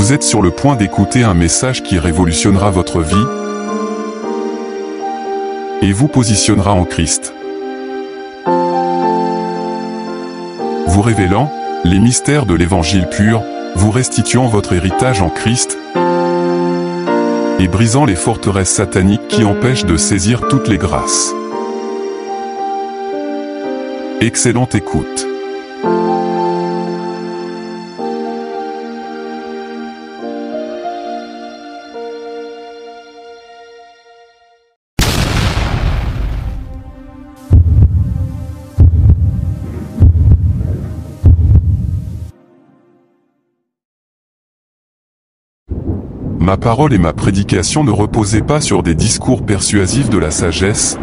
Vous êtes sur le point d'écouter un message qui révolutionnera votre vie et vous positionnera en Christ. Vous révélant les mystères de l'évangile pur, vous restituant votre héritage en Christ et brisant les forteresses sataniques qui empêchent de saisir toutes les grâces. Excellente écoute. Ma parole et ma prédication ne reposaient pas sur des discours persuasifs de la sagesse,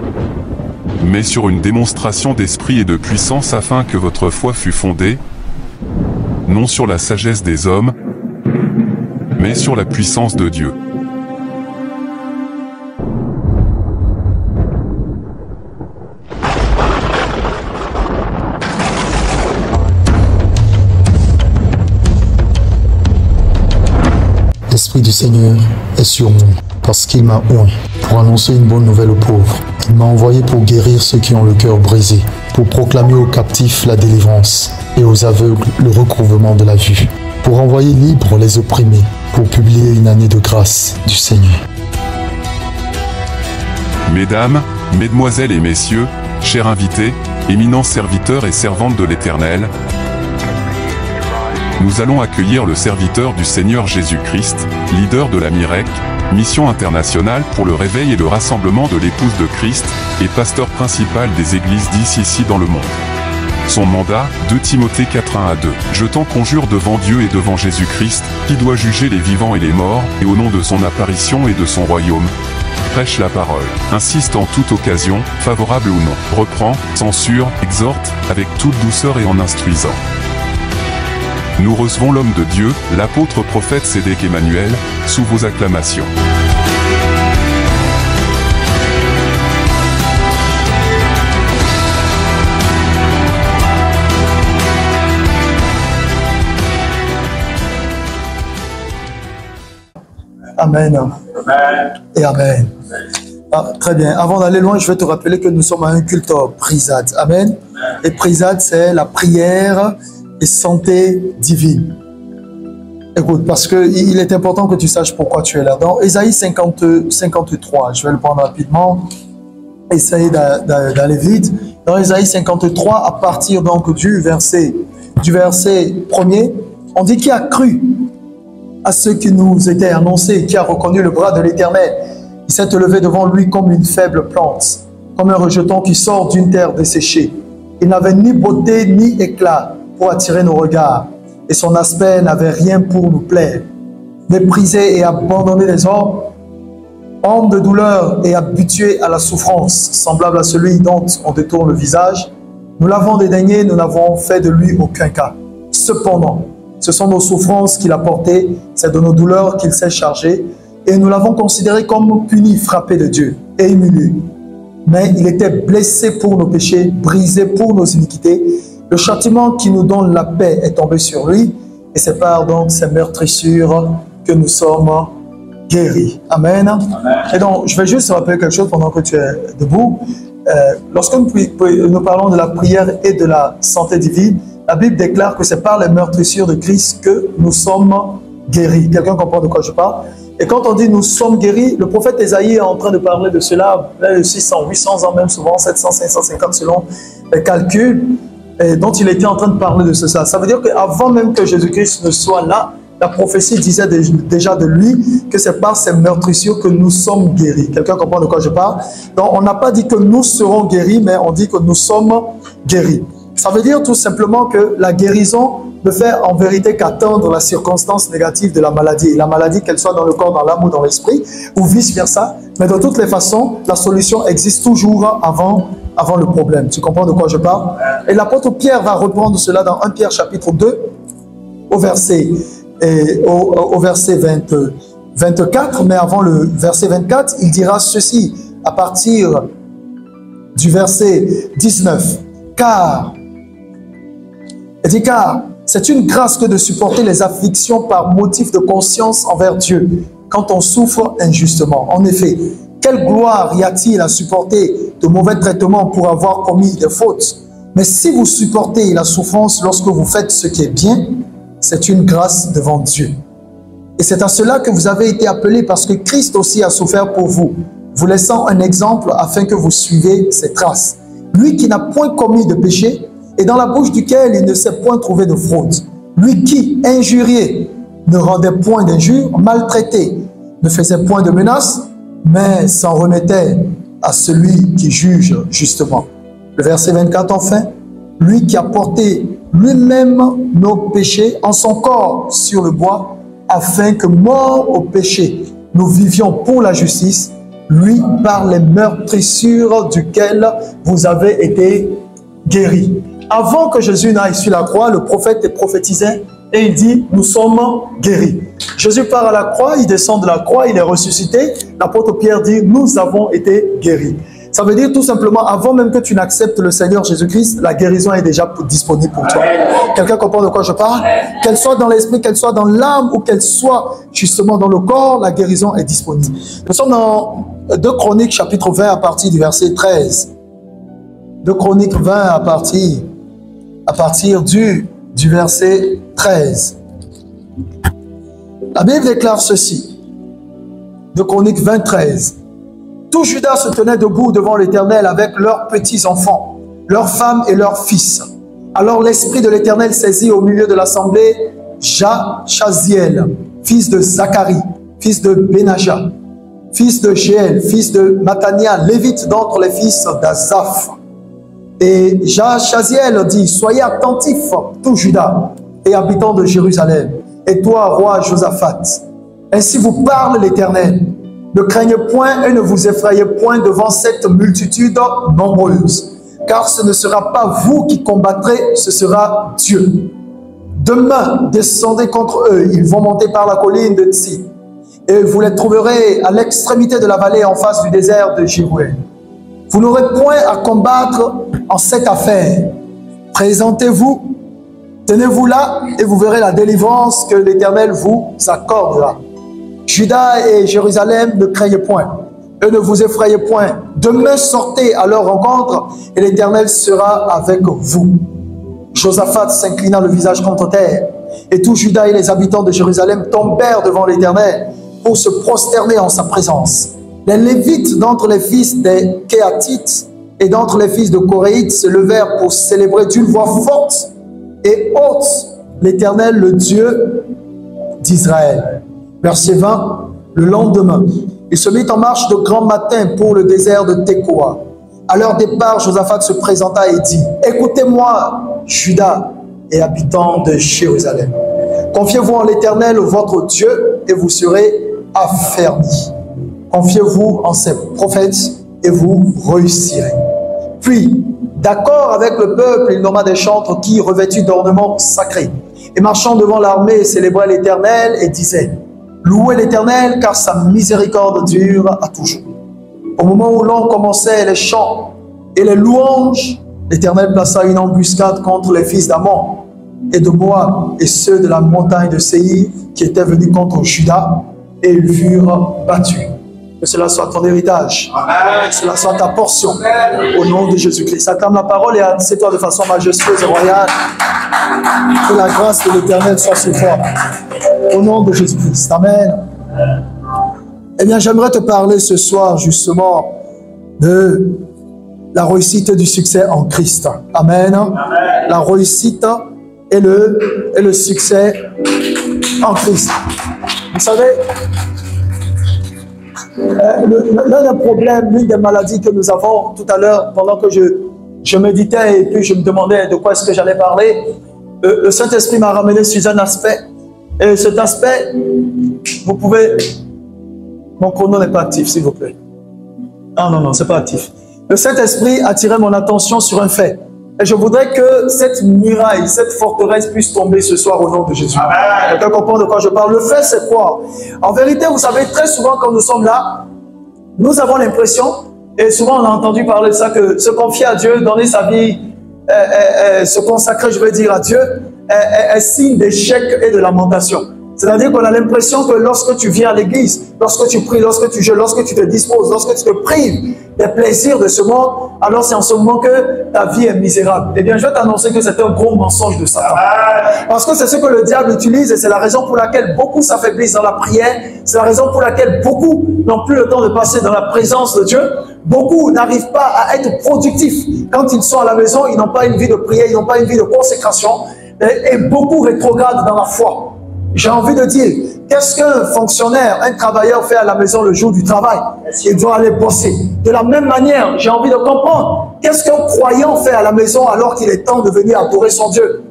mais sur une démonstration d'esprit et de puissance afin que votre foi fût fondée, non sur la sagesse des hommes, mais sur la puissance de Dieu. L'Esprit du Seigneur est sur moi, parce qu'il m'a oint pour annoncer une bonne nouvelle aux pauvres. Il m'a envoyé pour guérir ceux qui ont le cœur brisé, pour proclamer aux captifs la délivrance et aux aveugles le recouvrement de la vue, pour envoyer libres les opprimés, pour publier une année de grâce du Seigneur. Mesdames, mesdemoiselles et messieurs, chers invités, éminents serviteurs et servantes de l'Éternel, nous allons accueillir le serviteur du Seigneur Jésus-Christ, leader de la MIREC, mission internationale pour le réveil et le rassemblement de l'épouse de Christ, et pasteur principal des églises d'ici dans le monde. Son mandat, 2 Timothée 4:1-2. Je t'en conjure devant Dieu et devant Jésus-Christ, qui doit juger les vivants et les morts, et au nom de son apparition et de son royaume, prêche la parole, insiste en toute occasion, favorable ou non, reprend, censure, exhorte, avec toute douceur et en instruisant. Nous recevons l'homme de Dieu, l'apôtre prophète Sédéc Emmanuel, sous vos acclamations. Amen. Et Amen. Ah, très bien. Avant d'aller loin, je vais te rappeler que nous sommes à un culte Prisade. Amen. Et Prisade, c'est la prière et santé divine. Écoute, parce qu'il est important que tu saches pourquoi tu es là. Dans Ésaïe 53, je vais le prendre rapidement, essayer d'aller vite. Dans Ésaïe 53, à partir donc du verset 1er, on dit qui a cru à ce qui nous était annoncé, qui a reconnu le bras de l'Éternel. Il s'est élevé devant lui comme une faible plante, comme un rejeton qui sort d'une terre desséchée. Il n'avait ni beauté ni éclat pour attirer nos regards, et son aspect n'avait rien pour nous plaire. Méprisé et abandonné des hommes, homme de douleur et habitué à la souffrance, semblable à celui dont on détourne le visage, nous l'avons dédaigné, nous n'avons fait de lui aucun cas. Cependant, ce sont nos souffrances qu'il a portées, c'est de nos douleurs qu'il s'est chargé, et nous l'avons considéré comme puni, frappé de Dieu et humilié. Mais il était blessé pour nos péchés, brisé pour nos iniquités. Le châtiment qui nous donne la paix est tombé sur lui, et c'est par donc ces meurtrissures que nous sommes guéris. Amen. Amen. Et donc, je vais juste rappeler quelque chose pendant que tu es debout. Lorsque nous parlons de la prière et de la santé divine, la Bible déclare que c'est par les meurtrissures de Christ que nous sommes guéris. Quelqu'un comprend de quoi je parle? Et quand on dit nous sommes guéris, le prophète Ésaïe est en train de parler de cela, là, 600, 800 ans, même souvent 700, 550 selon les calculs, et dont il était en train de parler de cela. Ça veut dire qu'avant même que Jésus-Christ ne soit là, la prophétie disait déjà de lui que c'est par ces meurtrissures que nous sommes guéris. Quelqu'un comprend de quoi je parle? Donc on n'a pas dit que nous serons guéris, mais on dit que nous sommes guéris. Ça veut dire tout simplement que la guérison ne fait en vérité qu'atteindre la circonstance négative de la maladie. Et la maladie, qu'elle soit dans le corps, dans l'âme ou dans l'esprit, ou vice-versa. Mais de toutes les façons, la solution existe toujours avant le problème. Tu comprends de quoi je parle? Et l'apôtre Pierre va reprendre cela dans 1 Pierre chapitre 2, au verset 24. Mais avant le verset 24, il dira ceci, à partir du verset 19. Car C'est une grâce que de supporter les afflictions par motif de conscience envers Dieu quand on souffre injustement. En effet, quelle gloire y a-t-il à supporter de mauvais traitements pour avoir commis des fautes? Mais si vous supportez la souffrance lorsque vous faites ce qui est bien, c'est une grâce devant Dieu. Et c'est à cela que vous avez été appelés, parce que Christ aussi a souffert pour vous, vous laissant un exemple afin que vous suiviez ses traces. Lui qui n'a point commis de péché, et dans la bouche duquel il ne s'est point trouvé de fraude. Lui qui, injurié, ne rendait point d'injures, maltraité, ne faisait point de menaces, mais s'en remettait à celui qui juge justement. Le verset 24 enfin, lui qui a porté lui-même nos péchés en son corps sur le bois, afin que, mort au péché, nous vivions pour la justice, lui par les meurtrissures duquel vous avez été guéris. Avant que Jésus n'aille sur la croix, le prophète prophétisait et il dit, nous sommes guéris. Jésus part à la croix, il descend de la croix, il est ressuscité. L'apôtre Pierre dit, nous avons été guéris. Ça veut dire tout simplement, avant même que tu n'acceptes le Seigneur Jésus-Christ, la guérison est déjà disponible pour toi. Quelqu'un comprend de quoi je parle? Qu'elle soit dans l'esprit, qu'elle soit dans l'âme ou qu'elle soit justement dans le corps, la guérison est disponible. Nous sommes dans 2 Chroniques chapitre 20 à partir du verset 13. 2 Chroniques 20 à partir du verset 13. La Bible déclare ceci. 2 Chroniques 20, 13. Tout Juda se tenait debout devant l'Éternel avec leurs petits-enfants, leurs femmes et leurs fils. Alors l'Esprit de l'Éternel saisit au milieu de l'assemblée Jachaziel, fils de Zacharie, fils de Benaja, fils de Jéel, fils de Matania, lévite d'entre les fils d'Azaph. Et Jachaziel dit, soyez attentifs, tout Juda et habitants de Jérusalem, et toi, roi Josaphat. Ainsi vous parle l'Éternel. Ne craignez point et ne vous effrayez point devant cette multitude nombreuse, car ce ne sera pas vous qui combattrez, ce sera Dieu. Demain, descendez contre eux, ils vont monter par la colline de Tsi, et vous les trouverez à l'extrémité de la vallée en face du désert de Jéruel. Vous n'aurez point à combattre en cette affaire. Présentez-vous, tenez-vous là, et vous verrez la délivrance que l'Éternel vous accordera. Juda et Jérusalem, ne craignez point, et ne vous effrayez point. Demain, sortez à leur rencontre, et l'Éternel sera avec vous. Josaphat s'inclina le visage contre terre, et tout Juda et les habitants de Jérusalem tombèrent devant l'Éternel pour se prosterner en sa présence. Les Lévites d'entre les fils des Kéatites et d'entre les fils de Coréites se levèrent pour célébrer d'une voix forte et haute l'Éternel, le Dieu d'Israël. Verset 20, le lendemain, il se mit en marche de grand matin pour le désert de Tekoa. À leur départ, Josaphat se présenta et dit, « Écoutez-moi, Juda et habitants de Jérusalem. Confiez-vous en l'Éternel, votre Dieu, et vous serez affermis. Confiez-vous en ses prophètes, et vous réussirez. » Puis, d'accord avec le peuple, il nomma des chantres qui, revêtus d'ornements sacrés, et marchant devant l'armée, célébraient l'Éternel et disaient, louez l'Éternel, car sa miséricorde dure à toujours. Au moment où l'on commençait les chants et les louanges, l'Éternel plaça une embuscade contre les fils d'Ammon et de Moab et ceux de la montagne de Séir qui étaient venus contre Juda, et ils furent battus. Que cela soit ton héritage, que cela soit ta portion, au nom de Jésus-Christ. Acclame la parole et assieds-toi de façon majestueuse et royale. Que la grâce de l'Éternel soit sur toi. Au nom de Jésus-Christ. Amen. Eh bien, j'aimerais te parler ce soir justement de la réussite du succès en Christ. Amen. Amen. La réussite et le succès en Christ. Vous savez, l'un des problèmes, l'une des maladies que nous avons tout à l'heure, pendant que je méditais et puis je me demandais de quoi est-ce que j'allais parler, le Saint-Esprit m'a ramené sur un aspect. Et cet aspect, vous pouvez... Mon chrono n'est pas actif, s'il vous plaît. Ah non, c'est pas actif. Le Saint-Esprit a attiré mon attention sur un fait. Et je voudrais que cette muraille, cette forteresse puisse tomber ce soir au nom de Jésus. Quelqu'un comprend de quoi je parle? Le fait, c'est quoi? En vérité, vous savez, très souvent quand nous sommes là, nous avons l'impression, et souvent on a entendu parler de ça, que se confier à Dieu, donner sa vie, se consacrer, je veux dire, à Dieu, est signe d'échec et de lamentation. C'est-à-dire qu'on a l'impression que lorsque tu viens à l'église, lorsque tu pries, lorsque tu jeûnes, lorsque tu te disposes, lorsque tu te prives des plaisirs de ce monde, alors c'est en ce moment que ta vie est misérable. Eh bien, je vais t'annoncer que c'est un gros mensonge de Satan. Parce que c'est ce que le diable utilise et c'est la raison pour laquelle beaucoup s'affaiblissent dans la prière. C'est la raison pour laquelle beaucoup n'ont plus le temps de passer dans la présence de Dieu. Beaucoup n'arrivent pas à être productifs. Quand ils sont à la maison, ils n'ont pas une vie de prière, ils n'ont pas une vie de consécration. Et beaucoup rétrogradent dans la foi. J'ai envie de dire, qu'est-ce qu'un fonctionnaire, un travailleur fait à la maison le jour du travail? Il doit aller bosser. De la même manière, j'ai envie de comprendre, qu'est-ce qu'un croyant fait à la maison alors qu'il est temps de venir adorer son Dieu?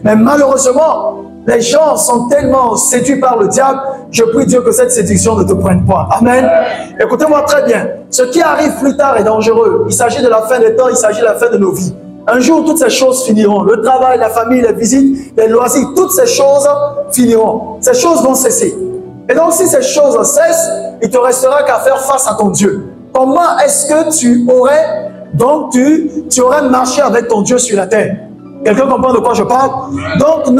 Mais malheureusement, les gens sont tellement séduits par le diable, je prie Dieu que cette séduction ne te prenne pas. Amen. Écoutez-moi très bien, ce qui arrive plus tard est dangereux. Il s'agit de la fin des temps, il s'agit de la fin de nos vies. Un jour, toutes ces choses finiront. Le travail, la famille, les visites, les loisirs, toutes ces choses finiront. Ces choses vont cesser. Et donc, si ces choses cessent, il te restera qu'à faire face à ton Dieu. Comment est-ce que tu aurais, donc tu aurais marché avec ton Dieu sur la terre? Quelqu'un comprend de quoi je parle? Donc,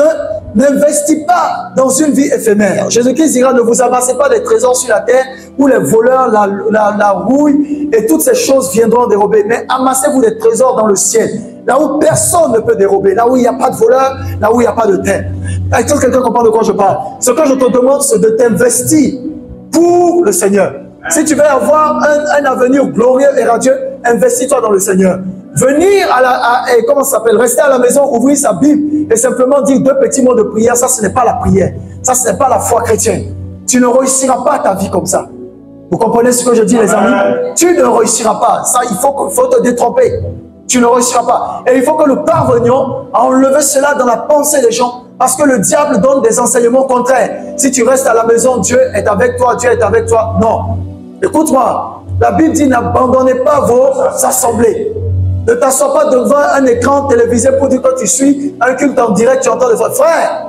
n'investis pas dans une vie éphémère. Jésus-Christ dira, ne vous amassez pas des trésors sur la terre où les voleurs, la rouille et toutes ces choses viendront dérober. Mais amassez-vous des trésors dans le ciel. Là où personne ne peut dérober, là où il n'y a pas de voleurs, là où il n'y a pas de terre. Est-ce que quelqu'un comprend de quoi je parle? Ce que je te demande, c'est de t'investir pour le Seigneur. Si tu veux avoir un avenir glorieux et radieux, investis-toi dans le Seigneur. Venir comment ça s'appelle, rester à la maison, ouvrir sa Bible et simplement dire 2 petits mots de prière, ça ce n'est pas la prière. Ça ce n'est pas la foi chrétienne. Tu ne réussiras pas ta vie comme ça. Vous comprenez ce que je dis, les amis? Tu ne réussiras pas. Ça, il faut te détromper. Tu ne réussiras pas. Et il faut que nous parvenions à enlever cela dans la pensée des gens. Parce que le diable donne des enseignements contraires. Si tu restes à la maison, Dieu est avec toi, Dieu est avec toi. Non. Écoute-moi. La Bible dit, n'abandonnez pas vos assemblées. Ne t'assois pas devant un écran télévisé pour dire que tu suis un culte en direct, tu entends des fois. Frère,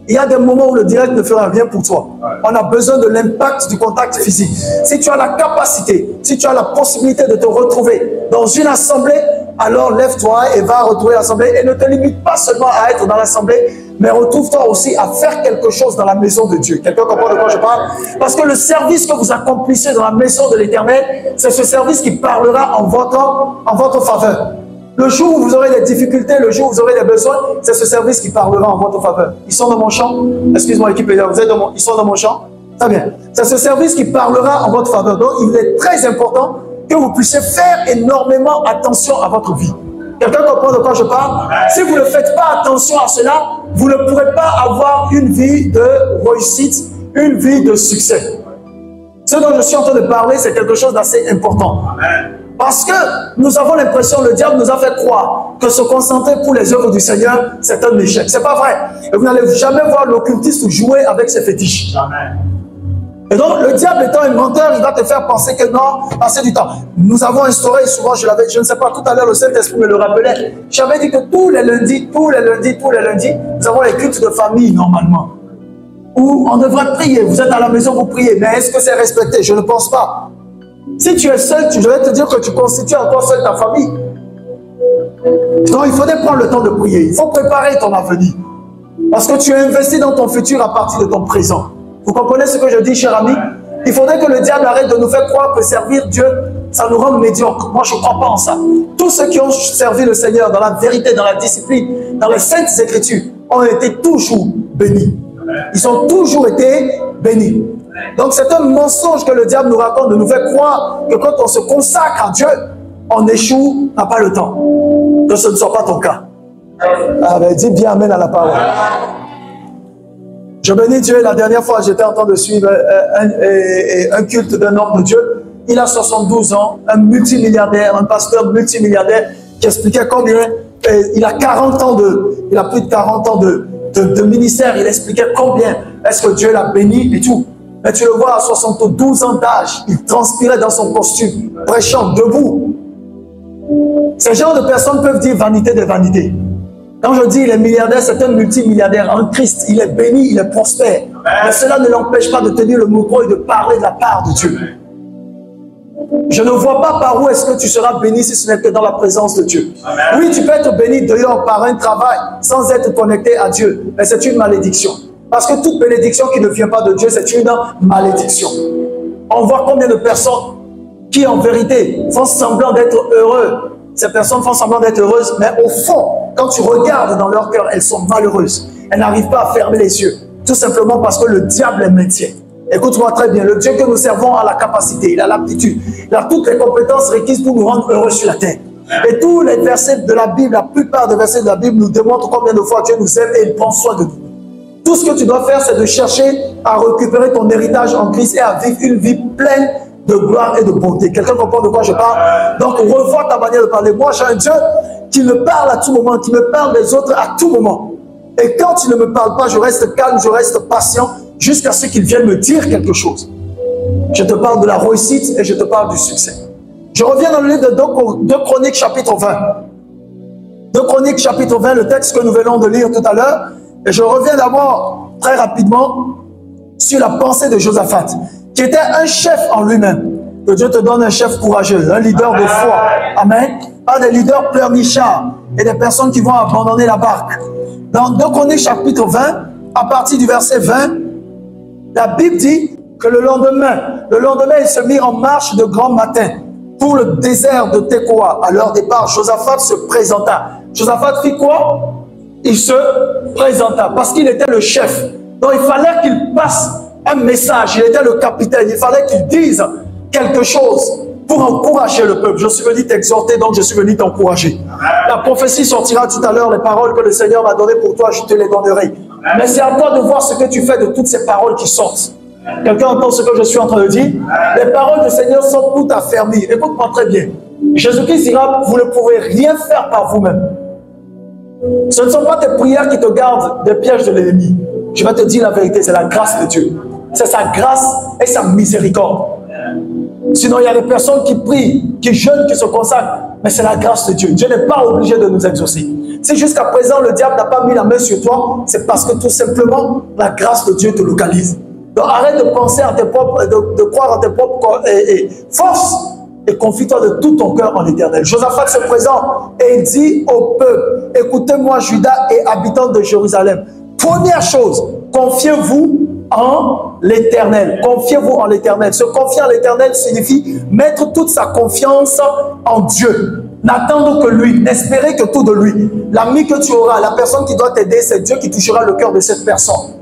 il y a des moments où le direct ne fera rien pour toi. On a besoin de l'impact du contact physique. Si tu as la capacité, si tu as la possibilité de te retrouver dans une assemblée, alors lève-toi et va retrouver l'assemblée. Et ne te limite pas seulement à être dans l'assemblée, mais retrouve-toi aussi à faire quelque chose dans la maison de Dieu. Quelqu'un comprend de quoi je parle? Parce que le service que vous accomplissez dans la maison de l'Éternel, c'est ce service qui parlera en votre faveur. Le jour où vous aurez des difficultés, le jour où vous aurez des besoins, c'est ce service qui parlera en votre faveur. Ils sont dans mon champ. Excuse-moi, l'équipe, ils sont dans mon champ. Très bien. C'est ce service qui parlera en votre faveur. Donc, il est très important que vous puissiez faire énormément attention à votre vie. Quelqu'un comprend de quoi je parle? Si vous ne faites pas attention à cela, vous ne pourrez pas avoir une vie de réussite, une vie de succès. Ce dont je suis en train de parler, c'est quelque chose d'assez important. Parce que nous avons l'impression, le diable nous a fait croire que se concentrer pour les œuvres du Seigneur, c'est un échec. C'est pas vrai. Et vous n'allez jamais voir l'occultiste jouer avec ses fétiches. Jamais. Et donc, le diable étant un menteur, il va te faire penser que non, passer du temps. Nous avons instauré, souvent je ne sais pas, tout à l'heure le Saint-Esprit me le rappelait, j'avais dit que tous les lundis, nous avons les cultes de famille normalement. Où on devrait prier, vous êtes à la maison, vous priez, mais est-ce que c'est respecté? Je ne pense pas. Si tu es seul, je vais te dire que tu constitues encore seul ta famille. Donc, il faudrait prendre le temps de prier. Il faut préparer ton avenir. Parce que tu es investi dans ton futur à partir de ton présent. Vous comprenez ce que je dis, cher ami? Il faudrait que le diable arrête de nous faire croire que servir Dieu, ça nous rend médiocres. Moi, je ne crois pas en ça. Tous ceux qui ont servi le Seigneur dans la vérité, dans la discipline, dans les saintes écritures, ont été toujours bénis. Ils ont toujours été bénis. Donc, c'est un mensonge que le diable nous raconte de nous faire croire que quand on se consacre à Dieu, on échoue, n'a pas le temps. Que ce ne soit pas ton cas. Ah ben, dis bien amen à la parole. Je bénis Dieu. La dernière fois, j'étais en train de suivre un culte d'un homme de Dieu. Il a 72 ans, un multimilliardaire, un pasteur multimilliardaire qui expliquait combien il a 40 ans il a plus de 40 ans de ministère. Il expliquait combien est-ce que Dieu l'a béni et tout. Mais tu le vois à 72 ans d'âge, il transpirait dans son costume, prêchant, debout. Ces genres de personnes peuvent dire vanité de vanité. Quand je dis il est milliardaire, c'est un multimilliardaire en Christ. Il est béni, il est prospère. Mais cela ne l'empêche pas de tenir le micro et de parler de la part de Dieu. Je ne vois pas par où est-ce que tu seras béni si ce n'est que dans la présence de Dieu. Amen. Oui, tu peux être béni dehors par un travail sans être connecté à Dieu, mais c'est une malédiction. Parce que toute bénédiction qui ne vient pas de Dieu, c'est une malédiction. On voit combien de personnes qui en vérité font semblant d'être heureux. Ces personnes font semblant d'être heureuses, mais au fond, quand tu regardes dans leur cœur, elles sont malheureuses. Elles n'arrivent pas à fermer les yeux, tout simplement parce que le diable les maintient. Écoute-moi très bien, le Dieu que nous servons a la capacité, il a l'aptitude, il a toutes les compétences requises pour nous rendre heureux sur la terre. Et tous les versets de la Bible, la plupart des versets de la Bible nous démontrent combien de fois Dieu nous aime et il prend soin de nous. Tout ce que tu dois faire, c'est de chercher à récupérer ton héritage en Christ et à vivre une vie pleine de gloire et de bonté. Quelqu'un comprend de quoi je parle? Donc revois ta manière de parler. Moi, j'ai un Dieu qui me parle à tout moment, qui me parle des autres à tout moment. Et quand il ne me parle pas, je reste calme, je reste patient, jusqu'à ce qu'il vienne me dire quelque chose. Je te parle de la réussite et je te parle du succès. Je reviens dans le livre de 2 Chroniques chapitre 20. 2 Chroniques chapitre 20, le texte que nous venons de lire tout à l'heure. Et je reviens d'abord très rapidement sur la pensée de Josaphat, qui était un chef en lui-même. Que Dieu te donne un chef courageux, un leader de foi. Amen. Pas des leaders pleurnichards et des personnes qui vont abandonner la barque. Dans 2 Chroniques chapitre 20, à partir du verset 20, la Bible dit que le lendemain, ils se mirent en marche de grand matin pour le désert de Tekoa. À leur départ, Josaphat se présenta. Josaphat fit quoi? Il se présenta parce qu'il était le chef. Donc il fallait qu'il passe un message. Il était le capitaine. Il fallait qu'il dise quelque chose pour encourager le peuple. Je suis venu t'exhorter, donc je suis venu t'encourager. La prophétie sortira tout à l'heure. Les paroles que le Seigneur m'a données pour toi, je te les donnerai. Mais c'est à toi de voir ce que tu fais de toutes ces paroles qui sortent. Quelqu'un entend ce que je suis en train de dire? Les paroles du Seigneur sont toutes affermies. Écoute-moi très bien. Jésus-Christ dira, vous ne pouvez rien faire par vous-même. Ce ne sont pas tes prières qui te gardent des pièges de l'ennemi. Je vais te dire la vérité, c'est la grâce de Dieu. C'est sa grâce et sa miséricorde. Sinon, il y a des personnes qui prient, qui jeûnent, qui se consacrent. Mais c'est la grâce de Dieu. Dieu n'est pas obligé de nous exaucer. Si jusqu'à présent, le diable n'a pas mis la main sur toi, c'est parce que tout simplement, la grâce de Dieu te localise. Donc arrête de penser à tes propres, de croire en tes propres forces et confie-toi de tout ton cœur en l'Éternel. Josaphat se présente et il dit au peuple, écoutez-moi Juda et habitants de Jérusalem. Première chose, confiez-vous en l'Éternel. Confiez-vous en l'Éternel. Se confier en l'Éternel signifie mettre toute sa confiance en Dieu. N'attendre que lui, n'espérer que tout de lui. L'ami que tu auras, la personne qui doit t'aider, c'est Dieu qui touchera le cœur de cette personne.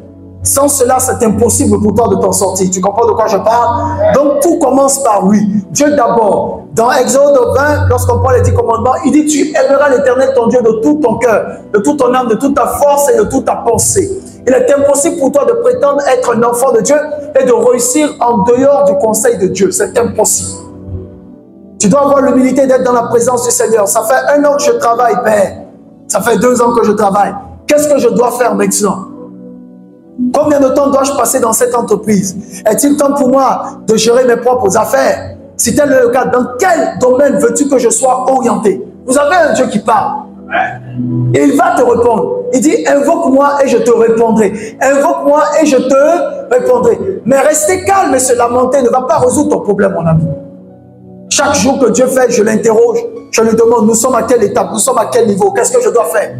Sans cela, c'est impossible pour toi de t'en sortir. Tu comprends de quoi je parle? Donc, tout commence par lui. Dieu d'abord. Dans Exode 20, lorsqu'on parle des 10 commandements, il dit, tu aimeras l'Éternel ton Dieu de tout ton cœur, de toute ton âme, de toute ta force et de toute ta pensée. Il est impossible pour toi de prétendre être un enfant de Dieu et de réussir en dehors du conseil de Dieu. C'est impossible. Tu dois avoir l'humilité d'être dans la présence du Seigneur. Ça fait 1 an que je travaille, Père. Ça fait 2 ans que je travaille. Qu'est-ce que je dois faire maintenant? Combien de temps dois-je passer dans cette entreprise? Est-il temps pour moi de gérer mes propres affaires? Si tel est le cas, dans quel domaine veux-tu que je sois orienté? Vous avez un Dieu qui parle. Et il va te répondre. Il dit, invoque-moi et je te répondrai. Invoque-moi et je te répondrai. Mais rester calme et se lamenter ne va pas résoudre ton problème, mon ami. Chaque jour que Dieu fait, je l'interroge. Je lui demande, nous sommes à quelle étape? Nous sommes à quel niveau? Qu'est-ce que je dois faire?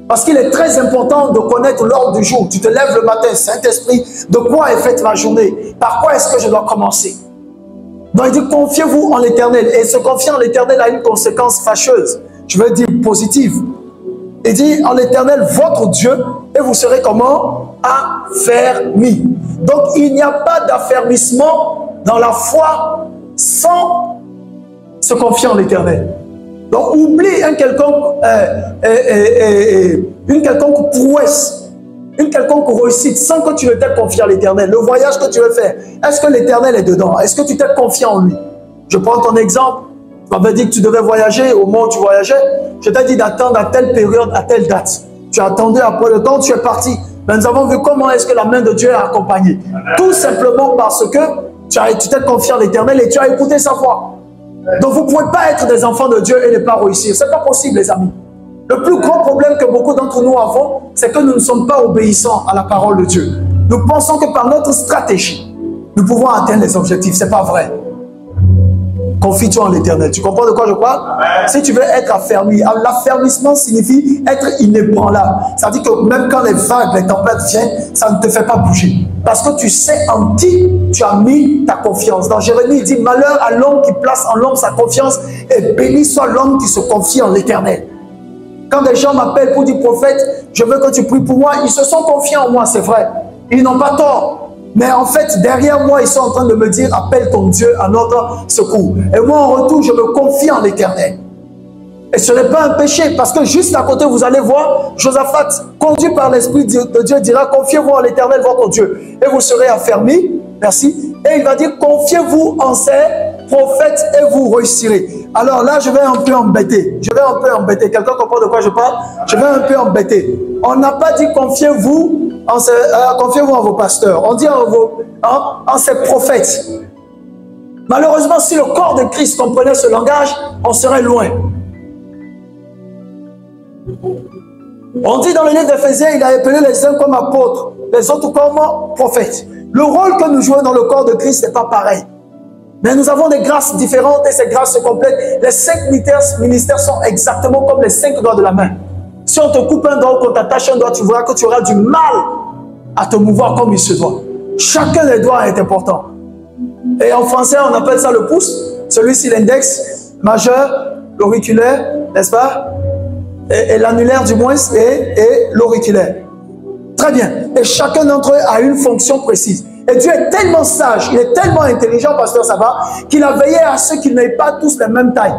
Parce qu'il est très important de connaître l'ordre du jour. Tu te lèves le matin, Saint-Esprit, de quoi est faite ma journée? Par quoi est-ce que je dois commencer? Donc il dit, confiez-vous en l'Éternel. Et se confier en l'Éternel a une conséquence fâcheuse. Je veux dire positive. Il dit, en l'Éternel, votre Dieu, et vous serez comment? Affermis. Donc il n'y a pas d'affermissement dans la foi sans se confier en l'Éternel. Donc, oublie une quelconque prouesse, une quelconque réussite sans que tu ne t'aies confié à l'Éternel. Le voyage que tu veux faire, est-ce que l'Éternel est dedans? Est-ce que tu t'es confié en lui? Je prends ton exemple. Tu m'avais dit que tu devais voyager. Au moment où tu voyageais, je t'ai dit d'attendre à telle période, à telle date. Tu attendais après le temps, tu es parti. Mais nous avons vu comment est-ce que la main de Dieu a accompagné. Tout simplement parce que tu t'es confié en l'Éternel et tu as écouté sa voix. Donc vous ne pouvez pas être des enfants de Dieu et ne pas réussir. Ce n'est pas possible, les amis. Le plus grand problème que beaucoup d'entre nous avons, c'est que nous ne sommes pas obéissants à la parole de Dieu. Nous pensons que par notre stratégie, nous pouvons atteindre les objectifs. Ce n'est pas vrai. Confie-toi en l'Éternel. Tu comprends de quoi je parle? Si tu veux être affermi, l'affermissement signifie être inébranlable. Ça veut dire que même quand les vagues, les tempêtes viennent, ça ne te fait pas bouger. Parce que tu sais en qui tu as mis ta confiance. Dans Jérémie, il dit, malheur à l'homme qui place en l'homme sa confiance et béni soit l'homme qui se confie en l'Éternel. Quand des gens m'appellent pour dire, prophète, je veux que tu pries pour moi, ils se sont confiés en moi, c'est vrai. Ils n'ont pas tort. Mais en fait, derrière moi, ils sont en train de me dire, appelle ton Dieu à notre secours. Et moi, en retour, je me confie en l'Éternel. Et ce n'est pas un péché, parce que juste à côté, vous allez voir, Josaphat, conduit par l'Esprit de Dieu, dira, confiez-vous en l'Éternel, votre Dieu, et vous serez affermis. Merci. Et il va dire, confiez-vous en ces prophètes et vous réussirez. Alors là, je vais un peu embêter. Quelqu'un comprend de quoi je parle? Je vais un peu embêter. On n'a pas dit, confiez-vous en vos pasteurs, on dit en ces prophètes. Malheureusement, si le corps de Christ comprenait ce langage, on serait loin. On dit dans le livre d'Éphésiens, il a appelé les uns comme apôtres, les autres comme prophètes. Le rôle que nous jouons dans le corps de Christ n'est pas pareil. Mais nous avons des grâces différentes et ces grâces se complètent. Les 5 ministères sont exactement comme les 5 doigts de la main. Si on te coupe un doigt ou qu'on t'attache un doigt, tu verras que tu auras du mal à te mouvoir comme il se doit. Chacun des doigts est important. Et en français, on appelle ça le pouce. Celui-ci, l'index majeur, l'auriculaire, n'est-ce pas? Et l'annulaire du moins, et l'auriculaire. Très bien. Et chacun d'entre eux a une fonction précise. Et Dieu est tellement sage, il est tellement intelligent, pasteur Saba, qu'il a veillé à ce qu'ils n'aient pas tous la même taille.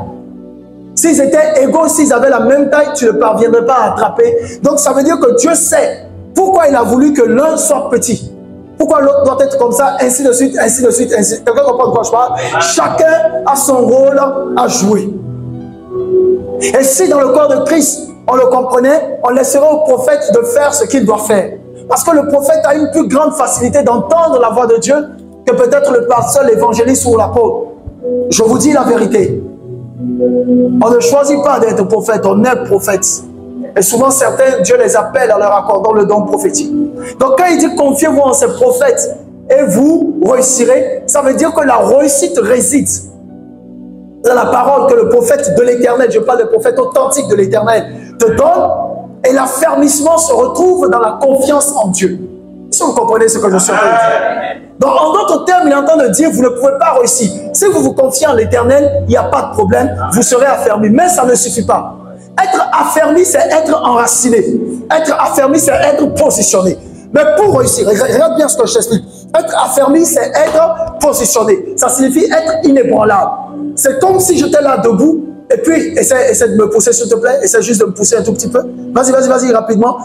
S'ils étaient égaux, s'ils avaient la même taille, tu ne parviendrais pas à attraper. Donc ça veut dire que Dieu sait pourquoi il a voulu que l'un soit petit. Pourquoi l'autre doit être comme ça, ainsi de suite, ainsi de suite, ainsi de suite. Quelqu'un comprend de quoi je parle? Chacun a son rôle à jouer. Et si dans le corps de Christ, on le comprenait, on laisserait au prophète de faire ce qu'il doit faire. Parce que le prophète a une plus grande facilité d'entendre la voix de Dieu que peut-être le pasteur, l'évangéliste ou l'apôtre. Je vous dis la vérité. On ne choisit pas d'être prophète, on est prophète. Et souvent, certains, Dieu les appelle en leur accordant le don prophétique. Donc, quand il dit confiez-vous en ces prophètes et vous réussirez, ça veut dire que la réussite réside dans la parole que le prophète de l'Éternel, je parle des prophètes authentiques de l'Éternel, te donne. Et l'affermissement se retrouve dans la confiance en Dieu. Si vous comprenez ce que je suis en train de dire. Donc, en d'autres termes, il est en train de dire, vous ne pouvez pas réussir. Si vous vous confiez en l'Éternel, il n'y a pas de problème, vous serez affermi. Mais ça ne suffit pas. Être affermi, c'est être enraciné. Être affermi, c'est être positionné. Mais pour réussir, regarde bien ce que je t'explique. Être affermi, c'est être positionné. Ça signifie être inébranlable. C'est comme si j'étais là debout. Et puis, essaie de me pousser, s'il te plaît. Essaie juste de me pousser un tout petit peu. Vas-y, rapidement.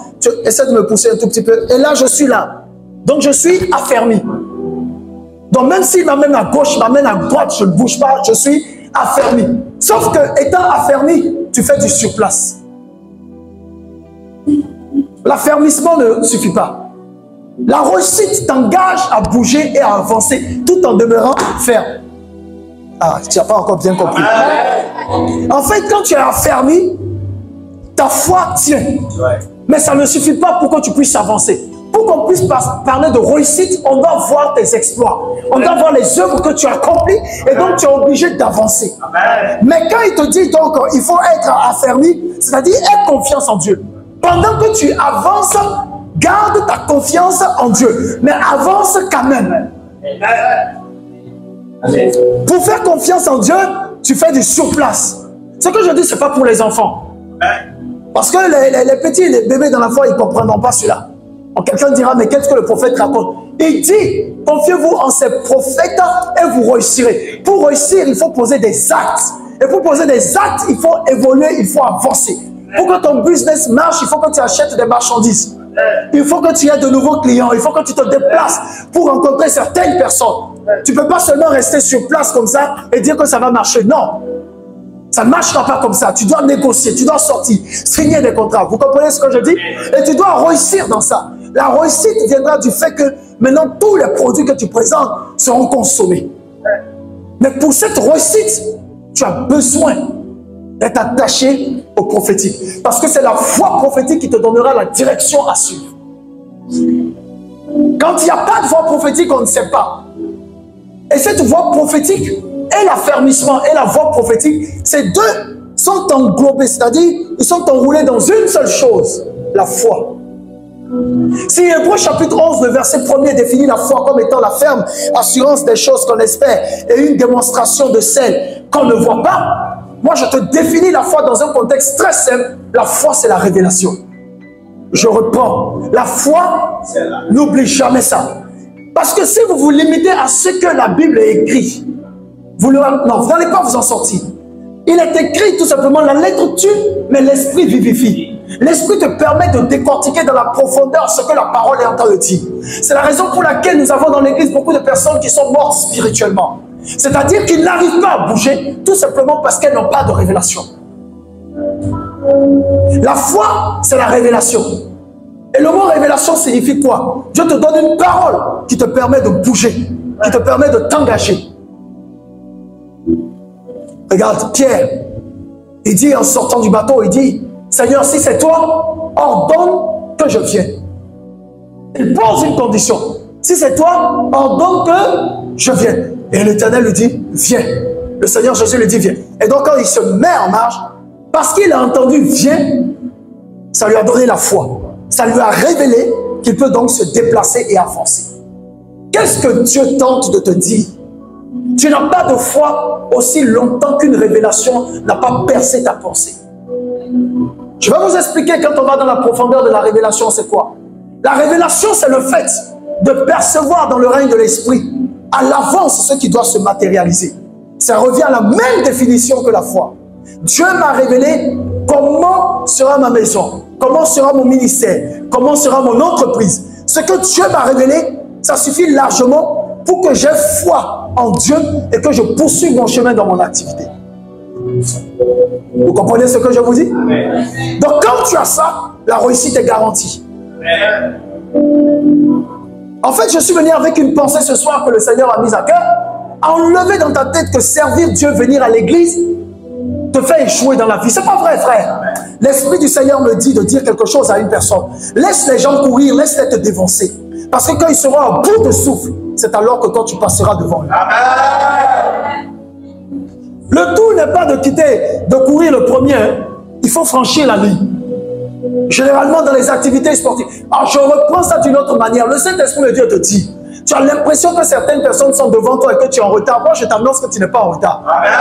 Essaie de me pousser un tout petit peu. Et là, je suis là. Donc, je suis affermi. Donc, même s'il m'amène à gauche, m'amène à droite, je ne bouge pas, je suis affermi. Sauf que, étant affermi, tu fais du surplace. L'affermissement ne suffit pas. La réussite t'engage à bouger et à avancer tout en demeurant ferme. Ah, tu n'as pas encore bien compris. En fait, quand tu es affermi, ta foi tient. Mais ça ne suffit pas pour que tu puisses avancer. Pour qu'on puisse parler de réussite, on doit voir tes exploits. On doit voir les œuvres que tu as accomplies. Et donc, tu es obligé d'avancer. Mais quand il te dit donc, il faut être affermi, c'est-à-dire aie confiance en Dieu. Pendant que tu avances, garde ta confiance en Dieu. Mais avance quand même. Pour faire confiance en Dieu, tu fais du surplace. Ce que je dis, ce n'est pas pour les enfants. Parce que les petits, les bébés dans la foi, ils ne comprendront pas cela. Quelqu'un dira, mais qu'est-ce que le prophète raconte? Il dit, confiez-vous en ces prophètes et vous réussirez. Pour réussir, il faut poser des actes. Et pour poser des actes, il faut évoluer, il faut avancer. Pour que ton business marche, il faut que tu achètes des marchandises. Il faut que tu aies de nouveaux clients. Il faut que tu te déplaces pour rencontrer certaines personnes. Tu ne peux pas seulement rester sur place comme ça et dire que ça va marcher. Non. Ça ne marchera pas comme ça. Tu dois négocier, tu dois sortir, signer des contrats. Vous comprenez ce que je dis? Et tu dois réussir dans ça. La réussite viendra du fait que maintenant tous les produits que tu présentes seront consommés. Mais pour cette réussite, tu as besoin d'être attaché au prophétique. Parce que c'est la foi prophétique qui te donnera la direction à suivre. Quand il n'y a pas de voix prophétique, on ne sait pas. Et cette voix prophétique et l'affermissement et la voix prophétique, ces deux sont englobés, c'est-à-dire ils sont enroulés dans une seule chose, la foi. Si Hébreux chapitre 11, le verset 1er définit la foi comme étant la ferme assurance des choses qu'on espère et une démonstration de celles qu'on ne voit pas, moi je te définis la foi dans un contexte très simple. La foi, c'est la révélation. Je reprends. La foi, n'oublie jamais ça. Parce que si vous vous limitez à ce que la Bible est écrit, vous n'allez pas vous en sortir. Il est écrit tout simplement, la lettre tue, mais l'esprit vivifie. L'esprit te permet de décortiquer dans la profondeur ce que la parole est en train de dire. C'est la raison pour laquelle nous avons dans l'église beaucoup de personnes qui sont mortes spirituellement. C'est-à-dire qu'ils n'arrivent pas à bouger, tout simplement parce qu'elles n'ont pas de révélation. La foi, c'est la révélation. Et le mot révélation signifie quoi? Dieu te donne une parole qui te permet de bouger, qui te permet de t'engager. Regarde, Pierre, il dit en sortant du bateau, il dit, Seigneur, si c'est toi, ordonne que je vienne. Il pose une condition. Si c'est toi, ordonne que je vienne. Et l'Éternel lui dit, viens. Le Seigneur Jésus lui dit, viens. Et donc quand il se met en marche, parce qu'il a entendu, viens, ça lui a donné la foi. Ça lui a révélé qu'il peut donc se déplacer et avancer. Qu'est-ce que Dieu tente de te dire? Tu n'as pas de foi aussi longtemps qu'une révélation n'a pas percé ta pensée. Je vais vous expliquer quand on va dans la profondeur de la révélation, c'est quoi? La révélation, c'est le fait de percevoir dans le règne de l'esprit à l'avance ce qui doit se matérialiser. Ça revient à la même définition que la foi. Dieu m'a révélé comment sera ma maison, comment sera mon ministère, comment sera mon entreprise. Ce que Dieu m'a révélé, ça suffit largement pour que j'aie foi en Dieu et que je poursuive mon chemin dans mon activité. Vous comprenez ce que je vous dis? Amen. Donc quand tu as ça, la réussite est garantie. Amen. En fait, je suis venu avec une pensée ce soir que le Seigneur a mise à cœur. Enlever dans ta tête que servir Dieu, venir à l'église, te fait échouer dans la vie. C'est pas vrai, frère. L'Esprit du Seigneur me dit de dire quelque chose à une personne. Laisse les gens courir, laisse-les te dévancer. Parce que quand ils seront à bout de souffle, c'est alors que toi tu passeras devant eux. Amen. Le tout n'est pas de quitter, de courir le premier. Hein. Il faut franchir la ligne. Généralement dans les activités sportives. Alors je reprends ça d'une autre manière. Le Saint-Esprit de Dieu te dit, tu as l'impression que certaines personnes sont devant toi et que tu es en retard. Moi je t'annonce que tu n'es pas en retard. Amen.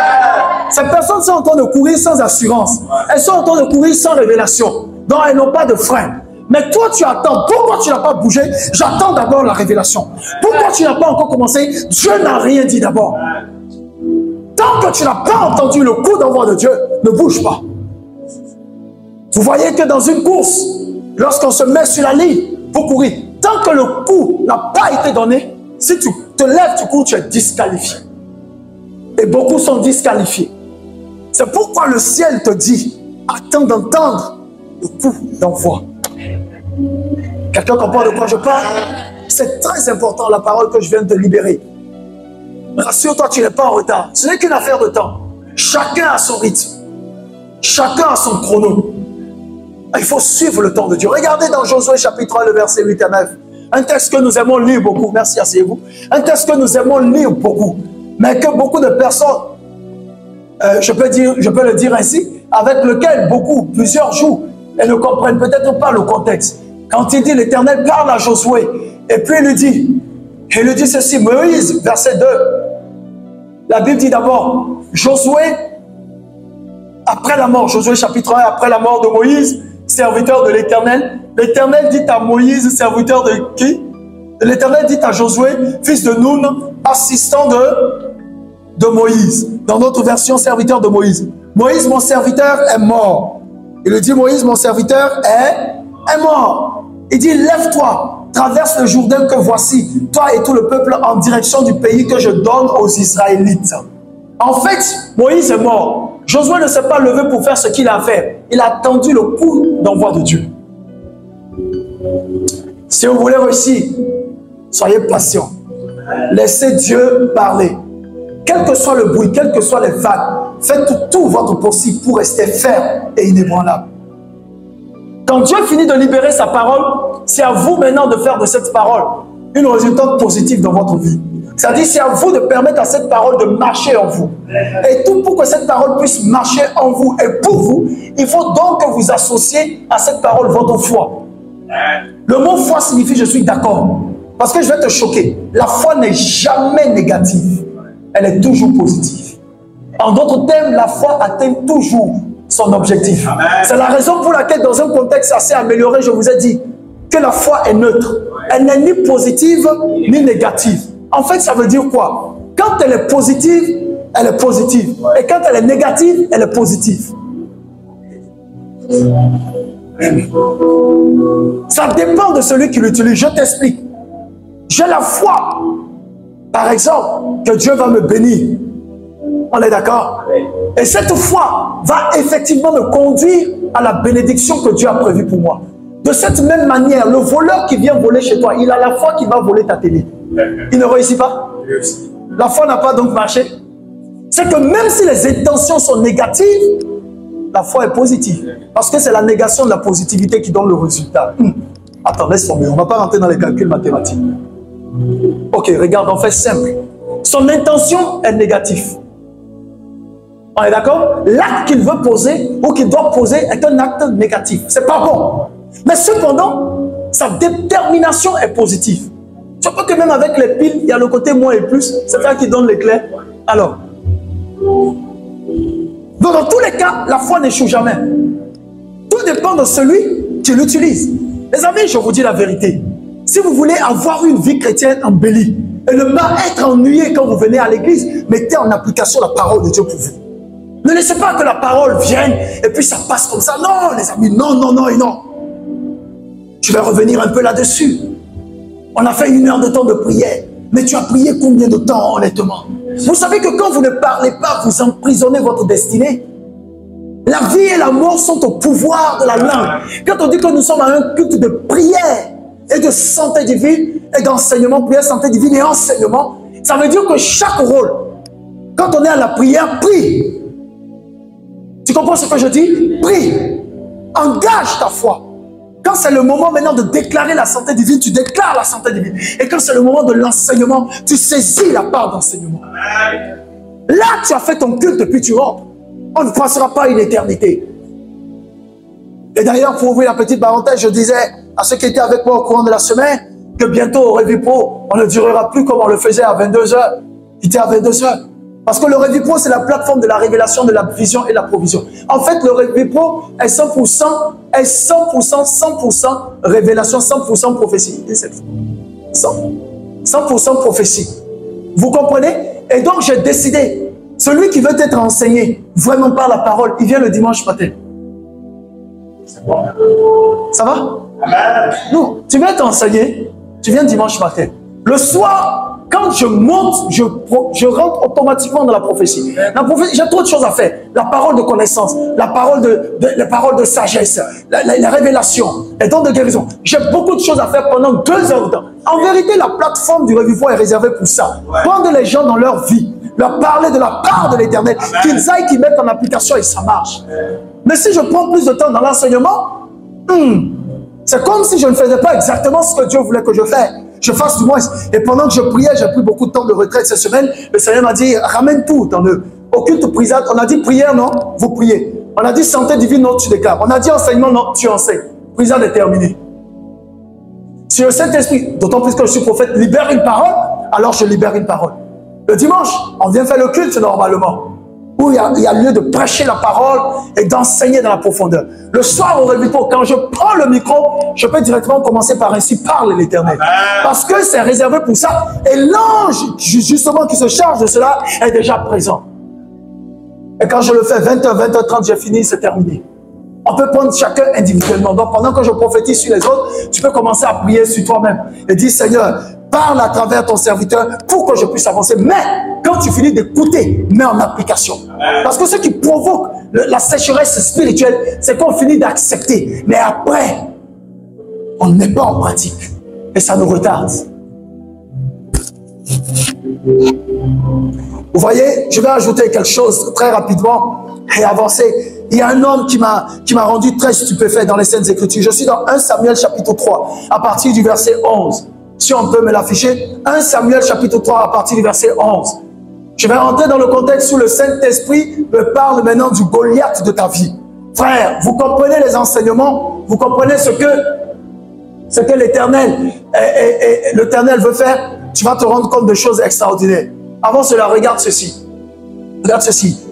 Ces personnes sont en train de courir sans assurance. Elles sont en train de courir sans révélation. Donc elles n'ont pas de frein. Mais toi tu attends. Pourquoi tu n'as pas bougé? J'attends d'abord la révélation. Pourquoi tu n'as pas encore commencé? Dieu n'a rien dit d'abord. Tant que tu n'as pas entendu le coup d'envoi de Dieu, ne bouge pas. Vous voyez que dans une course, lorsqu'on se met sur la ligne pour courir, tant que le coup n'a pas été donné, si tu te lèves, tu cours, tu es disqualifié. Et beaucoup sont disqualifiés. C'est pourquoi le ciel te dit, attends d'entendre le coup d'envoi. Quelqu'un comprend de quoi je parle? C'est très important la parole que je viens de te libérer. Rassure-toi, tu n'es pas en retard. Ce n'est qu'une affaire de temps. Chacun a son rythme. Chacun a son chrono. Il faut suivre le temps de Dieu. Regardez dans Josué chapitre 3, le verset 8 à 9. Un texte que nous aimons lire beaucoup. Merci, asseyez-vous. Un texte que nous aimons lire beaucoup. Mais que beaucoup de personnes, je peux le dire ainsi, avec lequel plusieurs jouent et ne comprennent peut-être pas le contexte. Quand il dit l'Éternel parle à Josué, et puis il lui dit ceci, Moïse, verset 2. La Bible dit d'abord, Josué, après la mort, Josué chapitre 1, après la mort de Moïse, serviteur de l'Éternel, l'Éternel dit à Moïse, serviteur de qui? L'Éternel dit à Josué, fils de Nun, assistant de Moïse. Dans notre version, serviteur de Moïse. Moïse, mon serviteur, est mort. Il lui dit, Moïse, mon serviteur, est mort. Il dit, lève-toi, traverse le Jourdain que voici, toi et tout le peuple, en direction du pays que je donne aux Israélites. En fait, Moïse est mort. Josué ne s'est pas levé pour faire ce qu'il a à faire. Il a attendu le coup d'envoi de Dieu. Si vous voulez réussir, soyez patient. Laissez Dieu parler. Quel que soit le bruit, quelles que soient les vagues, faites tout votre possible pour rester ferme et inébranlable. Quand Dieu finit de libérer sa parole, c'est à vous maintenant de faire de cette parole une résultante positive dans votre vie. C'est-à-dire, c'est à vous de permettre à cette parole de marcher en vous. Et tout pour que cette parole puisse marcher en vous et pour vous, il faut donc que vous associez à cette parole votre foi. Le mot foi signifie je suis d'accord. Parce que je vais te choquer. La foi n'est jamais négative. Elle est toujours positive. En d'autres termes, la foi atteint toujours son objectif. C'est la raison pour laquelle, dans un contexte assez amélioré, je vous ai dit que la foi est neutre. Elle n'est ni positive ni négative. En fait, ça veut dire quoi? Quand elle est positive, elle est positive. Et quand elle est négative, elle est positive. Ça dépend de celui qui l'utilise. Je t'explique. J'ai la foi, par exemple, que Dieu va me bénir. On est d'accord? Et cette foi va effectivement me conduire à la bénédiction que Dieu a prévue pour moi. De cette même manière, le voleur qui vient voler chez toi, il a la foi qu'il va voler ta télé. Il ne réussit pas? La foi n'a pas donc marché. C'est que même si les intentions sont négatives, la foi est positive. Parce que c'est la négation de la positivité qui donne le résultat. Attends, laisse tomber. On ne va pas rentrer dans les calculs mathématiques. Ok, regarde, on fait simple. Son intention est négative. On est d'accord? L'acte qu'il veut poser ou qu'il doit poser est un acte négatif. C'est pas bon. Mais cependant, sa détermination est positive. Tu vois que même avec les piles, il y a le côté moins et plus. C'est ça qui donne l'éclair. Alors, donc dans tous les cas, la foi n'échoue jamais. Tout dépend de celui qui l'utilise. Les amis, je vous dis la vérité. Si vous voulez avoir une vie chrétienne embellie et ne pas être ennuyé quand vous venez à l'église, mettez en application la parole de Dieu pour vous. Ne laissez pas que la parole vienne et puis ça passe comme ça. Non, les amis, non, non, non et non. Je vais revenir un peu là-dessus. On a fait 1 heure de temps de prière. Mais tu as prié combien de temps, honnêtement? Vous savez que quand vous ne parlez pas, vous emprisonnez votre destinée. La vie et la mort sont au pouvoir de la langue. Quand on dit que nous sommes à un culte de prière et de santé divine et d'enseignement, prière, santé divine et enseignement, ça veut dire que chaque rôle, quand on est à la prière, prie. Tu comprends ce que je dis? Prie. Engage ta foi. Quand c'est le moment maintenant de déclarer la santé divine, tu déclares la santé divine. Et quand c'est le moment de l'enseignement, tu saisis la part d'enseignement. Là, tu as fait ton culte depuis tu rentres. On ne passera pas une éternité. Et d'ailleurs, pour ouvrir la petite parenthèse, je disais à ceux qui étaient avec moi au courant de la semaine que bientôt au Réveil Pro, on ne durera plus comme on le faisait à 22h. Il était à 22h. Parce que le Réveil Pro, c'est la plateforme de la révélation, de la vision et de la provision. En fait, le Réveil Pro est 100% révélation, 100% prophétie. 100% prophétie. Vous comprenez? Et donc, j'ai décidé, celui qui veut être enseigné vraiment par la parole, il vient le dimanche matin. Ça va? Amen. Non, tu veux être enseigné, tu viens dimanche matin. Le soir, quand je monte, je rentre automatiquement dans la prophétie. La prophétie, j'ai trop de choses à faire. La parole de connaissance, la parole de sagesse, la révélation, les dons de guérison. J'ai beaucoup de choses à faire pendant 2 heures de temps. En vérité, la plateforme du Réveil Pro est réservée pour ça. Prendre les gens dans leur vie, leur parler de la part de l'Éternel, qu'ils aillent, qu'ils mettent en application et ça marche. Mais si je prends plus de temps dans l'enseignement, c'est comme si je ne faisais pas exactement ce que Dieu voulait que je fasse. Je fasse du moins. Et pendant que je priais, j'ai pris beaucoup de temps de retraite cette semaine. Le Seigneur m'a dit, ramène tout dans le occulte prisade. On a dit prière, non? Vous priez. On a dit santé divine, non? Tu déclares. On a dit enseignement, non? Tu enseignes. Prisade est terminée. Si le Saint-Esprit, d'autant plus que je suis prophète, libère une parole, alors je libère une parole. Le dimanche, on vient faire le culte normalement. Où il y a lieu de prêcher la parole et d'enseigner dans la profondeur. Le soir au Réveil Pro, quand je prends le micro, je peux directement commencer par ainsi parle l'Éternel. Parce que c'est réservé pour ça. Et l'ange, justement, qui se charge de cela, est déjà présent. Et quand je le fais 20h, 20h30, j'ai fini, c'est terminé. On peut prendre chacun individuellement. Donc pendant que je prophétise sur les autres, tu peux commencer à prier sur toi-même. Et dire, Seigneur, parle à travers ton serviteur pour que je puisse avancer. Mais quand tu finis d'écouter, mets en application. Parce que ce qui provoque la sécheresse spirituelle, c'est qu'on finit d'accepter. Mais après, on n'est pas en pratique. Et ça nous retarde. Vous voyez, je vais ajouter quelque chose très rapidement et avancer. Il y a un homme qui m'a rendu très stupéfait dans les Saintes Écritures. Je suis dans 1 Samuel chapitre 3, à partir du verset 11. Si on peut me l'afficher, 1 Samuel chapitre 3 à partir du verset 11. Je vais rentrer dans le contexte où le Saint-Esprit me parle maintenant du Goliath de ta vie. Frère, vous comprenez les enseignements, vous comprenez ce que l'Éternel veut faire, tu vas te rendre compte de choses extraordinaires. Avant cela, regarde ceci. Regarde ceci.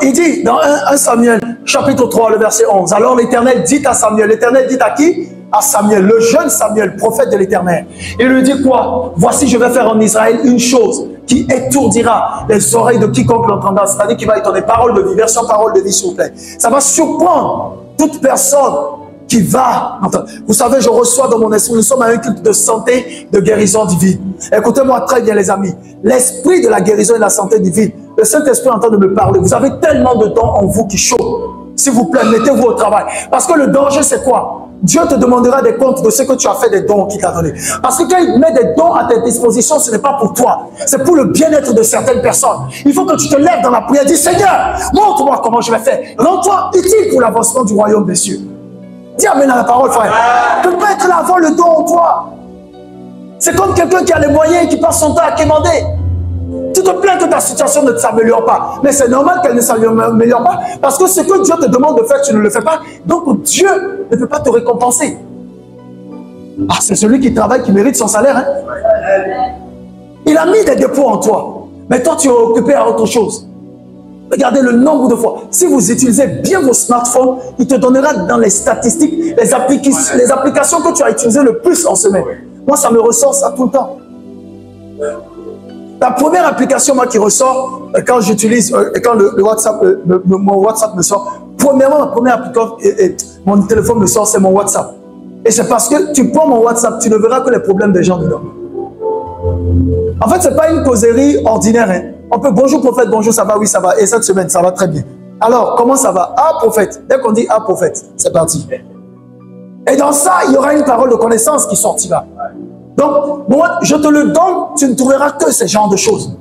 Il dit dans 1 Samuel, chapitre 3, le verset 11. Alors l'Éternel dit à Samuel. L'Éternel dit à qui? À Samuel, le jeune Samuel, prophète de l'Éternel. Il lui dit quoi? Voici, je vais faire en Israël une chose qui étourdira les oreilles de quiconque l'entendra. C'est-à-dire qu'il va étonner. Parole de vie, version parole de vie, s'il vous plaît. Ça va surprendre toute personne qui va entendre. Vous savez, je reçois dans mon esprit, nous sommes à un culte de santé, de guérison divine. Écoutez-moi très bien, les amis. L'esprit de la guérison et de la santé divine, le Saint-Esprit est en train de me parler. Vous avez tellement de dons en vous qui chauffent. S'il vous plaît, mettez-vous au travail. Parce que le danger, c'est quoi? Dieu te demandera des comptes de ce que tu as fait des dons qu'il t'a donné. Parce que quand il met des dons à ta disposition, ce n'est pas pour toi. C'est pour le bien-être de certaines personnes. Il faut que tu te lèves dans la prière et dis, Seigneur, montre-moi comment je vais faire. Rends-toi utile pour l'avancement du royaume des cieux. Dis amen à la parole, frère. Tu peux pas être là avant le don en toi. C'est comme quelqu'un qui a les moyens et qui passe son temps à quémander. Tu te plains que ta situation ne s'améliore pas. Mais c'est normal qu'elle ne s'améliore pas. Parce que ce que Dieu te demande de faire, tu ne le fais pas. Donc Dieu ne peut pas te récompenser. Ah, c'est celui qui travaille qui mérite son salaire. Hein? Il a mis des dépôts en toi. Mais toi, tu es occupé à autre chose. Regardez le nombre de fois. Si vous utilisez bien vos smartphones, il te donnera dans les statistiques les applications que tu as utilisées le plus en semaine. Moi, ça me ressort ça tout le temps. La première application, moi, qui ressort, quand j'utilise, quand le WhatsApp, mon WhatsApp me sort, premièrement, la première application, mon téléphone me sort, c'est mon WhatsApp. Et c'est parce que tu prends mon WhatsApp, tu ne verras que les problèmes des gens dedans. En fait, ce n'est pas une causerie ordinaire. Hein. On peut, bonjour prophète, bonjour, ça va, oui, ça va. Et cette semaine, ça va très bien. Alors, comment ça va? Ah, prophète. Dès qu'on dit ah, prophète, c'est parti. Et dans ça, il y aura une parole de connaissance qui sortira. Donc, moi, je te le donne, tu ne trouveras que ce genre de choses.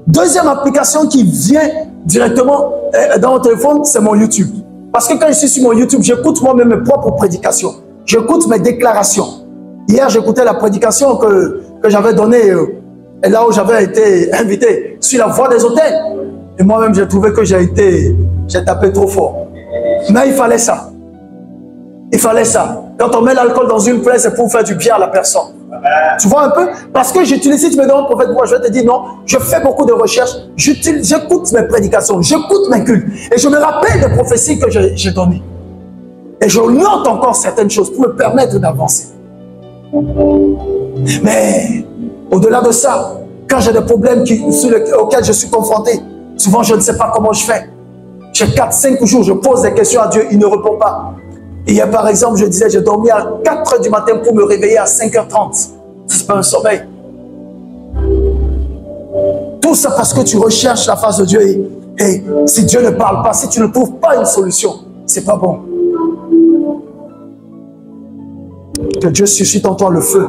Deuxième application qui vient directement dans mon téléphone, c'est mon YouTube. Parce que quand je suis sur mon YouTube, j'écoute moi-même mes propres prédications. J'écoute mes déclarations. Hier, j'écoutais la prédication que j'avais donnée, et là où j'avais été invité, sur la voie des hôtels. Et moi-même, j'ai trouvé que j'ai tapé trop fort. Mais il fallait ça. Il fallait ça. Quand on met l'alcool dans une plaie, c'est pour faire du bien à la personne. Tu vois un peu? Parce que j'utilise, si tu me demandes, prophète, moi je vais te dire non, je fais beaucoup de recherches, j'écoute mes prédications, j'écoute mes cultes, et je me rappelle des prophéties que j'ai données. Et je note encore certaines choses pour me permettre d'avancer. Mais au-delà de ça, quand j'ai des problèmes auxquels je suis confronté, souvent je ne sais pas comment je fais. J'ai 4-5 jours, je pose des questions à Dieu, il ne répond pas. Hier, par exemple, je disais, j'ai dormi à 4 h du matin pour me réveiller à 5h30. C'est pas un sommeil. Tout ça parce que tu recherches la face de Dieu. Et si Dieu ne parle pas, si tu ne trouves pas une solution, c'est pas bon. Que Dieu suscite en toi le feu.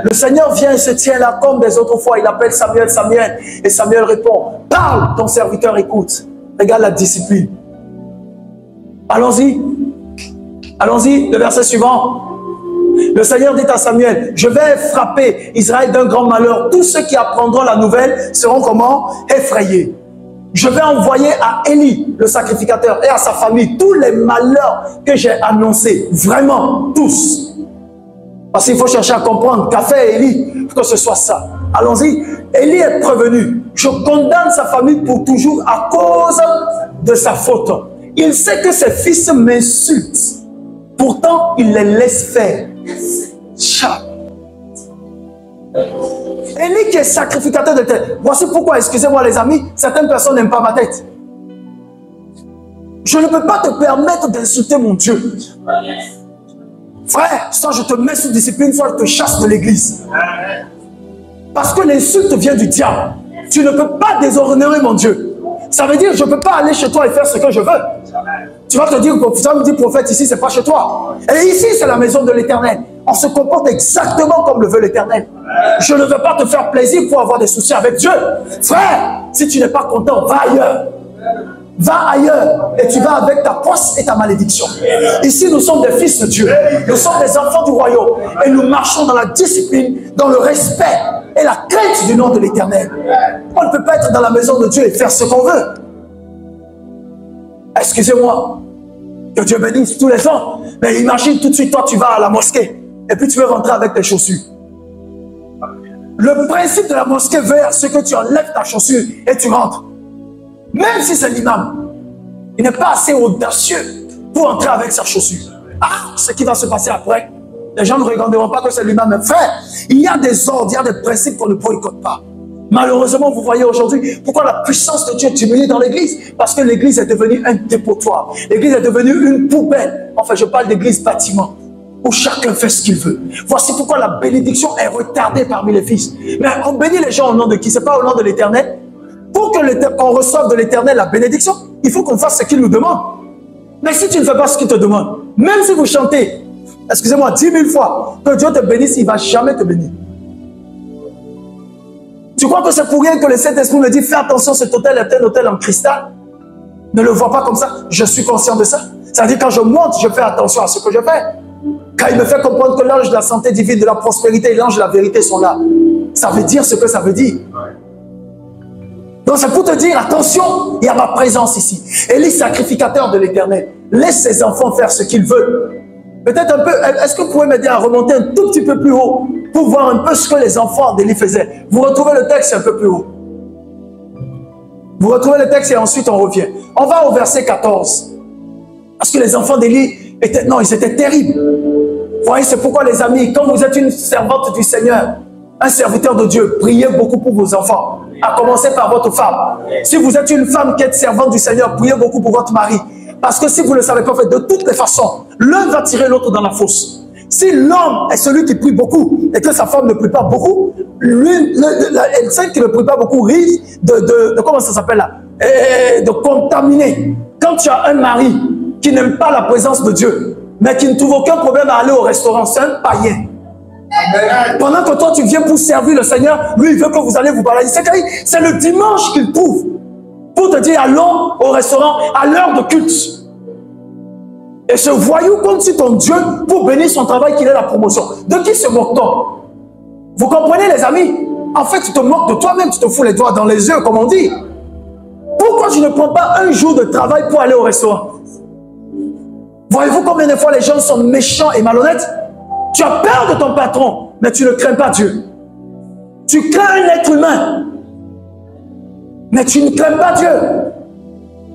Le Seigneur vient et se tient là comme des autres fois. Il appelle Samuel, Samuel. Et Samuel répond, parle, ton serviteur écoute. Regarde la discipline. Allons-y. Allons-y, le verset suivant. Le Seigneur dit à Samuel, je vais frapper Israël d'un grand malheur. Tous ceux qui apprendront la nouvelle seront comment? Effrayés. Je vais envoyer à Élie, le sacrificateur, et à sa famille tous les malheurs que j'ai annoncés. Vraiment, tous. Parce qu'il faut chercher à comprendre qu'a fait Élie pour que ce soit ça. Allons-y. Élie est prévenu. Je condamne sa famille pour toujours à cause de sa faute. Il sait que ses fils m'insultent. Pourtant, il les laisse faire. Élie qui est sacrificateur de tête. Voici pourquoi, excusez-moi les amis, certaines personnes n'aiment pas ma tête. Je ne peux pas te permettre d'insulter mon Dieu. Frère, soit je te mets sous discipline, soit je te chasse de l'église. Parce que l'insulte vient du diable. Tu ne peux pas déshonorer mon Dieu. Ça veut dire que je ne peux pas aller chez toi et faire ce que je veux. Tu vas te dire, tu vas me dire, prophète, ici, ce n'est pas chez toi. Et ici, c'est la maison de l'Éternel. On se comporte exactement comme le veut l'Éternel. Je ne veux pas te faire plaisir pour avoir des soucis avec Dieu. Frère, si tu n'es pas content, va ailleurs. Va ailleurs et tu vas avec ta poisse et ta malédiction. Ici, nous sommes des fils de Dieu. Nous sommes des enfants du royaume. Et nous marchons dans la discipline, dans le respect et la crainte du nom de l'Éternel. On ne peut pas être dans la maison de Dieu et faire ce qu'on veut. Excusez-moi. Que Dieu bénisse tous les gens. Mais imagine tout de suite, toi, tu vas à la mosquée et puis tu veux rentrer avec tes chaussures. Le principe de la mosquée veut à ce que tu enlèves ta chaussure et tu rentres. Même si c'est l'imam, il n'est pas assez audacieux pour entrer avec sa chaussure. Ah, ce qui va se passer après, les gens ne regarderont pas que c'est l'imam. Mais frère, il y a des ordres, il y a des principes qu'on ne boycotte pas. Malheureusement, vous voyez aujourd'hui pourquoi la puissance de Dieu est diminuée dans l'église. Parce que l'église est devenue un dépotoir. L'église est devenue une poubelle. Enfin, je parle d'église bâtiment, où chacun fait ce qu'il veut. Voici pourquoi la bénédiction est retardée parmi les fils. Mais on bénit les gens au nom de qui? C'est pas au nom de l'Éternel. Pour qu'on reçoive de l'Éternel la bénédiction, il faut qu'on fasse ce qu'il nous demande. Mais si tu ne fais pas ce qu'il te demande, même si vous chantez, excusez-moi, 10 000 fois, que Dieu te bénisse, il ne va jamais te bénir. Tu crois que c'est pour rien que le Saint-Esprit me dit, fais attention, cet hôtel est un hôtel en cristal? Ne le vois pas comme ça. Je suis conscient de ça. C'est-à-dire quand je monte, je fais attention à ce que je fais. Quand il me fait comprendre que l'ange de la santé divine, de la prospérité et l'ange de la vérité sont là, ça veut dire ce que ça veut dire. Donc c'est pour te dire, attention, il y a ma présence ici. Élie, sacrificateur de l'Éternel, laisse ses enfants faire ce qu'ils veulent. Peut-être un peu, est-ce que vous pouvez m'aider à remonter un tout petit peu plus haut pour voir un peu ce que les enfants d'Élie faisaient? Vous retrouvez le texte un peu plus haut. Vous retrouvez le texte et ensuite on revient. On va au verset 14. Parce que les enfants d'Élie étaient, non, ils étaient terribles. Vous voyez, c'est pourquoi les amis, quand vous êtes une servante du Seigneur, un serviteur de Dieu, priez beaucoup pour vos enfants. À commencer par votre femme. Si vous êtes une femme qui est servante du Seigneur, priez beaucoup pour votre mari. Parce que si vous ne le savez pas, de toutes les façons, l'un va tirer l'autre dans la fosse. Si l'homme est celui qui prie beaucoup et que sa femme ne prie pas beaucoup, celle qui ne prie pas beaucoup risque de comment ça s'appelle là, de contaminer. Quand tu as un mari qui n'aime pas la présence de Dieu, mais qui ne trouve aucun problème à aller au restaurant, c'est un païen. Pendant que toi tu viens pour servir le Seigneur, lui il veut que vous allez vous balader. C'est le dimanche qu'il trouve pour te dire allons au restaurant à l'heure de culte. Et ce voyou compte sur ton Dieu pour bénir son travail qu'il ait la promotion. De qui se moque-t-on? Vous comprenez les amis? En fait tu te moques de toi-même, tu te fous les doigts dans les yeux comme on dit. Pourquoi tu ne prends pas un jour de travail pour aller au restaurant? Voyez-vous combien de fois les gens sont méchants et malhonnêtes? Tu as peur de ton patron, mais tu ne crains pas Dieu. Tu crains un être humain, mais tu ne crains pas Dieu.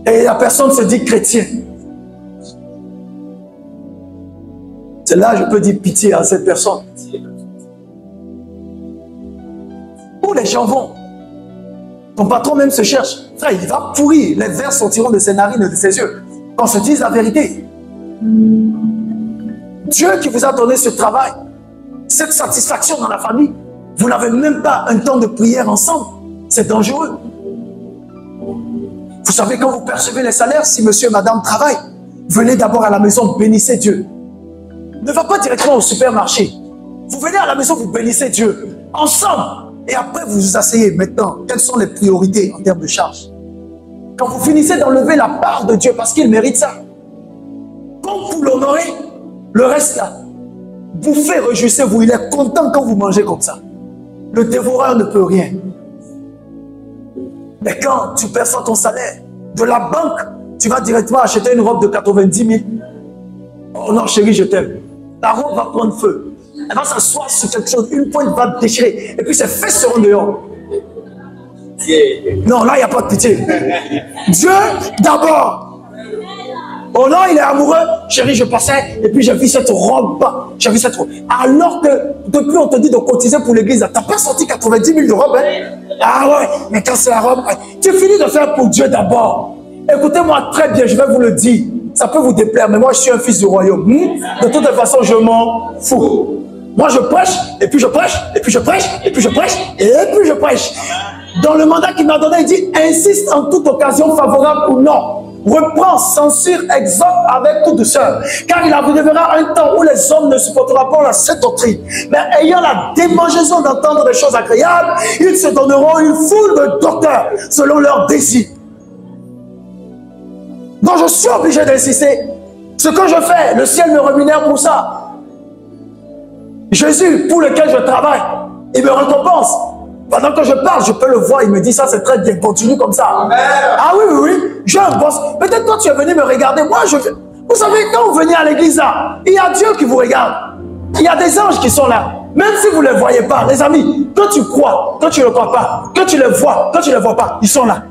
Et la personne se dit chrétien. C'est là que je peux dire pitié à cette personne. Où les gens vont? Ton patron même se cherche. Frère, il va pourrir. Les vers sortiront de ses narines et de ses yeux. Qu'on se dise la vérité. Dieu qui vous a donné ce travail, cette satisfaction dans la famille, vous n'avez même pas un temps de prière ensemble. C'est dangereux. Vous savez, quand vous percevez les salaires, si monsieur et madame travaillent, venez d'abord à la maison, bénissez Dieu. Ne va pas directement au supermarché. Vous venez à la maison, vous bénissez Dieu. Ensemble. Et après, vous vous asseyez. Maintenant, quelles sont les priorités en termes de charges? Quand vous finissez d'enlever la part de Dieu, parce qu'il mérite ça. Quand vous l'honorez, le reste là, bouffez, réjouissez-vous. Il est content quand vous mangez comme ça. Le dévoreur ne peut rien. Mais quand tu perçois ton salaire de la banque, tu vas directement acheter une robe de 90 000. Oh non, chérie, je t'aime. La robe va prendre feu. Elle va s'asseoir sur quelque chose. Une pointe va déchirer. Et puis ses fesses seront dehors. Non, là, il n'y a pas de pitié. Dieu d'abord. Oh non, il est amoureux. Chérie, je passais et puis j'ai vu cette robe. J'ai vu cette robe. Alors que depuis, on te dit de cotiser pour l'église. Tu n'as pas sorti 90 000 de robe. Hein? Ah ouais, mais quand c'est la robe, tu finis de faire pour Dieu d'abord. Écoutez-moi très bien, je vais vous le dire. Ça peut vous déplaire, mais moi, je suis un fils du royaume. De toute façon, je m'en fous. Moi, je prêche, et puis je prêche, et puis je prêche, et puis je prêche, et puis je prêche. Dans le mandat qu'il m'a donné, il dit, insiste en toute occasion favorable ou non. Reprends, censure, exhorte avec toute douceur. Car il arrivera un temps où les hommes ne supporteront pas cette doctrine. Mais ayant la démangeaison d'entendre des choses agréables, ils se donneront une foule de docteurs selon leurs désirs. Donc je suis obligé d'insister. Ce que je fais, le ciel me rémunère pour ça. Jésus, pour lequel je travaille, il me récompense. Pendant que je parle, je peux le voir, il me dit ça c'est très bien, continue comme ça. Amen. Ah oui, oui, oui, j'ai un boss. Peut-être toi tu es venu me regarder, moi je... Vous savez, quand vous venez à l'église là, il y a Dieu qui vous regarde. Il y a des anges qui sont là. Même si vous ne les voyez pas, les amis, quand tu crois, quand tu ne le crois pas, quand tu les vois, quand tu ne les vois pas, ils sont là.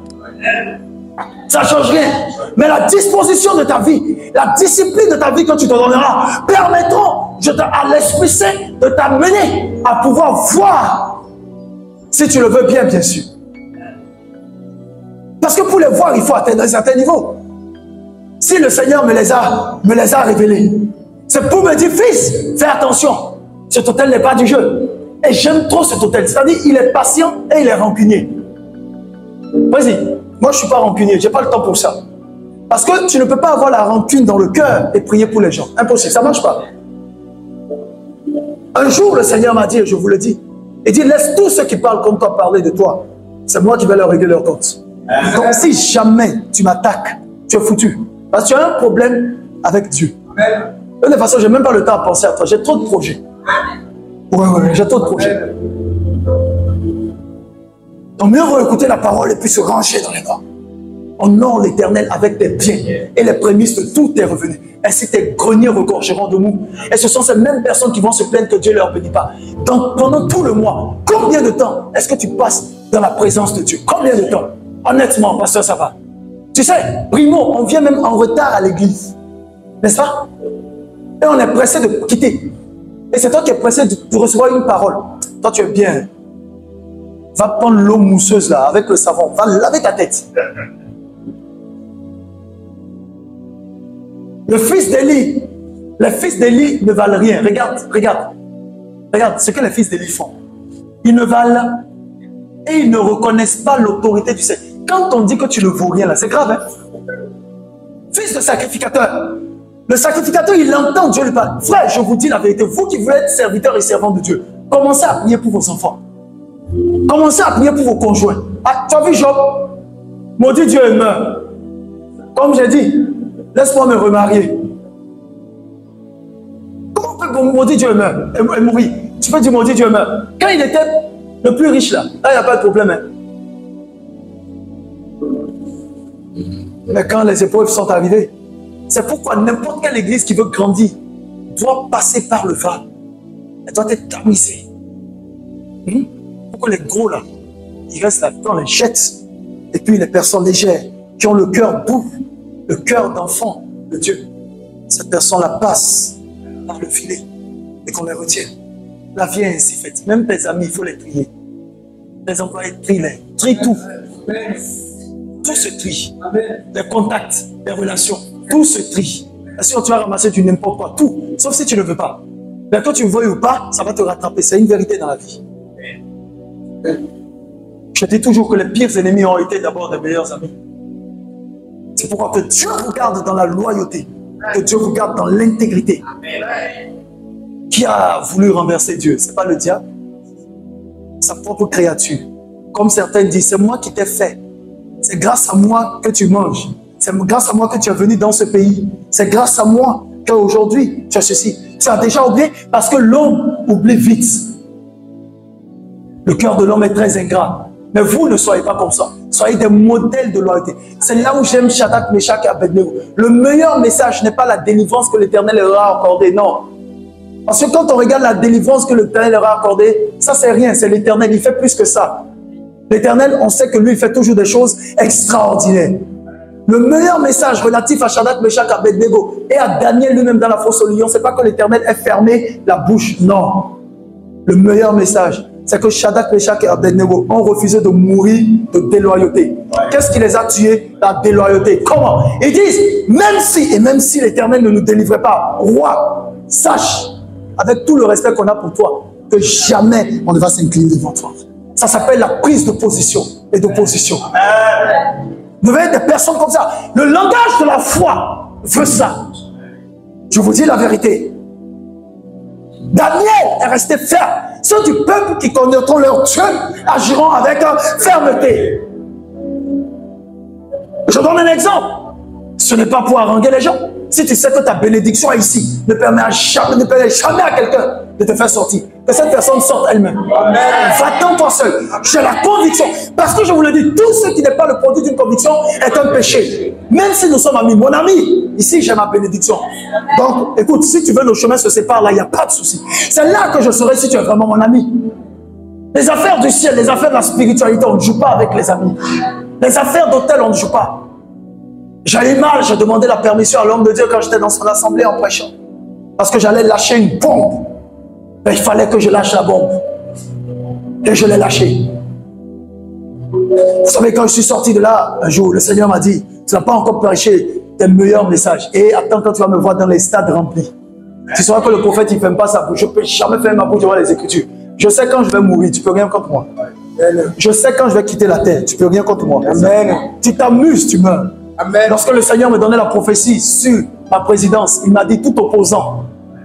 Ça ne change rien. Mais la disposition de ta vie, la discipline de ta vie que tu te donneras, permettront à l'Esprit Saint de t'amener à pouvoir voir, si tu le veux bien, bien sûr. Parce que pour les voir, il faut atteindre un certain niveau. Si le Seigneur me les a révélés, c'est pour me dire, fils, fais attention, cet autel n'est pas du jeu. Et j'aime trop cet autel. C'est-à-dire, il est patient et il est rancunier. Vas-y, moi je ne suis pas rancunier, je n'ai pas le temps pour ça. Parce que tu ne peux pas avoir la rancune dans le cœur et prier pour les gens. Impossible, ça ne marche pas. Un jour, le Seigneur m'a dit, et je vous le dis, il dit, laisse tous ceux qui parlent comme toi parler de toi. C'est moi qui vais leur régler leur compte. Donc si jamais tu m'attaques, tu es foutu. Parce que tu as un problème avec Dieu. De toute façon, je n'ai même pas le temps à penser à toi. J'ai trop de projets. Oui, j'ai trop de projets. Donc mieux vaut écouter la parole et puis se ranger dans les bras. Honore l'Éternel avec tes biens et les prémices de tous tes revenus. Ainsi tes greniers regorgeront de mou. Et ce sont ces mêmes personnes qui vont se plaindre que Dieu ne leur bénit pas. Donc pendant tout le mois, combien de temps est-ce que tu passes dans la présence de Dieu? Combien de temps? Honnêtement, pasteur, ça va. Tu sais, primo, on vient même en retard à l'église. N'est-ce pas? Et on est pressé de quitter. Et c'est toi qui es pressé de recevoir une parole. Toi, tu es bien. Va prendre l'eau mousseuse là, avec le savon. Va laver ta tête. Le fils d'Élie, les fils d'Élie ne valent rien. Regarde, regarde. Regarde ce que les fils d'Élie font. Ils ne valent et ils ne reconnaissent pas l'autorité du Seigneur. Quand on dit que tu ne vaux rien là, c'est grave, hein? Fils de sacrificateur. Le sacrificateur, il entend Dieu lui parler. Frère, je vous dis la vérité, vous qui voulez être serviteurs et servants de Dieu, commencez à prier pour vos enfants. Commencez à prier pour vos conjoints. Ah, tu as vu Job? Maudit Dieu et meurt. Comme j'ai dit, laisse-moi me remarier. Comment on peut maudire Dieu et meurt et mourir? Tu peux dire maudit Dieu et meurt. Quand il était le plus riche là, il n'y a pas de problème. Hein? Mais quand les épreuves sont arrivées, c'est pourquoi n'importe quelle église qui veut grandir doit passer par le phare. Elle doit être tamisée. Pourquoi les gros là, ils restent là, on les jette. Et puis les personnes légères qui ont le cœur doux, le cœur d'enfant de Dieu, cette personne-là passe par le filet et qu'on les retienne. La vie est ainsi faite. Même tes amis, il faut les trier. Les employés, trie-les. Trie tout. Tout se trie. Les contacts, les relations, tout se trie. Est-ce que tu vas ramasser du n'importe quoi? Tout. Sauf si tu ne veux pas. Mais quand tu le veux ou pas, ça va te rattraper. C'est une vérité dans la vie. Je dis toujours que les pires ennemis ont été d'abord des meilleurs amis. C'est pourquoi que Dieu vous garde dans la loyauté. Que Dieu vous garde dans l'intégrité. Qui a voulu renverser Dieu? Ce n'est pas le diable. Sa propre créature. Comme certains disent, c'est moi qui t'ai fait. C'est grâce à moi que tu manges. C'est grâce à moi que tu es venu dans ce pays. C'est grâce à moi qu'aujourd'hui tu as ceci. Tu as déjà oublié parce que l'homme oublie vite. Le cœur de l'homme est très ingrat. Mais vous ne soyez pas comme ça. Soyez des modèles de loyauté. C'est là où j'aime Shadrach, Meshach et Abednego. Le meilleur message n'est pas la délivrance que l'Éternel leur a accordée. Non. Parce que quand on regarde la délivrance que l'Éternel leur a accordée, ça c'est rien. C'est l'Éternel. Il fait plus que ça. L'Éternel, on sait que lui, il fait toujours des choses extraordinaires. Le meilleur message relatif à Shadrach, Meshach et Abednego et à Daniel lui-même dans la fosse au lion, c'est pas que l'Éternel ait fermé la bouche. Non. Le meilleur message, c'est que Shadrach, Meshach et Abednego ont refusé de mourir de déloyauté. Qu'est-ce qui les a tués? La déloyauté. Comment? Ils disent, même si l'Éternel ne nous délivrait pas, roi, sache, avec tout le respect qu'on a pour toi, que jamais on ne va s'incliner devant toi. Ça s'appelle la prise de position et d'opposition. Vous devez être des personnes comme ça. Le langage de la foi veut ça. Je vous dis la vérité. Daniel est resté ferme. Ceux du peuple qui connaîtront leur Dieu agiront avec fermeté. Je donne un exemple. Ce n'est pas pour haranguer les gens. Si tu sais que ta bénédiction est ici, ne permet jamais à quelqu'un de te faire sortir. Que cette personne sorte elle-même. Va-t'en toi seul. J'ai la conviction. Parce que je vous le dis, tout ce qui n'est pas le produit d'une conviction est un péché. Même si nous sommes amis. Mon ami, ici j'ai ma bénédiction. Donc, écoute, si tu veux, nos chemins se séparent là, il n'y a pas de souci. C'est là que je serai si tu es vraiment mon ami. Les affaires du ciel, les affaires de la spiritualité, on ne joue pas avec les amis. Les affaires d'hôtel, on ne joue pas. J'avais mal, j'ai demandé la permission à l'homme de Dieu quand j'étais dans son assemblée en prêchant. Parce que j'allais lâcher une bombe. Mais il fallait que je lâche la bombe. Et je l'ai lâchée. Vous savez, quand je suis sorti de là, un jour, le Seigneur m'a dit, tu n'as pas encore prêché tes meilleurs messages. Et attends quand tu vas me voir dans les stades remplis. Tu sauras que le prophète, il ne ferme pas sa bouche. Je ne peux jamais fermer ma bouche devant les Écritures. Je sais quand je vais mourir, tu ne peux rien contre moi. Je sais quand je vais quitter la terre, tu ne peux rien contre moi. Amen. Tu t'amuses, tu meurs. Amen. Lorsque le Seigneur me donnait la prophétie sur ma présidence, il m'a dit tout opposant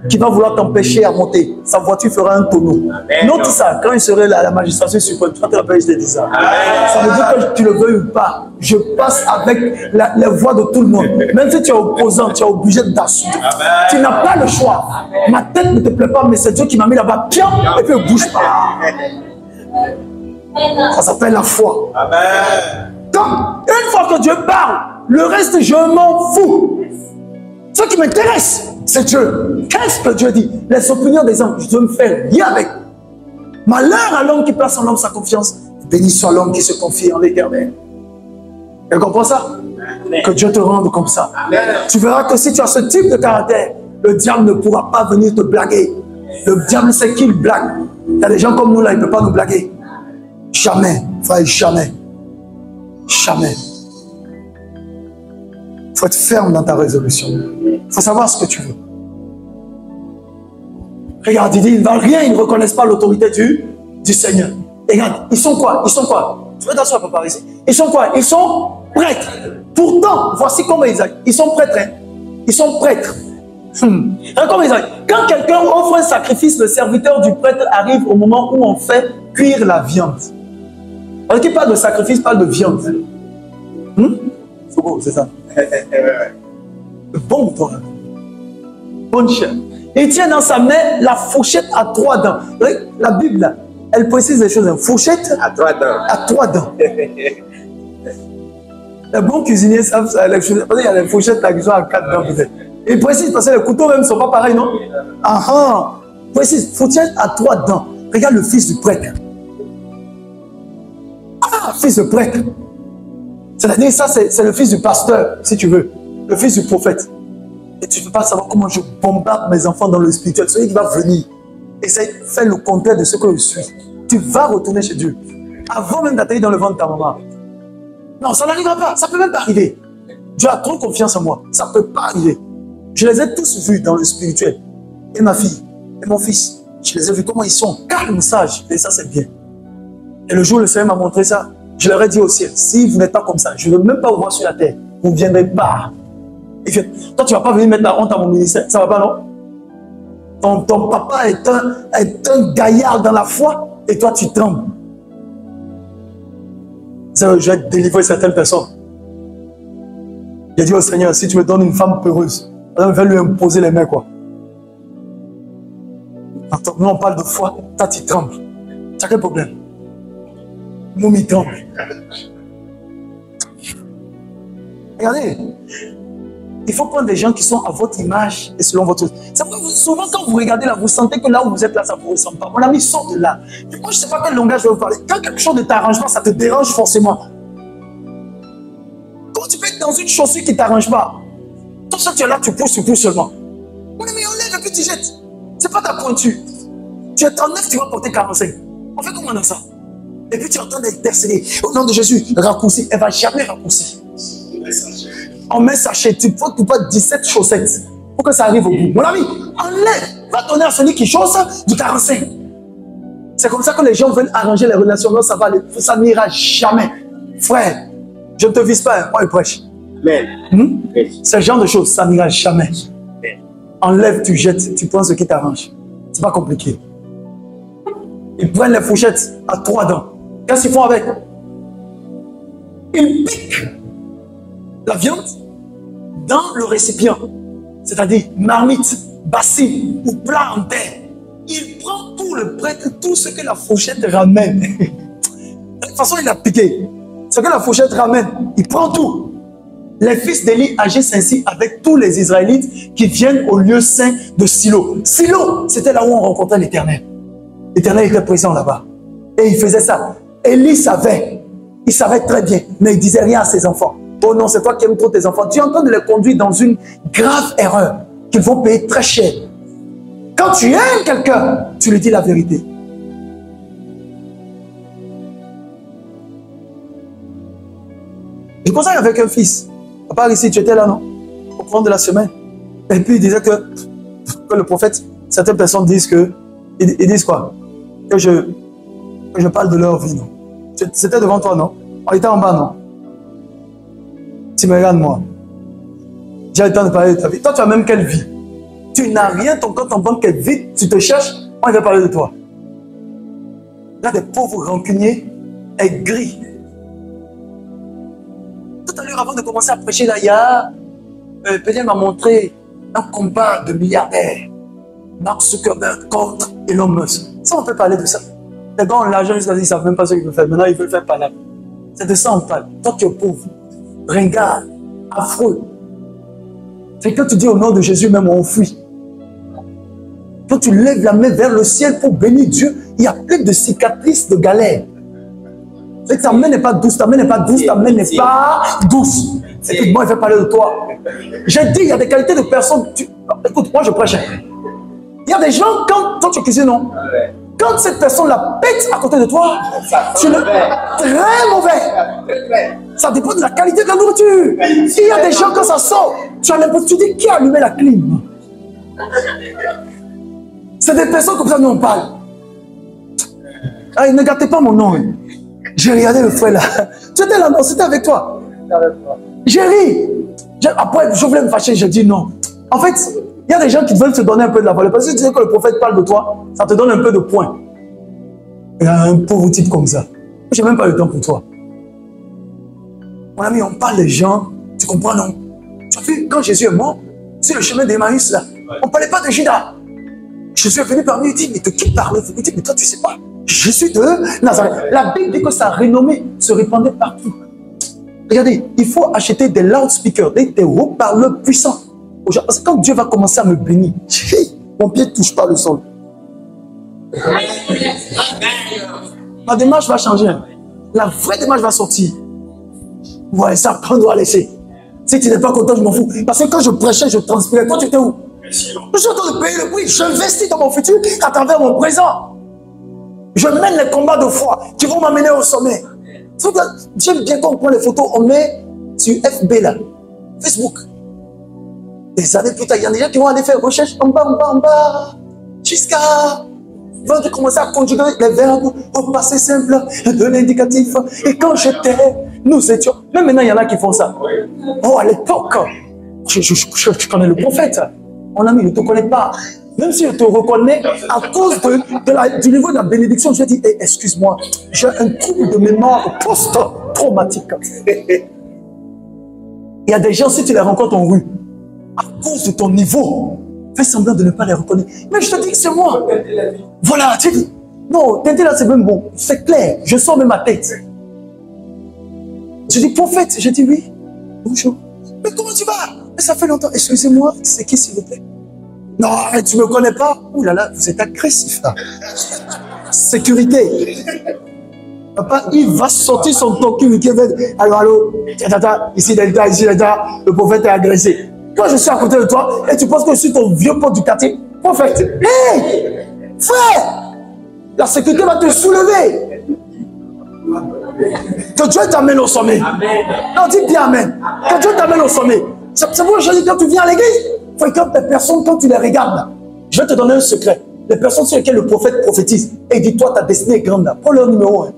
qui va vouloir t'empêcher à monter, sa voiture fera un tonneau. Note ça, quand il serait à la magistration suprême, tu vas te rappeler, je t'ai dit ça. Amen. Ça veut dire que tu le veuilles ou pas, je passe avec les voix de tout le monde. Même si tu es opposant, tu es obligé d'assumer. Tu n'as pas le choix. Ma tête ne te plaît pas, mais c'est Dieu qui m'a mis là-bas, tiens, et puis ne bouge pas. Ça s'appelle la foi. Amen. Donc, une fois que Dieu parle, le reste, je m'en fous. Ce qui m'intéresse, c'est Dieu. Qu'est-ce que Dieu dit? Les opinions des hommes, je ne fais rien avec. Malheur à l'homme qui place en l'homme sa confiance. Béni soit l'homme qui se confie en l'Éternel. Tu comprends ça? Amen. Que Dieu te rende comme ça. Amen. Tu verras que si tu as ce type de caractère, le diable ne pourra pas venir te blaguer. Le diable sait qu'il blague. Il y a des gens comme nous là, il ne peut pas nous blaguer. Jamais, frère, jamais. Jamais. Il faut être ferme dans ta résolution. Il faut savoir ce que tu veux. Regarde, il dit, ils ne valent rien, ils ne reconnaissent pas l'autorité du Seigneur. Et regarde, ils sont quoi? Ils sont quoi? Tu veux t'asseoir, papa, ici? Ils sont quoi? Ils sont prêtres. Pourtant, voici comment ils agissent. Ils sont prêtres. Hein? Ils sont prêtres. Comment ils agissent? Quand quelqu'un offre un sacrifice, le serviteur du prêtre arrive au moment où on fait cuire la viande. Alors qui parle de sacrifice, parle de viande. C'est ça. Bon mouton. Bonne chair. Il tient dans sa main la fourchette à 3 dents. La Bible, là, elle précise les choses. Fourchette à 3 dents. À 3 dents. Les bons cuisiniers savent ça. Il y a les fourchettes là, qui sont à 4 dents peut-être. Il précise parce que les couteaux même ne sont pas pareils, non? Précise, fourchette à 3 dents. Regarde le fils du prêtre. Fils de prêtre. C'est-à-dire, ça, c'est le fils du pasteur, si tu veux. Le fils du prophète. Et tu ne peux pas savoir comment je bombarde mes enfants dans le spirituel. Celui qui va venir, essaye de faire le contraire de ce que je suis. Tu vas retourner chez Dieu. Avant même d'atterrir dans le ventre de ta maman. Non, ça n'arrivera pas. Ça ne peut même pas arriver. Dieu a trop confiance en moi. Ça ne peut pas arriver. Je les ai tous vus dans le spirituel. Et ma fille, et mon fils. Je les ai vus comment ils sont calmes, sages. Et ça, c'est bien. Et le jour où le Seigneur m'a montré ça, je leur ai dit au ciel, si vous n'êtes pas comme ça, je ne veux même pas vous voir sur la terre. Vous ne viendrez pas. Et puis, toi, tu ne vas pas venir mettre la honte à mon ministère. Ça ne va pas, non? Ton papa est un gaillard dans la foi et toi, tu trembles. Je vais délivrer certaines personnes. J'ai dit au Seigneur, si tu me donnes une femme peureuse, je vais lui imposer les mains, quoi. Attends, nous, on parle de foi, toi, tu trembles. Tu as quel problème? Mon mi-tremble. Regardez, il faut prendre des gens qui sont à votre image et selon votre... C'est pourquoi souvent quand vous regardez là, vous sentez que là où vous êtes là, ça ne vous ressemble pas. Mon ami, sort de là. Et moi, je ne sais pas quel langage je vais vous parler. Quand quelque chose de t'arrangement, ça te dérange forcément. Comment tu peux être dans une chaussure qui ne t'arrange pas? Tout ça, tu es là, tu pousses seulement. Mon ami, enlève et puis tu jettes. Ce n'est pas ta pointure. Tu es 39, tu vas porter 45. On fait comment dans ça? Et puis tu es en train d'intercéder. Au nom de Jésus, raccourci. Elle ne va jamais raccourcir. On met sachet. Tu peux 17 chaussettes pour que ça arrive au bout. Mon ami, enlève. Va donner à celui qui chausse du 45. C'est comme ça que les gens veulent arranger les relations. Non, ça n'ira jamais. Frère, je ne te vise pas. Moi, je prêche. C'est le genre de choses. Ça n'ira jamais. Enlève, tu jettes. Tu prends ce qui t'arrange. C'est pas compliqué. Ils prennent les fourchettes à 3 dents. Qu'est-ce qu'ils font avec? Ils piquent la viande dans le récipient, c'est-à-dire marmite, bassine ou plat en terre, il prend pour le prêtre tout ce que la fourchette ramène. De toute façon, il a piqué. Ce que la fourchette ramène, il prend tout. Les fils d'Élie agissent ainsi avec tous les Israélites qui viennent au lieu saint de Silo. Silo, c'était là où on rencontrait l'Éternel. L'Éternel était présent là-bas. Et il faisait ça. Élie savait. Il savait très bien. Mais il ne disait rien à ses enfants. Oh non, c'est toi qui aimes trop tes enfants. Tu es en train de les conduire dans une grave erreur qu'ils vont payer très cher. Quand tu aimes quelqu'un, tu lui dis la vérité. Je conseille avec un fils. À part ici, tu étais là, non? Au cours de la semaine. Et puis il disait que le prophète, certaines personnes disent que, ils disent quoi? Que je parle de leur vie, non? C'était devant toi, non? On était en bas, non? Tu me regardes, moi. J'ai le temps de parler de ta vie. Toi, tu as même quelle vie? Tu n'as rien, ton compte en banque, quelle vie? Tu te cherches, on va parler de toi. Là, des pauvres rancuniers, aigris. Tout à l'heure, avant de commencer à prêcher, là, il y a peut-être m'a montré un combat de milliardaires. Mark Zuckerberg contre Elon Musk. Ça, on peut parler de ça. Les gars ont l'argent jusqu'à dire qu'ils ne savent même pas ce qu'ils veulent faire. Maintenant, ils veulent faire parler. C'est de ça on parle. Toi, tu es pauvre, ringard, affreux. C'est quand tu dis au nom de Jésus, même on fuit. Quand tu lèves la main vers le ciel pour bénir Dieu, il y a plein de cicatrices, de galères. C'est que ta main n'est pas douce, ta main n'est pas douce, ta main n'est pas douce. Et puis moi, il fait parler de toi. J'ai dit, il y a des qualités de personnes. Écoute, moi je prêche. Il y a des gens, quand toi tu cuisines, non? Quand cette personne la pète à côté de toi, tu le très mauvais. Ça dépend de la qualité de la nourriture. Il y a des gens, quand ça sort, tu as l'impression, tu dis qui a allumé la clim? C'est des personnes comme ça nous on parle. Ah, ne gâtez pas mon nom. J'ai regardé le frère là. Tu étais là, non? C'était avec toi. J'ai ri. Après, je voulais me fâcher, j'ai dit non. En fait, il y a des gens qui veulent se donner un peu de la valeur. Parce que si tu sais que le prophète parle de toi, ça te donne un peu de points. Il y a un pauvre type comme ça. Je n'ai même pas le temps pour toi. Mon ami, on parle des gens, tu comprends, non? Tu as vu, quand Jésus est mort, sur le chemin d'Emmaüs, là, on ne parlait pas de Judas. Jésus est venu parmi eux, il dit, mais de qui parle-vous? Il dit, mais toi, tu ne sais pas. Je suis de Nazareth. La Bible dit que sa renommée se répandait partout. Regardez, il faut acheter des loudspeakers, des haut-parleurs puissants. Parce que quand Dieu va commencer à me bénir, mon pied ne touche pas le sol. Ma démarche va changer. La vraie démarche va sortir. Ouais, ça, on doit laisser. Si tu n'es pas content, je m'en fous. Parce que quand je prêchais, je transpirais. Toi, tu étais où? Je suis en train de payer le prix. J'investis dans mon futur à travers mon présent. Je mène les combats de foi qui vont m'amener au sommet. J'aime bien quand on prend les photos, on met sur FB là, Facebook. Des années plus tard, il y a des gens qui vont aller faire recherche en bas, jusqu'à vont commencer à conjuguer les verbes au passé simple, de l'indicatif. Et quand j'étais, nous étions. Même maintenant, il y en a qui font ça. Oh, à l'époque, je connais le prophète. Mon ami, je ne te connais pas. Même si je te reconnais, à cause du niveau de la bénédiction, je dis, hey, excuse-moi, j'ai un trouble de mémoire post-traumatique. Il y a des gens, si tu les rencontres en rue, à cause de ton niveau, fais semblant de ne pas les reconnaître. Mais je te dis que c'est moi. Voilà, tu dis, non, t'étais là, c'est même bon. C'est clair, je sors même ma tête. Je dis, prophète, je dis oui. Bonjour. Mais comment tu vas? Mais ça fait longtemps. Excusez-moi, c'est qui, s'il vous plaît? Non, tu ne me connais pas. Ouh là là, vous êtes agressif là. Sécurité. Papa, il va sortir son token. Alors, allô, ici Delta, le prophète est agressé. Toi, je suis à côté de toi et tu penses que je suis ton vieux pote du quartier. Prophète, hé, frère, la sécurité va te soulever. Que Dieu t'amène au sommet. Amen. Non, dis bien amen. Que Dieu t'amène au sommet. C'est pourquoi je dis quand tu viens à l'église, fréquente les personnes quand tu les regardes. Je vais te donner un secret. Les personnes sur lesquelles le prophète prophétise et dit toi ta destinée est grande. Prends leur numéro 1.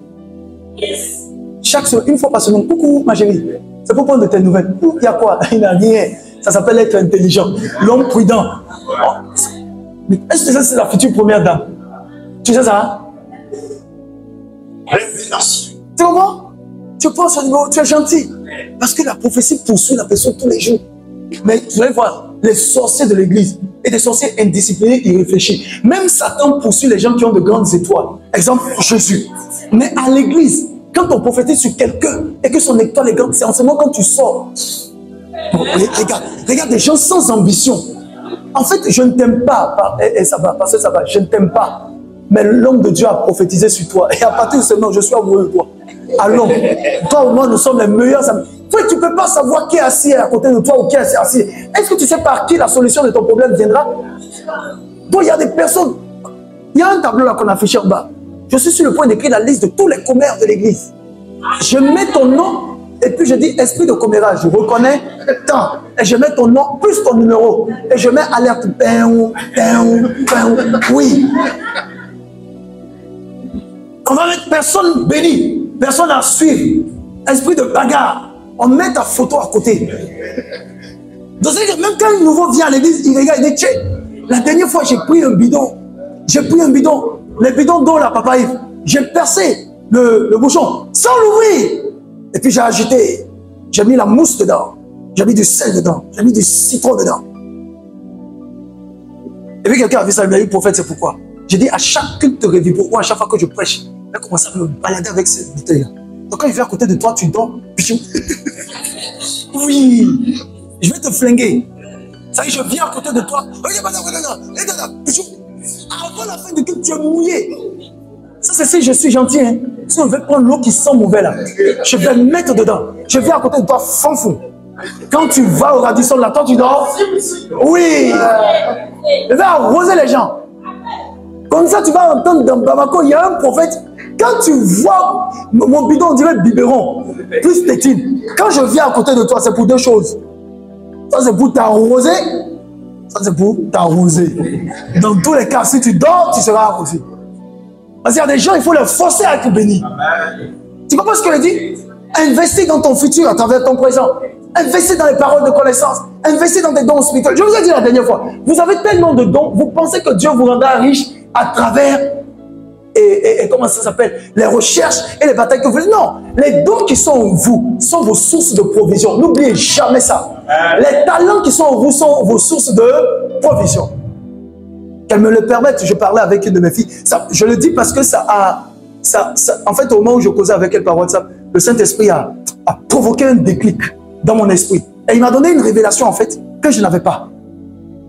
Yes. Chaque semaine, une fois par semaine, coucou ma chérie. C'est pour prendre de tes nouvelles. Il y a quoi? Il n'y a rien. Ça s'appelle être intelligent. L'homme prudent. Oh. Mais est-ce que c'est la future première dame? Tu sais ça? Tu comprends? Tu prends son numéro, tu es gentil. Parce que la prophétie poursuit la personne tous les jours. Mais vous allez voir, les sorciers de l'église et des sorciers indisciplinés, ils réfléchissent. Même Satan poursuit les gens qui ont de grandes étoiles. Exemple, Jésus. Mais à l'église, quand on prophétise sur quelqu'un et que son étoile est grande, c'est en ce moment quand tu sors. Regarde des gens sans ambition. En fait, je ne t'aime pas, et ça va, parce que ça va, je ne t'aime pas. Mais l'homme de Dieu a prophétisé sur toi. Et à partir de ce moment, je suis amoureux de toi. Allons, toi ou moi, nous sommes les meilleurs amis. Toi, tu ne peux pas savoir qui est assis à côté de toi ou qui est assis. Est-ce que tu sais par qui la solution de ton problème viendra? Donc, il y a des personnes. Il y a un tableau là qu'on a affiché en bas. Je suis sur le point d'écrire la liste de tous les commerces de l'église. Je mets ton nom et puis je dis esprit de commérage. Je reconnais tant. Et je mets ton nom plus ton numéro. Et je mets alerte. Oui. On va mettre personne bénie, personne à suivre. Esprit de bagarre. On met ta photo à côté. Donc, même quand un nouveau vient à l'église, il regarde, il dit, tiens, la dernière fois, j'ai pris un bidon. J'ai pris un bidon. Le bidon d'eau, là, papa Yves. J'ai percé le bouchon sans l'ouvrir. Et puis, j'ai agité. J'ai mis la mousse dedans. J'ai mis du sel dedans. J'ai mis du citron dedans. Et puis, quelqu'un a vu ça, il m'a dit, prophète, c'est pourquoi. J'ai dit, à chaque culte de réveil, pourquoi à chaque fois que je prêche, il a commencé à me balader avec cette bouteille-là. Donc, quand il vient à côté de toi, tu dors. Puis tu... Oui, je vais te flinguer. Ça y est, je viens à côté de toi. Avant la fin du culte, tu es mouillé. Ça, c'est si je suis gentil. Hein. Si on veut prendre l'eau qui sent mauvais là, je vais le mettre dedans. Je viens à côté de toi, fanfou. Quand tu vas au Radisson, là, toi, tu dors. Oui. Je vais arroser les gens. Comme ça, tu vas entendre dans Bamako, il y a un prophète. Quand tu vois mon bidon, on dirait biberon, plus tétine. Quand je viens à côté de toi, c'est pour deux choses. Ça, c'est pour t'arroser. Ça, c'est pour t'arroser. Dans tous les cas, si tu dors, tu seras arrosé. Parce qu'il y a des gens, il faut les forcer à être bénis. Tu comprends ce que je dis? Investis dans ton futur à travers ton présent. Investis dans les paroles de connaissance. Investis dans des dons spirituels. Je vous ai dit la dernière fois, vous avez tellement de dons, vous pensez que Dieu vous rendra riche à travers et comment ça s'appelle, les recherches et les batailles que vous faites. Non, les dons qui sont en vous sont vos sources de provision. N'oubliez jamais ça. Les talents qui sont en vous sont vos sources de provision. Qu'elle me le permette, je parlais avec une de mes filles. Ça, je le dis parce que en fait, au moment où je causais avec elle par WhatsApp, le Saint-Esprit a provoqué un déclic dans mon esprit. Et il m'a donné une révélation, en fait, que je n'avais pas.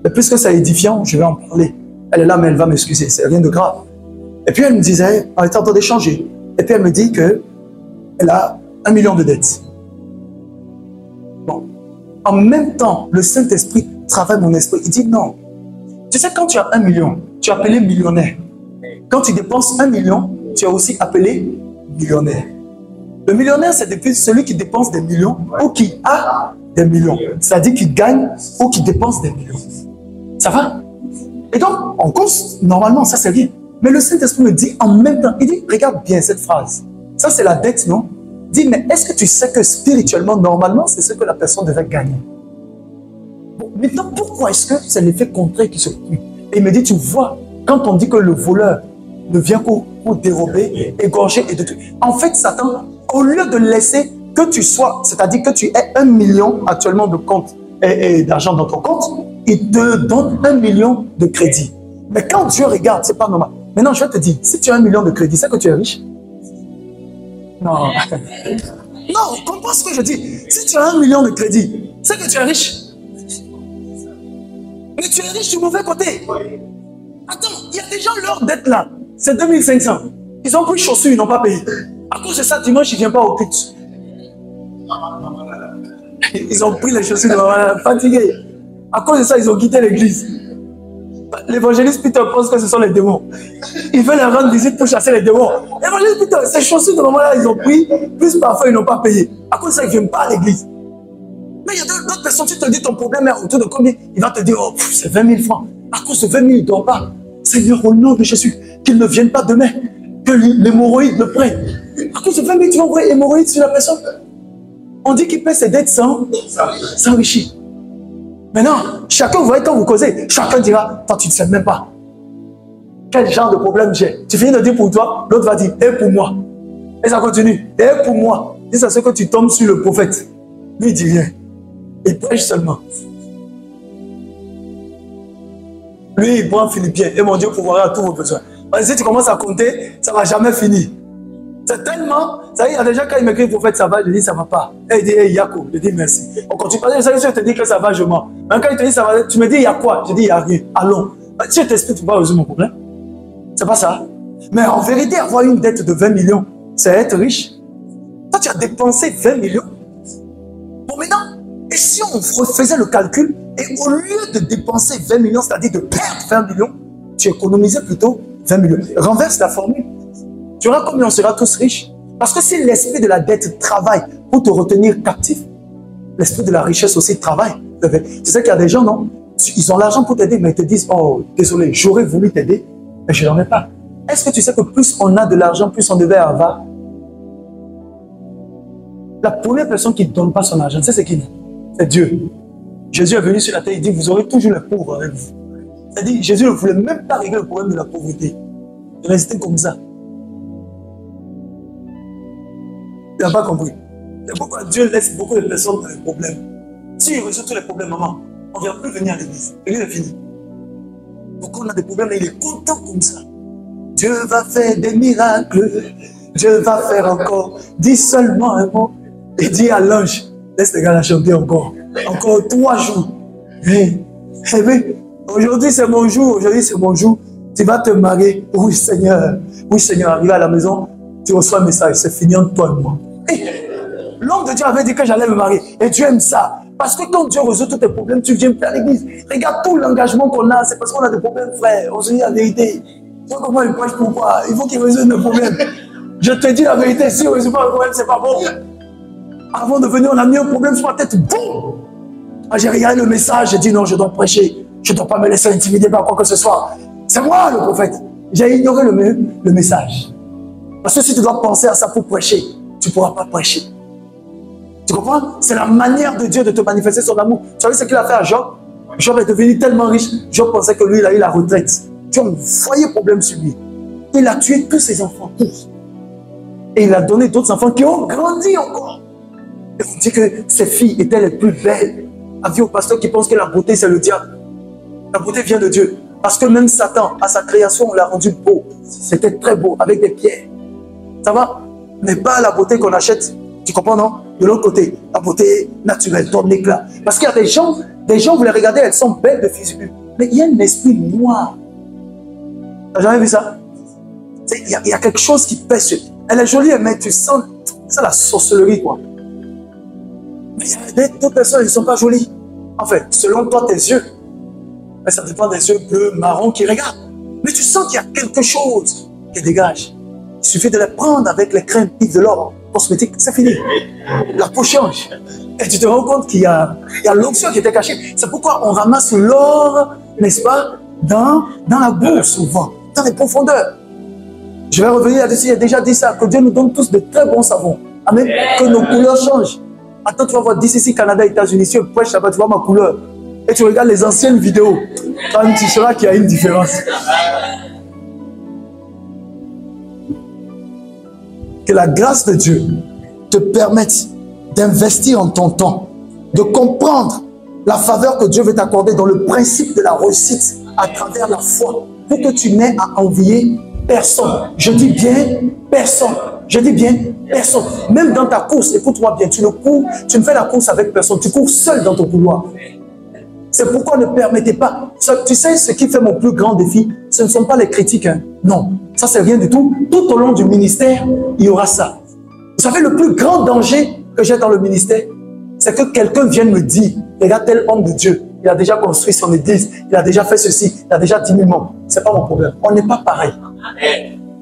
Mais puisque c'est édifiant, je vais en parler. Elle est là, mais elle va m'excuser, c'est rien de grave. Et puis elle me disait, on était en train d'échanger. Et puis elle me dit qu'elle a 1 million de dettes. Bon. En même temps, le Saint-Esprit travaille mon esprit. Il dit non. Tu sais, quand tu as 1 million, tu es appelé millionnaire. Quand tu dépenses 1 million, tu es aussi appelé millionnaire. Le millionnaire, c'est depuis celui qui dépense des millions ou qui a des millions. C'est-à-dire qui gagne ou qui dépense des millions. Ça va? Et donc, en cause, normalement, ça c'est rien. Mais le Saint-Esprit me dit en même temps, il dit, regarde bien cette phrase. Ça c'est la dette, non? Il dit, mais est-ce que tu sais que spirituellement, normalement, c'est ce que la personne devait gagner? Bon, maintenant, pourquoi est-ce que c'est l'effet contraire qui se produit? Et il me dit, tu vois, quand on dit que le voleur ne vient qu'au dérober, égorger et détruire. En fait, Satan, au lieu de laisser que tu sois, c'est-à-dire que tu aies 1 million actuellement de compte et d'argent dans ton compte, il te donne 1 million de crédit. Mais quand Dieu regarde, c'est pas normal. Maintenant, je vais te dire, si tu as 1 million de crédit, c'est que tu es riche? Non. Non, comprends ce que je dis. Si tu as 1 million de crédit, c'est que tu es riche. Mais tu es riche du mauvais côté. Attends, il y a des gens, leur dette là, c'est 2500. Ils ont pris chaussures, ils n'ont pas payé. À cause de ça, dimanche, ils ne viennent pas au culte. Ils ont pris les chaussures de maman, fatigués. À cause de ça, ils ont quitté l'église. L'évangéliste Peter pense que ce sont les démons. Il veut leur rendre visite pour chasser les démons. L'évangéliste Peter, ces chaussures de maman là, ils ont pris, plus parfois ils n'ont pas payé. À cause de ça, ils ne viennent pas à l'église. Mais il y a d'autres personnes, tu te dis ton problème est autour de combien? Il va te dire, oh, c'est 20 000 francs. À cause de 20 000, il ne dort pas. Seigneur, au nom de Jésus, qu'ils ne viennent pas demain, que l'hémorroïde le prenne. À cause de 20 000, tu vas envoyer hémorroïde sur la personne. On dit qu'il paie ses dettes sans s'enrichir. Maintenant, chacun, vous voyez, quand vous causez, chacun dira, toi, tu ne sais même pas quel genre de problème j'ai. Tu finis de dire pour toi, l'autre va dire, et pour moi. Et ça continue, et pour moi. Et c'est ce que tu tombes sur le prophète. Lui, il dit rien. Il prêche seulement. Lui, il prend Philippiens. Et mon Dieu pourvoira à tous vos besoins. Parce que si tu commences à compter, ça ne va jamais finir. C'est tellement... Ça y est, il y a déjà quand il m'écrit prophète, ça va, je dis ça ne va pas. Et il dit, hey, Yako, je dis merci. On continue. Parce que je te dis que ça va, je mens. Mais quand il te dit ça va, tu me dis, il y a quoi? Je dis, il n'y a rien. Allons. Si je t'explique, tu ne peux pas résoudre mon problème. C'est pas ça. Mais en vérité, avoir une dette de 20 millions, c'est être riche. Toi, tu as dépensé 20 millions. Bon, maintenant, et si on faisait le calcul, et au lieu de dépenser 20 millions, c'est-à-dire de perdre 20 millions, tu économisais plutôt 20 millions. Renverse la formule. Tu verras combien on sera tous riches. Parce que si l'esprit de la dette travaille pour te retenir captif, l'esprit de la richesse aussi travaille. Tu sais qu'il y a des gens, non? Ils ont l'argent pour t'aider, mais ils te disent, oh, désolé, j'aurais voulu t'aider, mais je n'en ai pas. Est-ce que tu sais que plus on a de l'argent, plus on devait avoir? La première personne qui ne donne pas son argent, c'est qui? C'est Dieu. Jésus est venu sur la terre, il dit, vous aurez toujours les pauvres avec vous. C'est-à-dire, Jésus ne voulait même pas régler le problème de la pauvreté. Il restait comme ça. Tu n'as pas compris. C'est pourquoi Dieu laisse beaucoup de personnes dans les problèmes. Si il résout tous les problèmes, maman, on ne vient plus venir à l'église. L'église est finie. Pourquoi on a des problèmes et il est content comme ça. Dieu va faire des miracles. Dieu va faire encore. Dis seulement un mot. Et dis à l'ange, laisse les gars la chanter encore. Encore 3 jours. Oui, aujourd'hui c'est mon jour. Aujourd'hui c'est mon jour. Tu vas te marier. Oui Seigneur. Oui Seigneur. Arrivé à la maison, tu reçois un message. C'est fini entre toi et moi. L'homme de Dieu avait dit que j'allais me marier. Et Dieu aime ça. Parce que quand Dieu résout tous tes problèmes, tu viens à l'église. Regarde tout l'engagement qu'on a. C'est parce qu'on a des problèmes, frère. On se dit la vérité. Tu vois comment il prêche pourquoi? Il faut qu'il résolve nos problèmes. Je te dis la vérité. Si on ne résout pas le problème, c'est pas bon. Avant de venir, on a mis un problème sur ma tête. Boum! J'ai regardé le message. J'ai dit non, je dois prêcher. Je ne dois pas me laisser intimider par quoi que ce soit. C'est moi le prophète. J'ai ignoré le message. Parce que si tu dois penser à ça pour prêcher, tu ne pourras pas prêcher. Tu comprends? C'est la manière de Dieu de te manifester son amour. Tu savez ce qu'il a fait à Job? Job est devenu tellement riche. Job pensait que lui, il a eu la retraite. Dieu a envoyé problème sur lui. Il a tué tous ses enfants, tous. Et il a donné d'autres enfants qui ont grandi encore. Et on dit que ses filles étaient les plus belles. Avis au pasteur qui pense que la beauté, c'est le diable. La beauté vient de Dieu. Parce que même Satan, à sa création, on l'a rendu beau. C'était très beau, avec des pierres. Ça va? Mais pas la beauté qu'on achète. Tu comprends, non? De l'autre côté, la beauté naturelle, donne l'éclat. Parce qu'il y a des gens, vous les regardez, elles sont belles de physique. Mais il y a un esprit noir. Tu n'as jamais vu ça? Il y a quelque chose qui pèse. Elle est jolie, mais tu sens, c'est la sorcellerie, quoi. Mais il y a d'autres personnes, elles ne sont pas jolies. En fait, selon toi, tes yeux. Mais ça dépend des yeux bleus, marrons qui regardent. Mais tu sens qu'il y a quelque chose qui dégage. Il suffit de les prendre avec les crèmes Yves de l'or, cosmétique, c'est fini. La peau change. Et tu te rends compte qu'il y a l'onction qui était cachée. C'est pourquoi on ramasse l'or, n'est-ce pas, dans la boue souvent, dans les profondeurs. Je vais revenir là-dessus, il a déjà dit ça, que Dieu nous donne tous de très bons savons. Amen. Que nos couleurs changent. Attends, tu vas voir d'ici, Canada, États-Unis, si je prêche là-bas, tu vois ma couleur. Et tu regardes les anciennes vidéos. Quand tu sauras qu'il y a une différence. Que la grâce de Dieu te permette d'investir en ton temps, de comprendre la faveur que Dieu veut t'accorder dans le principe de la réussite à travers la foi, pour que tu n'aies à envier personne. Je dis bien personne. Je dis bien personne. Même dans ta course, écoute-moi bien, tu ne fais la course avec personne, tu cours seul dans ton couloir. C'est pourquoi ne permettez pas. Tu sais ce qui fait mon plus grand défi? Ce ne sont pas les critiques. Hein. Non, ça c'est rien du tout. Tout au long du ministère, il y aura ça. Vous savez, le plus grand danger que j'ai dans le ministère, c'est que quelqu'un vienne me dire, regarde tel homme de Dieu, il a déjà construit son église, il a déjà fait ceci, il a déjà 10 000 membres. Ce n'est pas mon problème. On n'est pas pareil.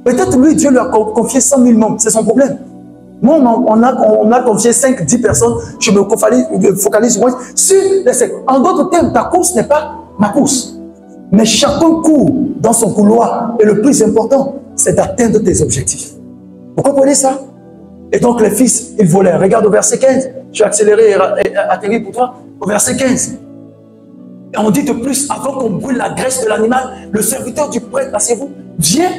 Peut-être lui, Dieu lui a confié 100 000 membres, c'est son problème. Moi, on a confié 5-10 personnes, je me focalise sur les 5. En d'autres termes, ta course n'est pas ma course. Mais chacun court dans son couloir. Et le plus important, c'est d'atteindre tes objectifs. Vous comprenez ça? Et donc les fils, ils volaient. Regarde au verset 15. Je vais accélérer et atterrir pour toi. Au verset 15. Et on dit de plus, avant qu'on brûle la graisse de l'animal, le serviteur du prêtre, asseyez-vous, vient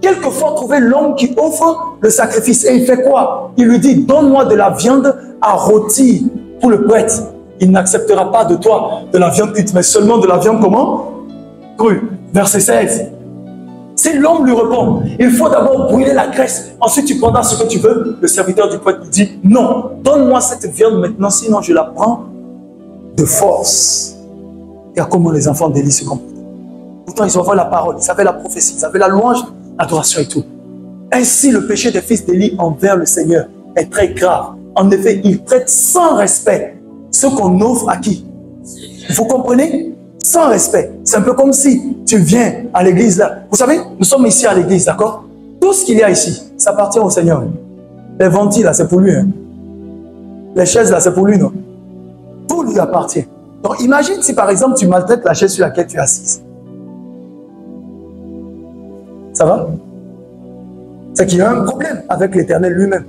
quelquefois trouver l'homme qui offre le sacrifice. Et il fait quoi? Il lui dit, donne-moi de la viande à rôtir pour le prêtre. Il n'acceptera pas de toi de la viande cuite, mais seulement de la viande comment? Crue. Verset 16. Si l'homme lui répond, il faut d'abord brûler la graisse, ensuite tu prendras ce que tu veux, le serviteur du prophète lui dit, non, donne-moi cette viande maintenant, sinon je la prends de force. Et à comment les enfants d'Élie se comportent. Pourtant, ils ont vu la parole, ils avaient la prophétie, ils avaient la louange, l'adoration et tout. Ainsi, le péché des fils d'Élie envers le Seigneur est très grave. En effet, ils traitent sans respect ce qu'on offre à qui? Vous comprenez? Sans respect. C'est un peu comme si tu viens à l'église là. Vous savez, nous sommes ici à l'église, d'accord? Tout ce qu'il y a ici, ça appartient au Seigneur. Les ventiles là, c'est pour lui. Hein? Les chaises là, c'est pour lui, non? Tout lui appartient. Donc imagine si par exemple tu maltraites la chaise sur laquelle tu es assise. Ça va? C'est qu'il y a un problème avec l'Éternel lui-même.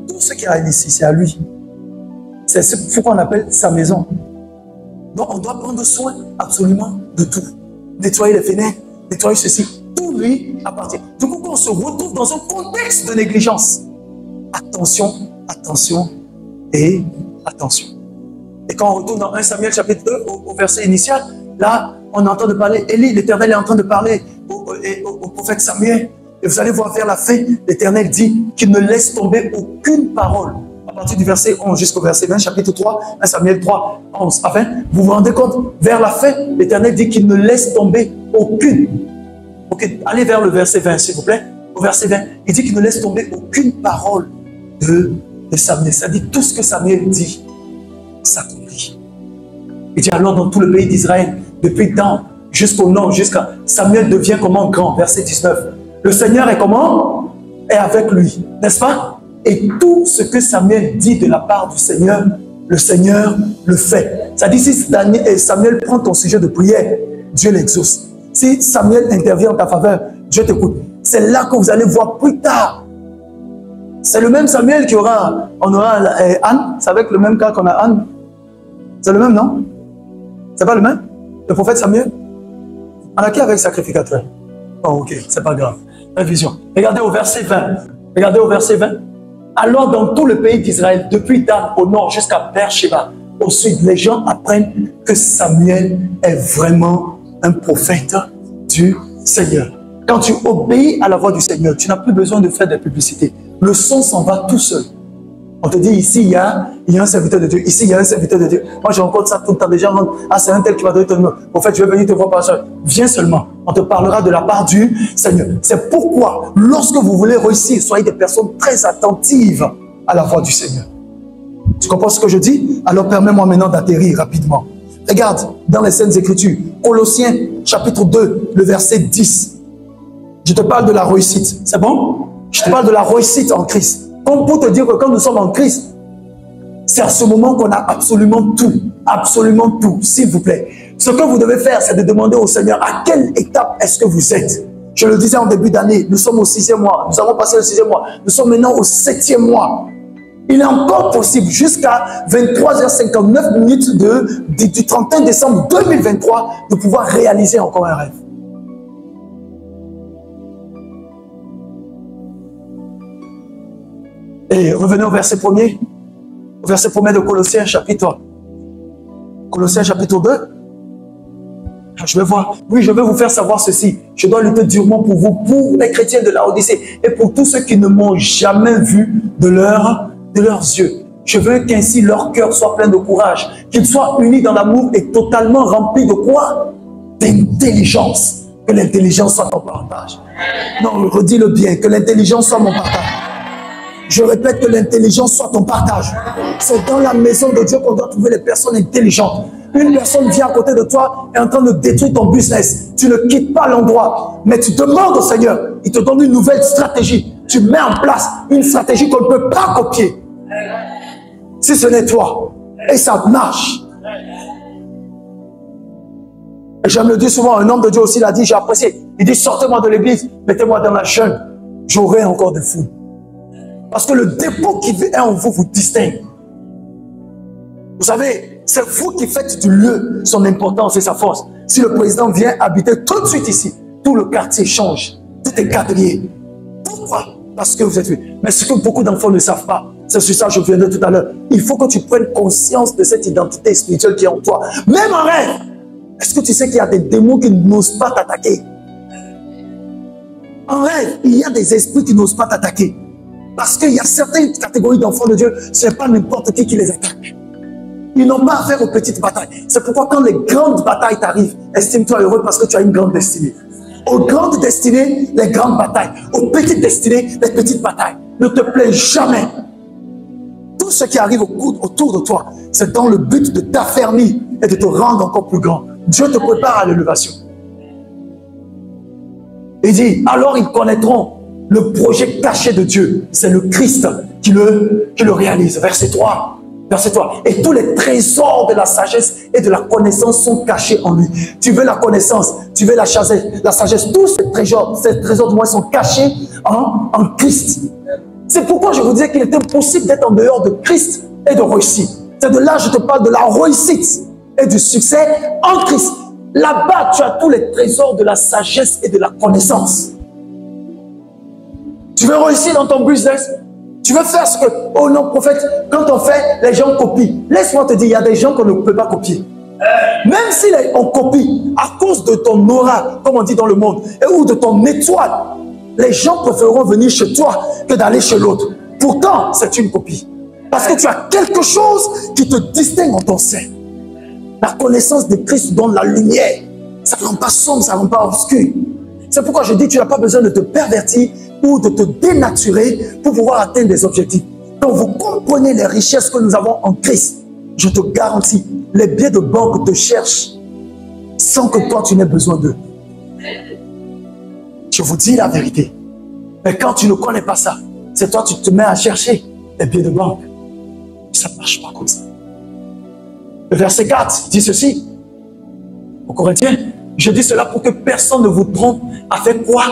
Tout ce qu'il y a ici, c'est à lui. C'est ce qu'on appelle sa maison. Donc on doit prendre soin absolument de tout. Nettoyer les fenêtres, nettoyer ceci. Tout lui appartient. Du coup, quand on se retrouve dans un contexte de négligence, attention, attention et attention. Et quand on retourne dans 1 Samuel chapitre 2, au verset initial, là, on est en train de parler, Élie, l'Éternel est en train de parler au prophète Samuel. Et vous allez voir vers la fin, l'Éternel dit qu'il ne laisse tomber aucune parole. À partir du verset 11 jusqu'au verset 20, chapitre 3, 1 Samuel 3, 11. Enfin, vous vous rendez compte, vers la fin, l'Éternel dit qu'il ne laisse tomber aucune. Ok, allez vers le verset 20, s'il vous plaît. Au verset 20, il dit qu'il ne laisse tomber aucune parole de Samuel. C'est-à-dire tout ce que Samuel dit s'accomplit. Il dit alors dans tout le pays d'Israël, depuis Dan jusqu'au nord, jusqu'à Samuel devient comment grand, verset 19. Le Seigneur est comment? Est avec lui, n'est-ce pas? Et tout ce que Samuel dit de la part du Seigneur, le Seigneur le fait. Ça dit si Samuel prend ton sujet de prière, Dieu l'exauce. Si Samuel intervient en ta faveur, Dieu t'écoute. C'est là que vous allez voir plus tard. C'est le même Samuel qui aura, on aura Anne, c'est avec le même cas qu'on a Anne. C'est le même, non? C'est pas le même? Le prophète Samuel? On a qui avec sacrificateur? Oh, ok, c'est pas grave. Révision. Regardez au verset 20. Regardez au verset 20. Alors, dans tout le pays d'Israël, depuis Dan au nord jusqu'à Beersheba, au sud, les gens apprennent que Samuel est vraiment un prophète du Seigneur. Quand tu obéis à la voix du Seigneur, tu n'as plus besoin de faire des publicités. Le son s'en va tout seul. On te dit ici, il y a un serviteur de Dieu. Ici, il y a un serviteur de Dieu. Moi, je rencontre ça tout le temps. Les gens rentrent. Ah, c'est un tel qui va donner ton nom. En fait, je vais venir te voir par ça. Viens seulement. On te parlera de la part du Seigneur. C'est pourquoi, lorsque vous voulez réussir, soyez des personnes très attentives à la voix du Seigneur. Tu comprends ce que je dis? Alors, permets-moi maintenant d'atterrir rapidement. Regarde, dans les Saintes Écritures, Colossiens, chapitre 2, le verset 10. Je te parle de la réussite. C'est bon? Je te parle de la réussite en Christ. Comme pour te dire que quand nous sommes en Christ, c'est à ce moment qu'on a absolument tout, s'il vous plaît. Ce que vous devez faire, c'est de demander au Seigneur à quelle étape est-ce que vous êtes. Je le disais en début d'année, nous sommes au 6e mois, nous avons passé le 6e mois, nous sommes maintenant au 7e mois. Il est encore possible jusqu'à 23h59 du 31 décembre 2023 de pouvoir réaliser encore un rêve. Et revenez au verset 1er. Au verset 1er de Colossiens chapitre 2. Je vais voir. Oui, je vais vous faire savoir ceci. Je dois lutter durement pour vous, pour les chrétiens de la Odyssée et pour tous ceux qui ne m'ont jamais vu de leurs yeux. Je veux qu'ainsi leur cœur soit plein de courage, qu'ils soient unis dans l'amour et totalement remplis de quoi? D'intelligence. Que l'intelligence soit ton partage. Non, redis-le bien, que l'intelligence soit mon partage. Je répète, que l'intelligence soit ton partage. C'est dans la maison de Dieu qu'on doit trouver les personnes intelligentes. Une personne vient à côté de toi et est en train de détruire ton business. Tu ne quittes pas l'endroit, mais tu demandes au Seigneur. Il te donne une nouvelle stratégie. Tu mets en place une stratégie qu'on ne peut pas copier. Si ce n'est toi. Et ça marche. Et j'aime le dire souvent, un homme de Dieu aussi l'a dit, j'ai apprécié. Il dit, sortez-moi de l'église, mettez-moi dans la jeûne. J'aurai encore de fous. Parce que le dépôt qui est en vous vous distingue. Vous savez, c'est vous qui faites du lieu son importance et sa force. Si le président vient habiter tout de suite ici, tout le quartier change. Tout est quadrillé. Pourquoi? Parce que vous êtes vu. Mais ce que beaucoup d'enfants ne savent pas, c'est sur ça que je viendrai tout à l'heure. Il faut que tu prennes conscience de cette identité spirituelle qui est en toi. Même en rêve, Est-ce que tu sais qu'il y a des démons qui n'osent pas t'attaquer? En rêve, il y a des esprits qui n'osent pas t'attaquer. Parce qu'il y a certaines catégories d'enfants de Dieu, ce n'est pas n'importe qui les attaque. Ils n'ont pas affaire aux petites batailles. C'est pourquoi quand les grandes batailles t'arrivent, estime-toi heureux parce que tu as une grande destinée. Aux grandes destinées, les grandes batailles. Aux petites destinées, les petites batailles. Ne te plains jamais. Tout ce qui arrive autour de toi, c'est dans le but de t'affermir et de te rendre encore plus grand. Dieu te prépare à l'élévation. Il dit, alors ils connaîtront le projet caché de Dieu. C'est le Christ qui le réalise. Verset 3. Verset 3. Et tous les trésors de la sagesse et de la connaissance sont cachés en lui. Tu veux la connaissance, tu veux la sagesse. Tous ces trésors de moi sont cachés en Christ. C'est pourquoi je vous disais qu'il est impossible d'être en dehors de Christ et de réussir. C'est de là que je te parle de la réussite et du succès en Christ. Là-bas, tu as tous les trésors de la sagesse et de la connaissance. Tu veux réussir dans ton business? Tu veux faire ce que, oh non, prophète, quand on fait, les gens copient. Laisse-moi te dire, il y a des gens qu'on ne peut pas copier. Même si on copie, à cause de ton aura, comme on dit dans le monde, ou de ton étoile, les gens préféreront venir chez toi que d'aller chez l'autre. Pourtant, c'est une copie. Parce que tu as quelque chose qui te distingue en ton sein. La connaissance de Christ donne la lumière. Ça ne rend pas sombre, ça ne rend pas obscur. C'est pourquoi je dis que tu n'as pas besoin de te pervertir ou de te dénaturer pour pouvoir atteindre des objectifs. Quand vous comprenez les richesses que nous avons en Christ, je te garantis, les billets de banque te cherchent sans que toi tu n'aies besoin d'eux. Je vous dis la vérité. Mais quand tu ne connais pas ça, c'est toi tu te mets à chercher les billets de banque. Ça ne marche pas comme ça. Le verset 4 dit ceci. Aux Corinthiens, je dis cela pour que personne ne vous trompe à faire quoi?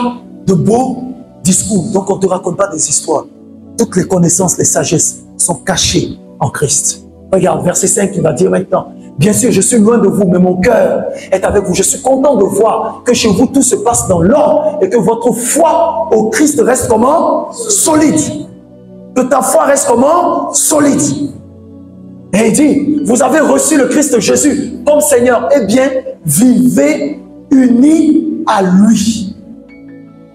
De beaux discours. Donc on ne te raconte pas des histoires. Toutes les connaissances, les sagesses sont cachées en Christ. Regarde, verset 5, il va dire maintenant. Bien sûr, je suis loin de vous, mais mon cœur est avec vous. Je suis content de voir que chez vous, tout se passe dans l'ordre et que votre foi au Christ reste comment? Solide. Que ta foi reste comment? Solide. Et il dit, vous avez reçu le Christ Jésus comme Seigneur. Eh bien, vivez unis à lui.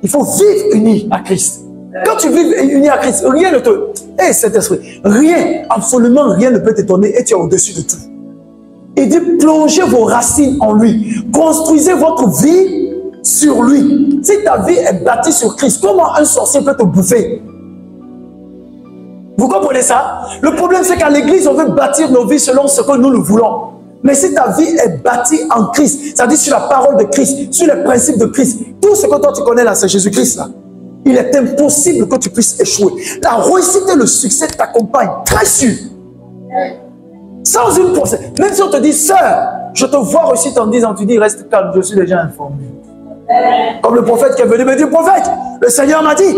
Il faut vivre unis à Christ. Quand tu vis unis à Christ, rien ne te... Eh, cet esprit, rien, absolument rien ne peut t'étonner et tu es au-dessus de tout. Il dit, plongez vos racines en lui. Construisez votre vie sur lui. Si ta vie est bâtie sur Christ, comment un sorcier peut te bouffer? Vous comprenez ça? Le problème, c'est qu'à l'église, on veut bâtir nos vies selon ce que nous le voulons. Mais si ta vie est bâtie en Christ, c'est-à-dire sur la parole de Christ, sur les principes de Christ, tout ce que toi tu connais là, c'est Jésus-Christ là. Il est impossible que tu puisses échouer. La réussite et le succès t'accompagnent, très sûr. Sans une procès. Même si on te dit, sœur, je te vois réussir en disant, tu dis, reste calme, je suis déjà informé. Comme le prophète qui est venu me dire, prophète, le Seigneur m'a dit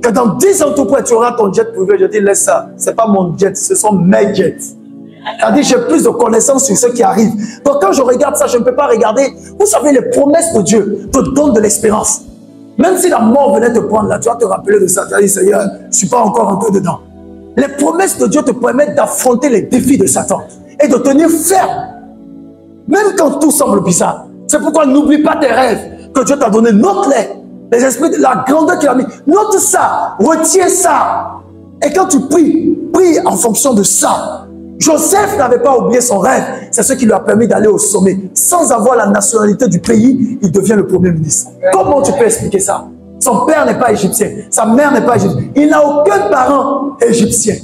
que dans 10 ans tout près, tu auras ton jet privé. Je dis, laisse ça. Ce n'est pas mon jet, ce sont mes jets. C'est-à-dire, j'ai plus de connaissances sur ce qui arrive. Donc, quand je regarde ça, je ne peux pas regarder. Vous savez, les promesses de Dieu te donnent de l'espérance. Même si la mort venait te prendre là, tu vas te rappeler de ça. Tu vas dire, Seigneur, je ne suis pas encore un peu dedans. Les promesses de Dieu te permettent d'affronter les défis de Satan et de tenir ferme. Même quand tout semble bizarre. C'est pourquoi n'oublie pas tes rêves que Dieu t'a donné. Note-les. Les esprits de la grandeur qu'il a mis. Note ça. Retiens ça. Et quand tu pries, prie en fonction de ça. Joseph n'avait pas oublié son rêve. C'est ce qui lui a permis d'aller au sommet. Sans avoir la nationalité du pays, il devient le premier ministre. Comment tu peux expliquer ça? Son père n'est pas égyptien. Sa mère n'est pas égyptienne. Il n'a aucun parent égyptien.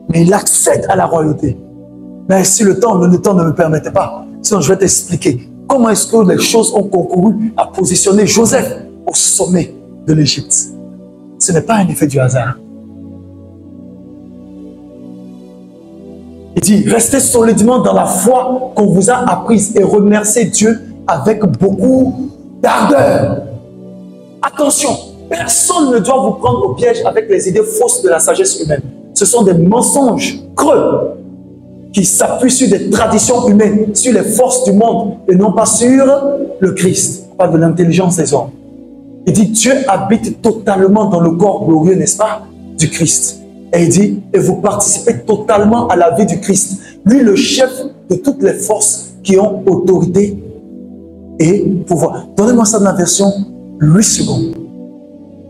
Mais il accède à la royauté. Mais si le temps ne me permettait pas, sinon je vais t'expliquer comment est-ce que les choses ont concouru à positionner Joseph au sommet de l'Égypte. Ce n'est pas un effet du hasard. Il dit, restez solidement dans la foi qu'on vous a apprise et remerciez Dieu avec beaucoup d'ardeur. Attention, personne ne doit vous prendre au piège avec les idées fausses de la sagesse humaine. Ce sont des mensonges creux qui s'appuient sur des traditions humaines, sur les forces du monde et non pas sur le Christ, pas de l'intelligence des hommes. Il dit, Dieu habite totalement dans le corps glorieux, n'est-ce pas, du Christ. Et il dit, et vous participez totalement à la vie du Christ. Lui, le chef de toutes les forces qui ont autorité et pouvoir. Donnez-moi ça dans la version 8 secondes.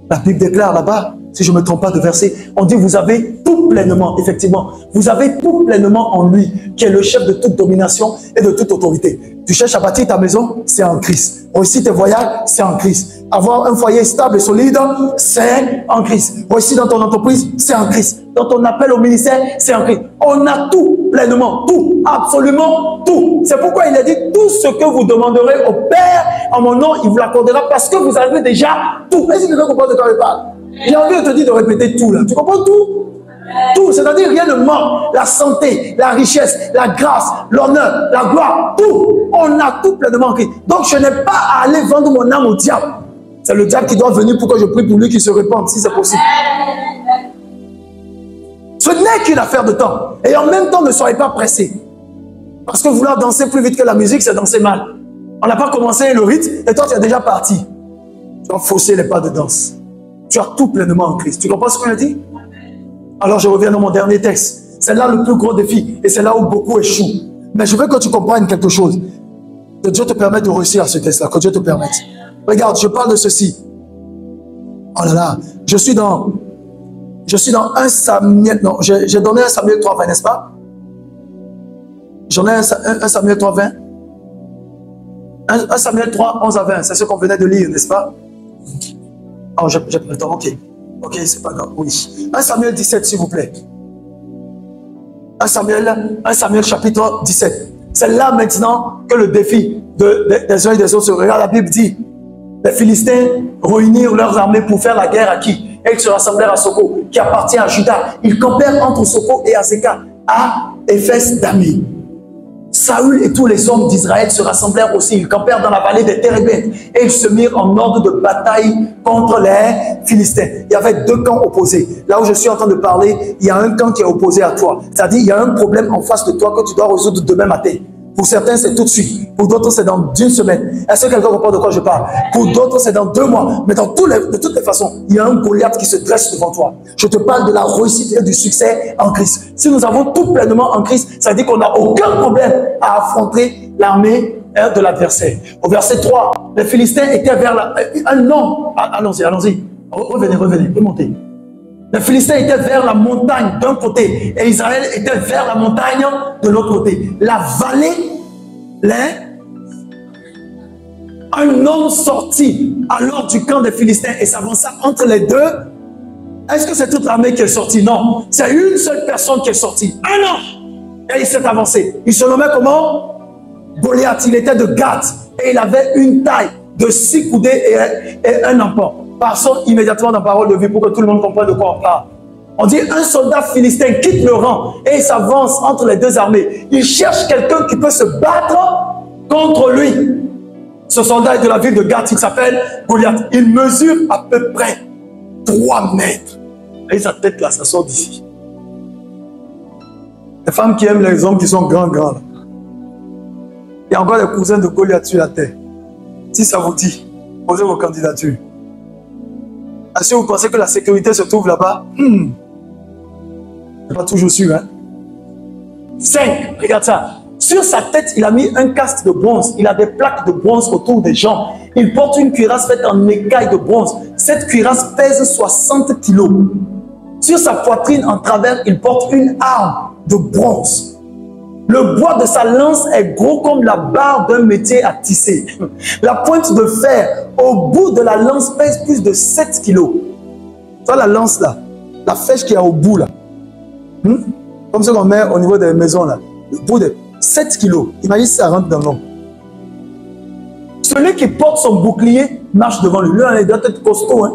La Bible déclare là-bas, si je ne me trompe pas de verset, on dit vous avez tout pleinement, effectivement, vous avez tout pleinement en lui, qui est le chef de toute domination et de toute autorité. Tu cherches à bâtir ta maison, c'est en Christ. Réussir tes voyages, c'est en Christ. Avoir un foyer stable et solide, c'est en Christ. Réussir dans ton entreprise, c'est en Christ. Dans ton appel au ministère, c'est en Christ. On a tout pleinement, tout, absolument tout. C'est pourquoi il a dit tout ce que vous demanderez au Père en mon nom, il vous l'accordera parce que vous avez déjà tout. Est-ce que quelqu'un comprend de quoi je parle? J'ai envie de te dire de répéter tout là. Tu comprends tout? Tout, c'est-à-dire rien ne manque. La santé, la richesse, la grâce, l'honneur, la gloire, tout. On a tout pleinement en Christ. Donc je n'ai pas à aller vendre mon âme au diable. C'est le diable qui doit venir pour que je prie pour lui qu'il se répande, si c'est possible. Ce n'est qu'une affaire de temps. Et en même temps, ne soyez pas pressés. Parce que vouloir danser plus vite que la musique, c'est danser mal. On n'a pas commencé le rythme et toi, tu es déjà parti. Tu vas fausser les pas de danse. Tu as tout pleinement en Christ. Tu comprends ce que je dis? Alors je reviens dans mon dernier texte. C'est là le plus gros défi. Et c'est là où beaucoup échouent. Mais je veux que tu comprennes quelque chose. Que Dieu te permette de réussir à ce test-là. Que Dieu te permette. Regarde, je parle de ceci. Oh là là. Je suis dans 1 Samuel. Non, j'ai donné 1 Samuel 3:20, n'est-ce pas? J'en ai 1 Samuel 3:20. 1 Samuel 3:11-20. C'est ce qu'on venait de lire, n'est-ce pas? Oh, j'ai pris le temps. Ok. Ok, c'est pas grave. Oui. 1 Samuel 17, s'il vous plaît. 1 Samuel chapitre 17. C'est là maintenant que le défi des uns et des autres se regarde. La Bible dit, les Philistins réunirent leurs armées pour faire la guerre à qui? Et ils se rassemblèrent à Soko, qui appartient à Juda. Ils campèrent entre Soko et Azeka, à Éphès d'Ami. Saül et tous les hommes d'Israël se rassemblèrent aussi. Ils campèrent dans la vallée des Térébètes et ils se mirent en ordre de bataille contre les Philistins. Il y avait deux camps opposés. Là où je suis en train de parler, il y a un camp qui est opposé à toi. C'est-à-dire, il y a un problème en face de toi que tu dois résoudre demain matin. Pour certains, c'est tout de suite. Pour d'autres, c'est dans une semaine. Est-ce que quelqu'un comprend de quoi je parle? Pour d'autres, c'est dans 2 mois. Mais de toutes les façons, il y a un Goliath qui se dresse devant toi. Je te parle de la réussite et du succès en Christ. Si nous avons tout pleinement en Christ, ça veut dire qu'on n'a aucun problème à affronter l'armée de l'adversaire. Au verset 3, les Philistins étaient vers un homme. Allons-y. Revenez, remontez. Les Philistins étaient vers la montagne d'un côté et Israël était vers la montagne de l'autre côté. La vallée, un homme sortit alors du camp des Philistins et s'avança entre les deux. Est-ce que c'est toute l'armée qui est sortie? Non, c'est une seule personne qui est sortie. Un homme. Et il s'est avancé. Il se nommait comment? Goliath. Il était de Gath et il avait une taille de 6 coudées et un empan. Passons immédiatement dans la parole de vie pour que tout le monde comprenne de quoi on parle. On dit un soldat philistin quitte le rang et il s'avance entre les deux armées. Il cherche quelqu'un qui peut se battre contre lui. Ce soldat est de la ville de Gath, il s'appelle Goliath. Il mesure à peu près 3 mètres. Et sa tête là, ça sort d'ici. Les femmes qui aiment les hommes qui sont grands. Il y a encore des cousins de Goliath sur la terre. Si ça vous dit, posez vos candidatures. Est-ce que vous pensez que la sécurité se trouve là-bas? C'est pas toujours sûr, hein? 5, regarde ça. Sur sa tête, il a mis un casque de bronze. Il a des plaques de bronze autour des jambes. Il porte une cuirasse faite en écaille de bronze. Cette cuirasse pèse 60 kilos. Sur sa poitrine en travers, il porte une arme de bronze. Le bois de sa lance est gros comme la barre d'un métier à tisser. La pointe de fer au bout de la lance pèse plus de 7 kilos. Tu vois la lance là, la flèche qu'il y a au bout là. Comme ce qu'on met au niveau des maisons là. Le bout de 7 kilos. Imagine si ça rentre dans l'homme. Celui qui porte son bouclier marche devant lui. Lui, il doit être costaud. Hein?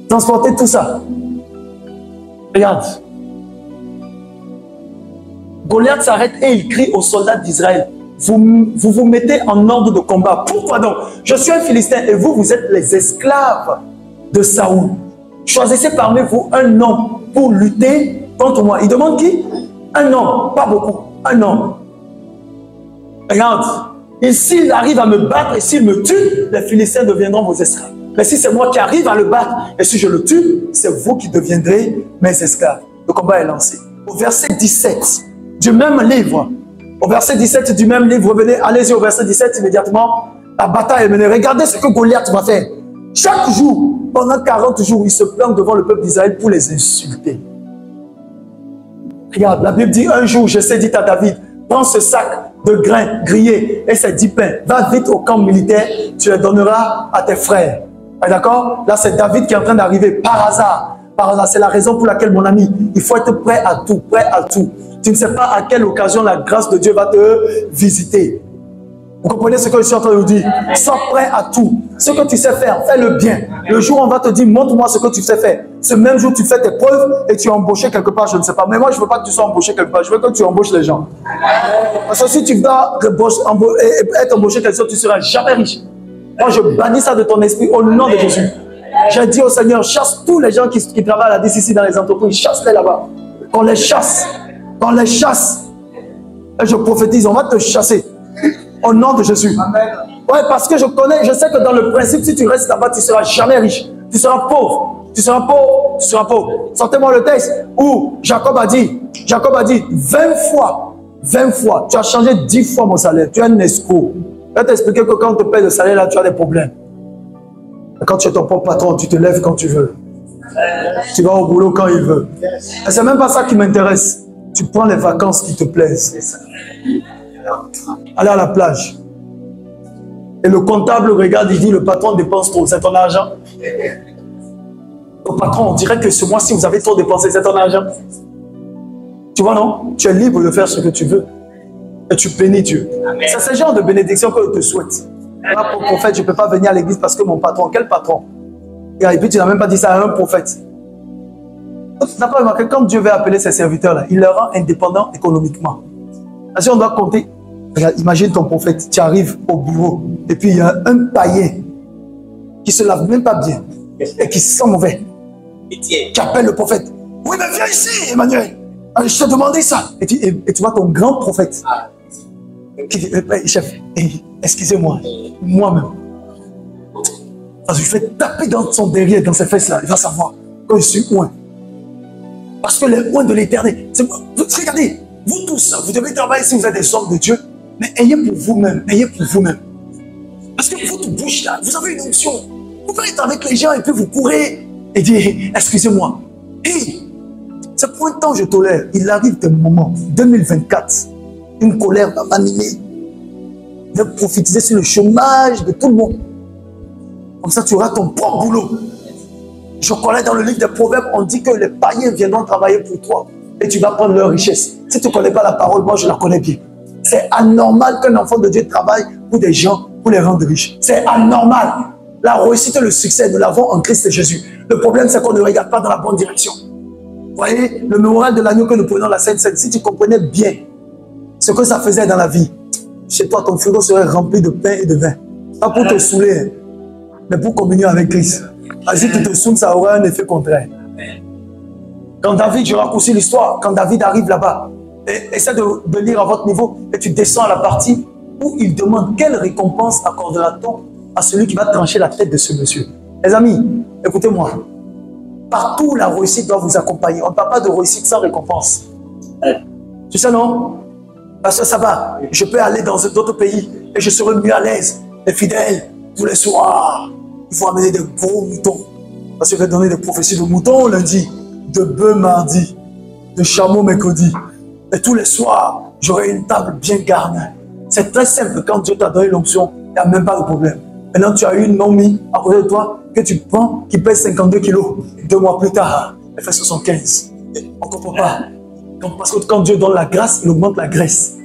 Transporter tout ça. Regarde. Goliath s'arrête et il crie aux soldats d'Israël. Vous mettez en ordre de combat. Pourquoi donc? Je suis un Philistin et vous êtes les esclaves de Saoul. Choisissez parmi vous un homme pour lutter contre moi. Il demande qui? Un homme, pas beaucoup. Un homme. Regarde. Et s'il arrive à me battre et s'il me tue, les Philistins deviendront vos esclaves. Mais si c'est moi qui arrive à le battre, et si je le tue, c'est vous qui deviendrez mes esclaves. Le combat est lancé. Au verset 17 du même livre, au verset 17 du même livre, revenez, allez-y au verset 17 immédiatement, la bataille est menée. Regardez ce que Goliath va faire. Chaque jour, pendant 40 jours, il se plaint devant le peuple d'Israël pour les insulter. Regarde, la Bible dit, un jour, Jessé dit à David, prends ce sac de grains grillés et ces 10 pains, va vite au camp militaire, tu les donneras à tes frères. D'accord? Là, c'est David qui est en train d'arriver par hasard. Par hasard, c'est la raison pour laquelle, mon ami, il faut être prêt à tout, prêt à tout. Tu ne sais pas à quelle occasion la grâce de Dieu va te visiter. Vous comprenez ce que je suis en train de vous dire? Sois prêt à tout. Ce que tu sais faire, fais-le bien. Le jour où on va te dire, montre-moi ce que tu sais faire. Ce même jour, tu fais tes preuves et tu es embauché quelque part, je ne sais pas. Mais moi, je ne veux pas que tu sois embauché quelque part. Je veux que tu embauches les gens. Parce que si tu dois être embauché quelque chose, tu ne seras jamais riche. Moi, je bannis ça de ton esprit au nom de Jésus. J'ai dit au Seigneur, chasse tous les gens qui travaillent à la DCC dans les entreprises. Chasse-les là-bas. Qu'on les chasse. Qu'on les chasse. Et je prophétise, on va te chasser. Au nom de Jésus. Ouais, parce que je sais que dans le principe, si tu restes là-bas, tu ne seras jamais riche. Tu seras pauvre. Tu seras pauvre. Tu seras pauvre. Sortez-moi le texte où Jacob a dit 20 fois, tu as changé 10 fois mon salaire. Tu es un escroc. Je vais t'expliquer que quand on te paie le salaire, là, tu as des problèmes. Quand tu es ton propre patron, tu te lèves quand tu veux. Tu vas au boulot quand il veut. Et c'est même pas ça qui m'intéresse. Tu prends les vacances qui te plaisent. Allez à la plage. Et le comptable regarde, il dit, le patron dépense trop, c'est ton argent. Le patron, on dirait que ce mois-ci, vous avez trop dépensé, c'est ton argent. Tu vois, non? Tu es libre de faire ce que tu veux. Et tu bénis Dieu. C'est ce genre de bénédiction que je te souhaite. Là, pour prophète, je ne peux pas venir à l'église parce que mon patron, quel patron? Et puis tu n'as même pas dit ça à un prophète. Tu n'as pas remarqué, quand Dieu veut appeler ses serviteurs-là, il les rend indépendants économiquement. Si on doit compter, regarde, imagine ton prophète, tu arrives au bureau, et puis il y a un païen qui ne se lave même pas bien, et qui sent mauvais, qui appelle le prophète. Oui, mais viens ici, Emmanuel. Je t'ai demandé ça. Et tu vois ton grand prophète qui dit, chef, excusez-moi, moi-même. Parce que je vais taper dans son derrière, dans ses fesses-là, il va savoir que je suis oint. Parce que les oints de l'éternel, regardez, vous tous, vous devez travailler si vous êtes des hommes de Dieu, mais ayez pour vous-même, ayez pour vous-même. Parce que votre bouche là, vous avez une onction. Vous pouvez être avec les gens et puis vous courez et dire, excusez-moi. Hey, c'est pour un temps je tolère. Il arrive des moments, 2024, une colère va m'animer. De prophétiser sur le chômage de tout le monde. Comme ça, tu auras ton propre boulot. Je connais dans le livre des Proverbes, on dit que les païens viendront travailler pour toi et tu vas prendre leur richesse. Si tu ne connais pas la parole, moi je la connais bien. C'est anormal qu'un enfant de Dieu travaille pour des gens, pour les rendre riches. C'est anormal. La réussite et le succès, nous l'avons en Christ Jésus. Le problème, c'est qu'on ne regarde pas dans la bonne direction. Vous voyez, le mémorial de l'agneau que nous prenons la Sainte Seine, si tu comprenais bien ce que ça faisait dans la vie, chez toi, ton frigo serait rempli de pain et de vin. Pas pour te saouler, mais pour communier avec Christ. Si tu te saoules, ça aura un effet contraire. Quand David, je raccourcis l'histoire, quand David arrive là-bas, essaie de lire à votre niveau, et tu descends à la partie où il demande quelle récompense accordera-t-on à celui qui va trancher la tête de ce monsieur. Les amis, écoutez-moi. Partout, la réussite doit vous accompagner. On ne parle pas de réussite sans récompense. Tu sais, non? Parce que ça va. Je peux aller dans d'autres pays et je serai mieux à l'aise. Les fidèles, tous les soirs, il faut amener des gros moutons. Parce que je vais donner des prophéties de moutons lundi, de bœufs mardi, de chameaux mercredi. Et tous les soirs, j'aurai une table bien garnie. C'est très simple. Quand Dieu t'a donné l'onction, il n'y a même pas de problème. Maintenant, tu as une momie à côté de toi que tu prends, qui pèse 52 kilos. 2 mois plus tard, elle fait 75. On ne comprend pas. Parce que quand Dieu donne la grâce, il augmente la graisse.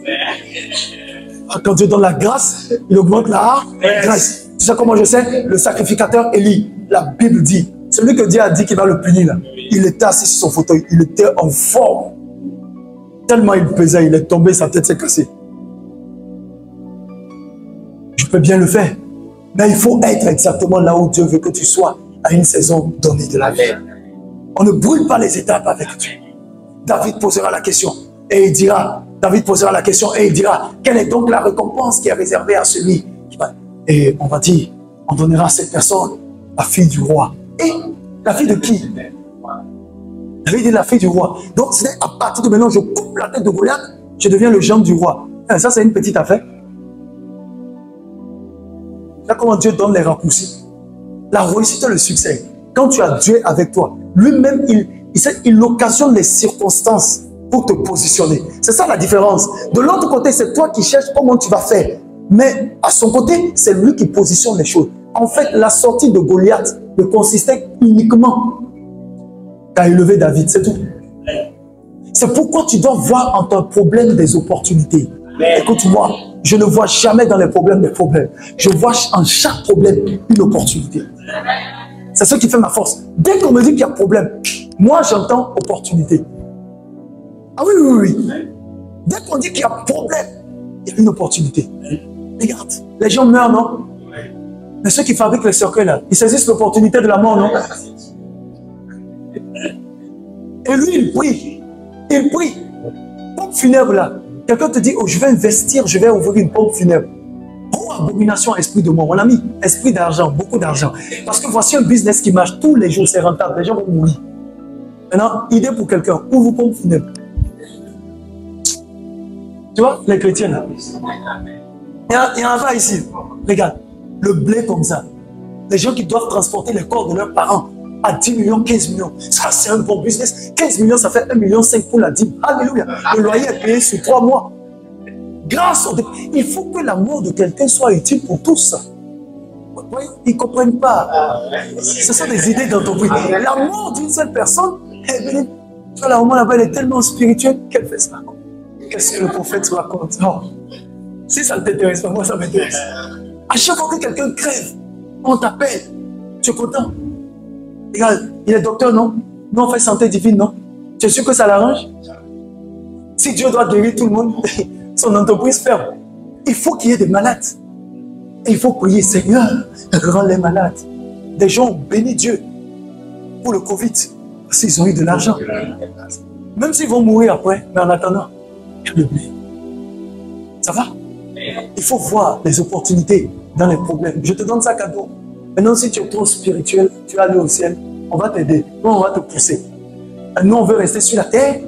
Quand Dieu donne la grâce, il augmente la graisse. Tu sais comment je sais? Le sacrificateur Élie, la Bible dit, celui que Dieu a dit qu'il va le punir, là, il était assis sur son fauteuil, il était en forme. Tellement il pesait, il est tombé, sa tête s'est cassée. Je peux bien le faire. Mais il faut être exactement là où Dieu veut que tu sois à une saison donnée de la vie. On ne brûle pas les étapes avec Dieu. David posera la question et il dira, quelle est donc la récompense qui est réservée à celui qui va... Et on va dire, on donnera à cette personne la fille du roi. Et la fille de qui? David est la fille du roi. Donc, c'est à partir de maintenant, je coupe la tête de Goliath, je deviens le gendre du roi. Ça, c'est une petite affaire. Là, comment Dieu donne les raccourcis. La réussite et le succès. Quand tu as Dieu avec toi, lui-même, il occasionne les circonstances pour te positionner. C'est ça la différence. De l'autre côté, c'est toi qui cherches comment tu vas faire. Mais à son côté, c'est lui qui positionne les choses. En fait, la sortie de Goliath ne consistait uniquement qu'à élever David, c'est tout. C'est pourquoi tu dois voir en ton problème des opportunités. Écoute-moi, je ne vois jamais dans les problèmes des problèmes. Je vois en chaque problème une opportunité. C'est ce qui fait ma force. Dès qu'on me dit qu'il y a problème, moi j'entends opportunité. Ah oui, oui, oui. Dès qu'on dit qu'il y a problème, il y a une opportunité. Regarde, les gens meurent, non? Mais ceux qui fabriquent les cercueils là, ils saisissent l'opportunité de la mort, non? Et lui, il prie. Il prie. Pompe funèbre là. Quelqu'un te dit, oh, je vais investir, je vais ouvrir une pompe funèbre. Oh, abomination, esprit de mort. Mon ami, esprit d'argent, beaucoup d'argent. Parce que voici un business qui marche tous les jours, c'est rentable. Les gens vont mourir. Maintenant, idée pour quelqu'un, ouvre une pompe funèbre. Tu vois, les chrétiens là. Il y en a ici. Regarde, le blé comme ça. Les gens qui doivent transporter les corps de leurs parents à 10 millions, 15 millions. Ça, c'est un bon business. 15 millions, ça fait 1,5 million pour la dîme. Alléluia. Le loyer est payé sur 3 mois. Grâce au... Il faut que la mort de quelqu'un soit utile pour tous. Ils ne comprennent pas. Ce sont des idées d'entreprise. La mort d'une seule personne, la maman là-bas, elle est tellement spirituelle qu'elle fait ça. Qu'est-ce que le prophète se raconte? Non. Si ça ne t'intéresse pas, moi ça m'intéresse. À chaque fois que quelqu'un crève, on t'appelle. Tu es content? Regarde, il est docteur, non? Nous on fait santé divine, non? Tu es sûr que ça l'arrange? Si Dieu doit guérir tout le monde, son entreprise ferme. Il faut qu'il y ait des malades. Et il faut prier, Seigneur, rends les malades. Des gens ont béni Dieu pour le Covid, parce qu'ils ont eu de l'argent. Même s'ils vont mourir après, mais en attendant, il y a le blé. Ça va? Il faut voir les opportunités dans les problèmes. Je te donne ça cadeau. Maintenant, si tu es trop spirituel, tu vas aller au ciel, on va t'aider. Nous, on va te pousser. Nous, on veut rester sur la terre.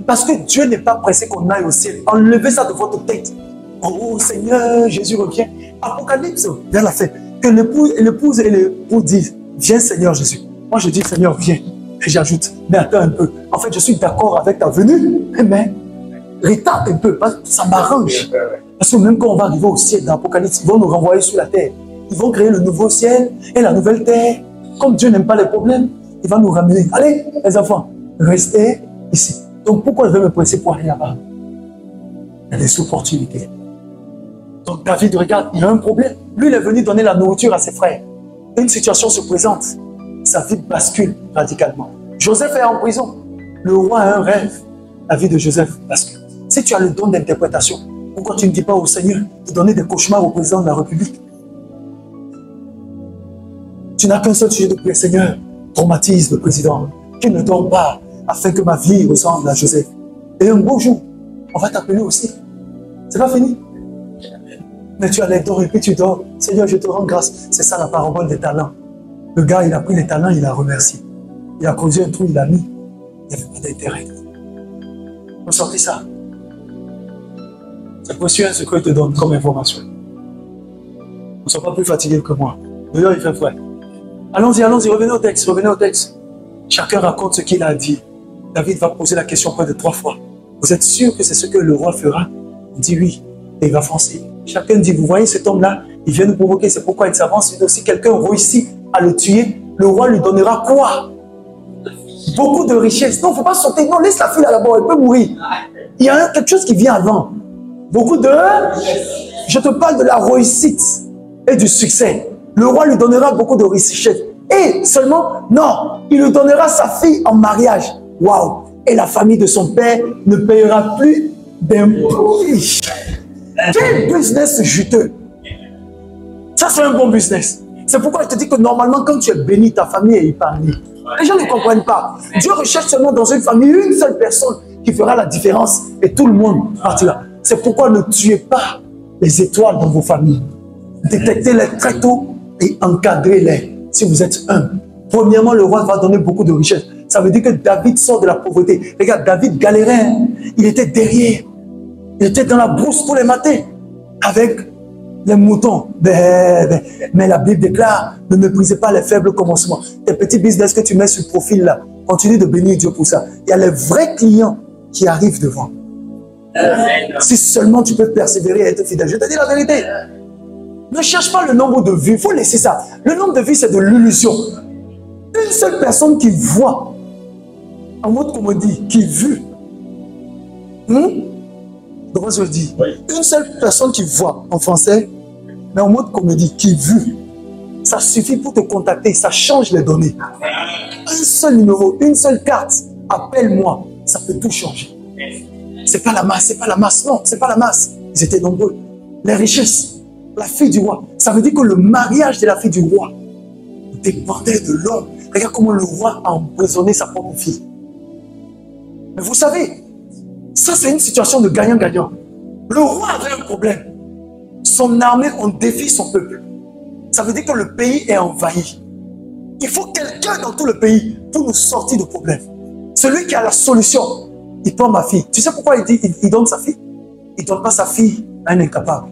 Parce que Dieu n'est pas pressé qu'on aille au ciel. Enlevez ça de votre tête. Oh Seigneur, Jésus revient. Apocalypse, vers la fin. Que l'épouse et l'époux disent, viens Seigneur Jésus. Moi, je dis, Seigneur, viens. Et j'ajoute, mais attends un peu. En fait, je suis d'accord avec ta venue, mais retarde un peu, parce que ça m'arrange. Parce que même quand on va arriver au ciel, dans l'Apocalypse, ils vont nous renvoyer sur la terre. Ils vont créer le nouveau ciel et la nouvelle terre. Comme Dieu n'aime pas les problèmes, il va nous ramener. Allez, les enfants, restez ici. Donc pourquoi je vais me presser pour aller là-bas? Il y a des opportunités. Donc David, regarde, il a un problème. Lui, il est venu donner la nourriture à ses frères. Une situation se présente. Sa vie bascule radicalement. Joseph est en prison. Le roi a un rêve. La vie de Joseph bascule. Si tu as le don d'interprétation, pourquoi tu ne dis pas au Seigneur de donner des cauchemars au président de la République? Tu n'as qu'un seul sujet de prière. Seigneur, traumatise le président, qu'il ne dort pas, afin que ma vie ressemble à Joseph. Et un beau jour, on va t'appeler aussi. C'est pas fini. Mais tu as les dons et puis tu dors. Seigneur, je te rends grâce. C'est ça la parabole des talents. Le gars, il a pris les talents, il a remercié. Il a causé un trou, il a mis. Il n'y avait pas d'intérêt. On sortit ça. C'est précieux ce que je te donne comme information. On ne soit pas plus fatigué que moi. D'ailleurs, il fait frais. Allons-y, allons-y, revenez au texte, revenez au texte. Chacun raconte ce qu'il a dit. David va poser la question près de 3 fois. Vous êtes sûr que c'est ce que le roi fera? Il dit oui. Et il va foncer. Chacun dit, vous voyez cet homme-là, il vient nous provoquer, c'est pourquoi il s'avance. Si quelqu'un réussit à le tuer, le roi lui donnera quoi? Beaucoup de richesses. Non, il ne faut pas sauter. Non, laisse la fille là-bas, elle peut mourir. Il y a quelque chose qui vient avant. Beaucoup de... Je te parle de la réussite et du succès. Le roi lui donnera beaucoup de richesses. Et seulement, non, il lui donnera sa fille en mariage. Waouh! Et la famille de son père ne payera plus d'impôts. Quel business juteux! Ça, c'est un bon business. C'est pourquoi je te dis que normalement, quand tu es béni, ta famille est épargnée. Les gens ne comprennent pas. Dieu recherche seulement dans une famille une seule personne qui fera la différence et tout le monde partira. C'est pourquoi ne tuez pas les étoiles dans vos familles. Détectez-les très tôt et encadrez-les. si vous êtes humble. Premièrement, le roi va donner beaucoup de richesses. Ça veut dire que David sort de la pauvreté. Regarde, David galérait. Hein? Il était derrière. Il était dans la brousse tous les matins avec les moutons. Mais la Bible déclare, ne méprisez pas les faibles commencements. Tes petits business que tu mets sur le profil là, continue de bénir Dieu pour ça. Il y a les vrais clients qui arrivent devant. Si seulement tu peux persévérer et être fidèle. Je te dis la vérité. Ne cherche pas le nombre de vues. Il faut laisser ça. Le nombre de vues, c'est de l'illusion. Une seule personne qui voit, en mode comme on dit, qui vit. Comment je le dis? Une seule personne qui voit en français, mais en mode comédie, qui vit. Ça suffit pour te contacter, ça change les données. Un seul numéro, une seule carte, appelle-moi, ça peut tout changer. C'est pas la masse, c'est pas la masse, non, c'est pas la masse. Ils étaient nombreux. Les richesses, la fille du roi. Ça veut dire que le mariage de la fille du roi dépendait de l'homme. Regarde comment le roi a emprisonné sa propre fille. Mais vous savez, ça c'est une situation de gagnant-gagnant. Le roi avait un problème. Son armée en défie son peuple. Ça veut dire que le pays est envahi. Il faut quelqu'un dans tout le pays pour nous sortir de problème. Celui qui a la solution, il prend ma fille. Tu sais pourquoi il donne sa fille? Il ne donne pas sa fille à un incapable.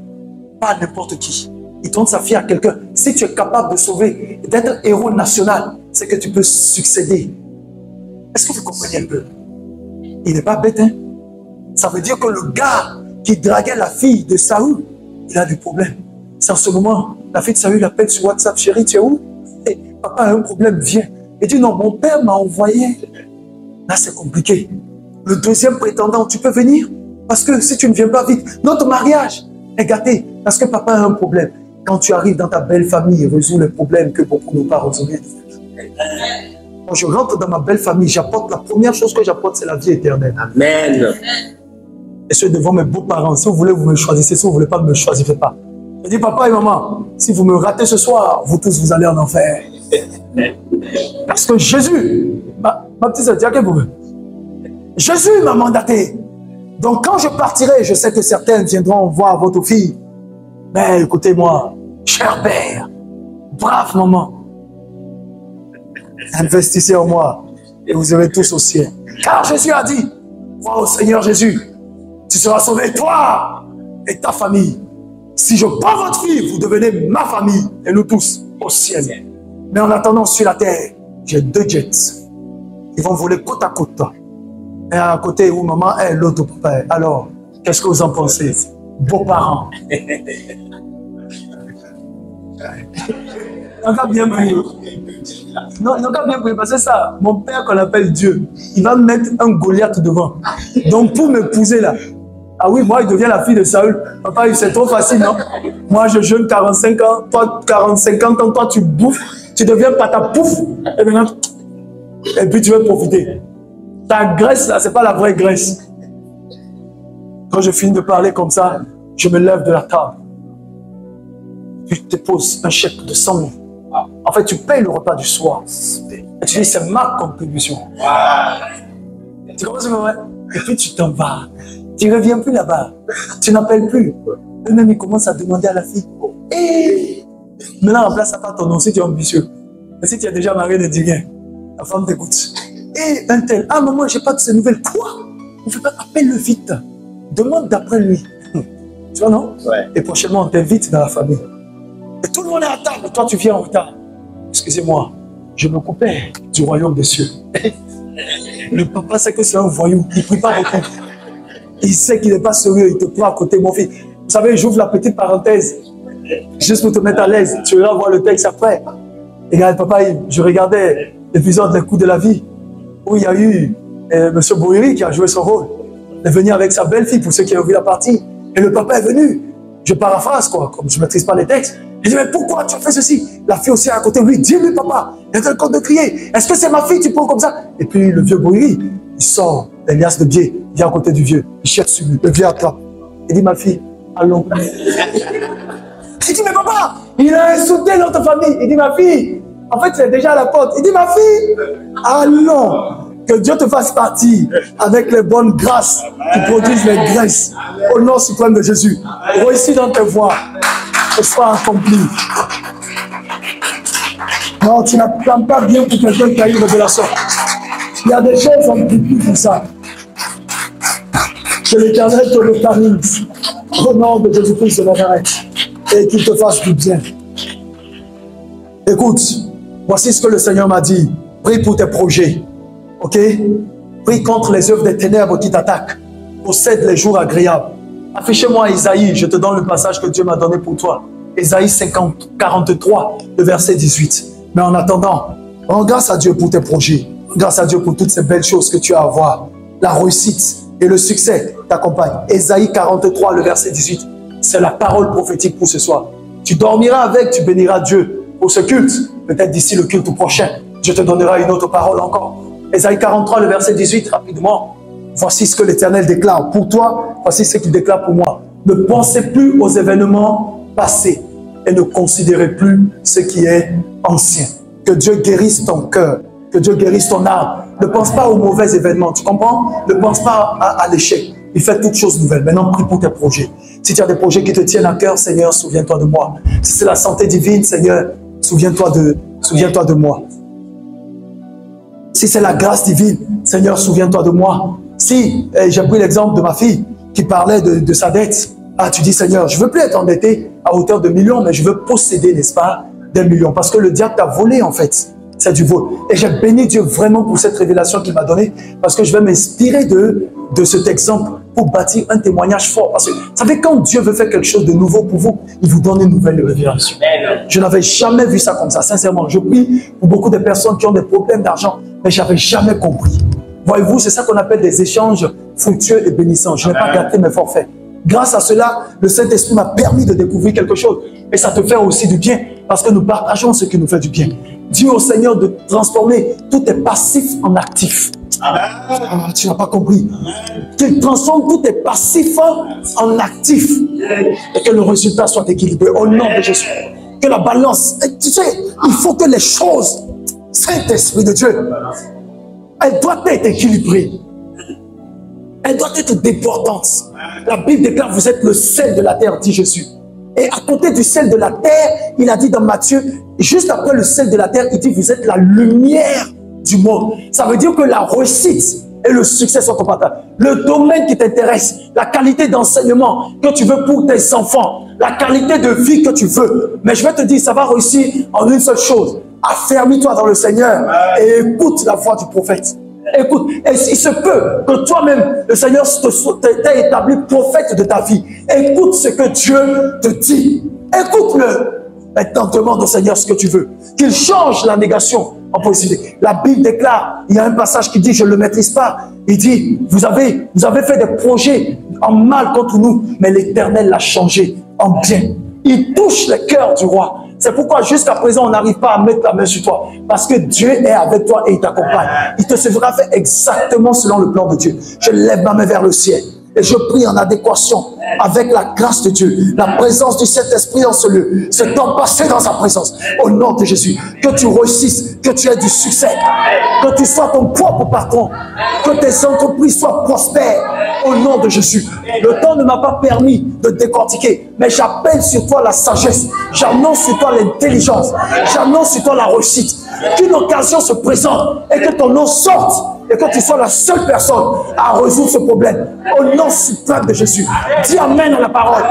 Pas à n'importe qui. Il donne sa fille à quelqu'un. Si tu es capable de sauver, d'être héros national, c'est que tu peux succéder. Est-ce que vous comprenez un peu? Il n'est pas bête, hein? Ça veut dire que le gars qui draguait la fille de Saül, il a du problème. C'est en ce moment, la fille de Saül l'appelle sur WhatsApp, chérie, tu es où? Hey, papa a un problème, viens. Il dit non, mon père m'a envoyé. Là, c'est compliqué. Le deuxième prétendant, tu peux venir? Parce que si tu ne viens pas vite, notre mariage est gâté. Parce que papa a un problème. Quand tu arrives dans ta belle famille, résous les problèmes que beaucoup n'ont pas résolus. Quand je rentre dans ma belle famille, j'apporte, la première chose que j'apporte, c'est la vie éternelle. Amen. Et je suis devant mes beaux-parents. Si vous voulez, vous me choisissez. Si vous ne voulez pas, ne me choisissez pas. Je dis, papa et maman, si vous me ratez ce soir, vous tous, vous allez en enfer. Parce que Jésus, ma petite sœur, Jésus m'a mandaté. Donc quand je partirai, je sais que certaines viendront voir votre fille. Mais écoutez-moi, cher père, brave maman, investissez en moi et vous irez tous au ciel. Car Jésus a dit, crois au Seigneur Jésus, tu seras sauvé, toi et ta famille. Si je prends votre fille, vous devenez ma famille et nous tous au ciel. Mais en attendant, sur la terre, j'ai 2 jets. Ils vont voler côte à côte. Et à côté où maman est, l'autre papa est. Alors, qu'est-ce que vous en pensez? Beaux-parents. On a bien pris. Non, on a bien pris parce que ça, mon père qu'on appelle Dieu, il va mettre un Goliath devant. Donc pour m'épouser là, ah oui, moi, il devient la fille de Saül. Papa, c'est trop facile, non? Moi, je jeûne 45 ans, toi, 50 ans, toi, tu bouffes, tu deviens patapouf, et maintenant, et puis tu veux profiter. Ta graisse, là, c'est pas la vraie graisse. Quand je finis de parler comme ça, je me lève de la table. Puis je te pose un chèque de 100 000. En fait, tu payes le repas du soir. Et tu dis, c'est ma contribution. Tu comprends ce que c'est? Et puis tu t'en vas. Tu ne reviens plus là-bas. Tu n'appelles plus. Eux-mêmes, ils commencent à demander à la fille. Et maintenant, en place, ça part ton nom si tu es ambitieux. Mais si tu es déjà marié, ne dis rien. La femme t'écoute. Et un tel, ah maman, je n'ai pas de ces nouvelles. Quoi? On ne fait pas, appelle-le vite. Demande d'après lui. Tu vois, non? Ouais. Et prochainement, on t'invite dans la famille. Et tout le monde est à table. Toi, tu viens en retard. Excusez-moi, je me coupais du royaume des cieux. Le papa sait que c'est un voyou. Il ne prie pas beaucoup. Il sait qu'il n'est pas sérieux. Il te prend à côté, mon fils. Vous savez, j'ouvre la petite parenthèse. Juste pour te mettre à l'aise. Tu vas voir le texte après. Et regarde, papa, je regardais l'épisode des coups de la vie où il y a eu M. Boiri qui a joué son rôle. Il est venu avec sa belle-fille pour ceux qui ont vu la partie. Et le papa est venu. Je paraphrase, quoi, comme je ne maîtrise pas les textes. Il dit, mais pourquoi tu as fait ceci? La fille aussi est à côté de lui. Dis-lui, papa, il est en train de crier. Est-ce que c'est ma fille, tu prends comme ça? Et puis le vieux Boiri, il sort des liasses de biais, il vient à côté du vieux. Il cherche sur lui. Le vieux attrape. Il dit, ma fille, allons. Il dit, mais papa, il a insulté notre famille. Il dit, ma fille, en fait, c'est déjà à la porte. Il dit, ma fille, allons. Que Dieu te fasse partie avec les bonnes grâces qui produisent les graisses. Au nom suprême de Jésus. Réussis dans tes voies. Que soit accompli. Non, tu n'acclames pas bien pour quelqu'un qui a une révélation. Il y a des choses en plus pour ça. Que l'Éternel te localise au nom de Jésus-Christ de Nazareth et qu'il te fasse du bien. Écoute, voici ce que le Seigneur m'a dit. Prie pour tes projets. Ok? Prie contre les œuvres des ténèbres qui t'attaquent. Possède les jours agréables. Affichez-moi Isaïe, je te donne le passage que Dieu m'a donné pour toi. Isaïe 43, le verset 18. Mais en attendant, rends grâce à Dieu pour tes projets. Grâce à Dieu pour toutes ces belles choses que tu as à voir. La réussite et le succès t'accompagnent. Isaïe 43, le verset 18. C'est la parole prophétique pour ce soir. Tu dormiras avec, tu béniras Dieu pour ce culte. Peut-être d'ici le culte prochain, je te donnerai une autre parole encore. Isaïe 43, le verset 18, rapidement. Voici ce que l'Éternel déclare pour toi. Voici ce qu'il déclare pour moi. Ne pensez plus aux événements passés et ne considérez plus ce qui est ancien. Que Dieu guérisse ton cœur. Que Dieu guérisse ton âme. Ne pense pas aux mauvais événements. Tu comprends? Ne pense pas à l'échec. Il fait toutes choses nouvelles. Maintenant, prie pour tes projets. Si tu as des projets qui te tiennent à cœur, Seigneur, souviens-toi de moi. Si c'est la santé divine, Seigneur, souviens-toi de moi. Si c'est la grâce divine, Seigneur, souviens-toi de moi. Si, j'ai pris l'exemple de ma fille qui parlait de sa dette. Ah, tu dis, Seigneur, je ne veux plus être endetté à hauteur de millions, mais je veux posséder, n'est-ce pas, des millions. Parce que le diable t'a volé, en fait. C'est du vol. Et j'ai béni Dieu vraiment pour cette révélation qu'il m'a donnée, parce que je vais m'inspirer de cet exemple pour bâtir un témoignage fort. Parce que, vous savez, quand Dieu veut faire quelque chose de nouveau pour vous, il vous donne une nouvelle révélation. Je n'avais jamais vu ça comme ça, sincèrement. Je prie pour beaucoup de personnes qui ont des problèmes d'argent, mais je n'avais jamais compris. Voyez-vous, c'est ça qu'on appelle des échanges fructueux et bénissants. Je n'ai pas gâté mes forfaits. Grâce à cela, le Saint-Esprit m'a permis de découvrir quelque chose. Et ça te fait aussi du bien, parce que nous partageons ce qui nous fait du bien. Dis au Seigneur de transformer tous tes passifs en actifs. Ah, tu n'as pas compris. Qu'il transforme tous tes passifs en actifs. Et que le résultat soit équilibré au nom de Jésus. Que la balance, tu sais, il faut que les choses, Saint-Esprit de Dieu, elle doit être équilibrée. Elle doit être débordante. La Bible déclare, vous êtes le sel de la terre, dit Jésus. Et à côté du sel de la terre, il a dit dans Matthieu, juste après le sel de la terre, il dit, vous êtes la lumière du monde. Ça veut dire que la réussite et le succès sont compatibles. Le domaine qui t'intéresse, la qualité d'enseignement que tu veux pour tes enfants, la qualité de vie que tu veux. Mais je vais te dire, ça va réussir en une seule chose. Affermis-toi dans le Seigneur et écoute la voix du prophète. Écoute, et il se peut que toi-même, le Seigneur t'ait établi prophète de ta vie. Écoute ce que Dieu te dit. Écoute-le. Maintenant, demande au Seigneur ce que tu veux. Qu'il change la négation en positivité. La Bible déclare, il y a un passage qui dit, je ne le maîtrise pas. Il dit, vous avez fait des projets en mal contre nous, mais l'Éternel l'a changé en bien. Il touche le cœur du roi. C'est pourquoi jusqu'à présent, on n'arrive pas à mettre la main sur toi. Parce que Dieu est avec toi et il t'accompagne. Il te fera faire exactement selon le plan de Dieu. Je lève ma main vers le ciel. Et je prie en adéquation avec la grâce de Dieu, la présence du Saint-Esprit dans ce lieu, ce temps passé dans sa présence, au nom de Jésus. Que tu réussisses, que tu aies du succès, que tu sois ton propre patron, que tes entreprises soient prospères, au nom de Jésus. Le temps ne m'a pas permis de décortiquer, mais j'appelle sur toi la sagesse, j'annonce sur toi l'intelligence, j'annonce sur toi la réussite. Qu'une occasion se présente et que ton nom sorte et que tu sois la seule personne à résoudre ce problème. Au nom suprême de Jésus. Dis amen à la parole.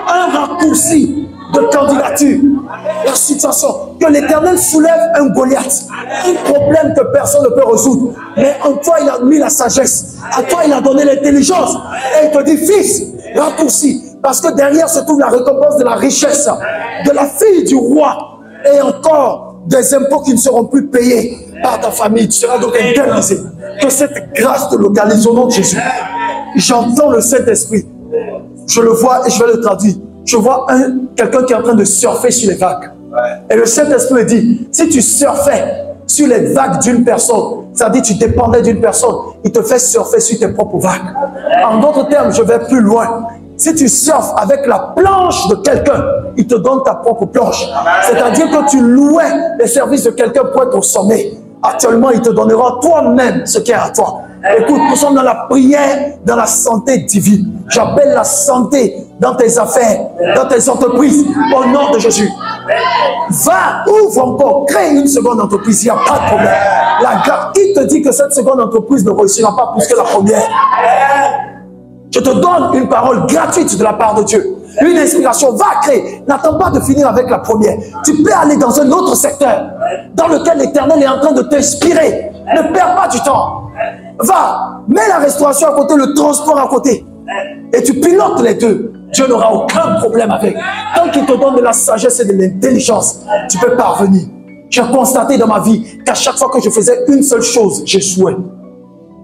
Un raccourci de candidature. La situation. Que l'Éternel soulève un Goliath. Un problème que personne ne peut résoudre. Mais en toi, il a mis la sagesse. À toi, il a donné l'intelligence. Et il te dit, fils, raccourci. Parce que derrière se trouve la récompense de la richesse, de la fille du roi. Et encore des impôts qui ne seront plus payés par ta famille. Tu seras donc indemnisé. Que cette grâce te localise au nom de Jésus. J'entends le Saint-Esprit. Je le vois et je vais le traduire. Je vois quelqu'un qui est en train de surfer sur les vagues. Et le Saint-Esprit me dit, si tu surfais sur les vagues d'une personne, c'est-à-dire tu dépendais d'une personne, il te fait surfer sur tes propres vagues. En d'autres termes, je vais plus loin. Si tu surfes avec la planche de quelqu'un, il te donne ta propre planche. C'est-à-dire que tu louais les services de quelqu'un pour être au sommet. Actuellement, il te donnera toi-même ce qui est à toi. Écoute, nous sommes dans la prière, dans la santé divine. J'appelle la santé dans tes affaires, dans tes entreprises, au nom de Jésus. Va, ouvre encore, crée une seconde entreprise, il n'y a pas de problème. Qui te dit que cette seconde entreprise ne réussira pas plus que la première? Je te donne une parole gratuite de la part de Dieu. Une inspiration, va créer. N'attends pas de finir avec la première. Tu peux aller dans un autre secteur dans lequel l'Éternel est en train de t'inspirer. Ne perds pas du temps. Va, mets la restauration à côté, le transport à côté. Et tu pilotes les deux. Dieu n'aura aucun problème avec. Tant qu'il te donne de la sagesse et de l'intelligence, tu peux parvenir. J'ai constaté dans ma vie qu'à chaque fois que je faisais une seule chose, j'échouais.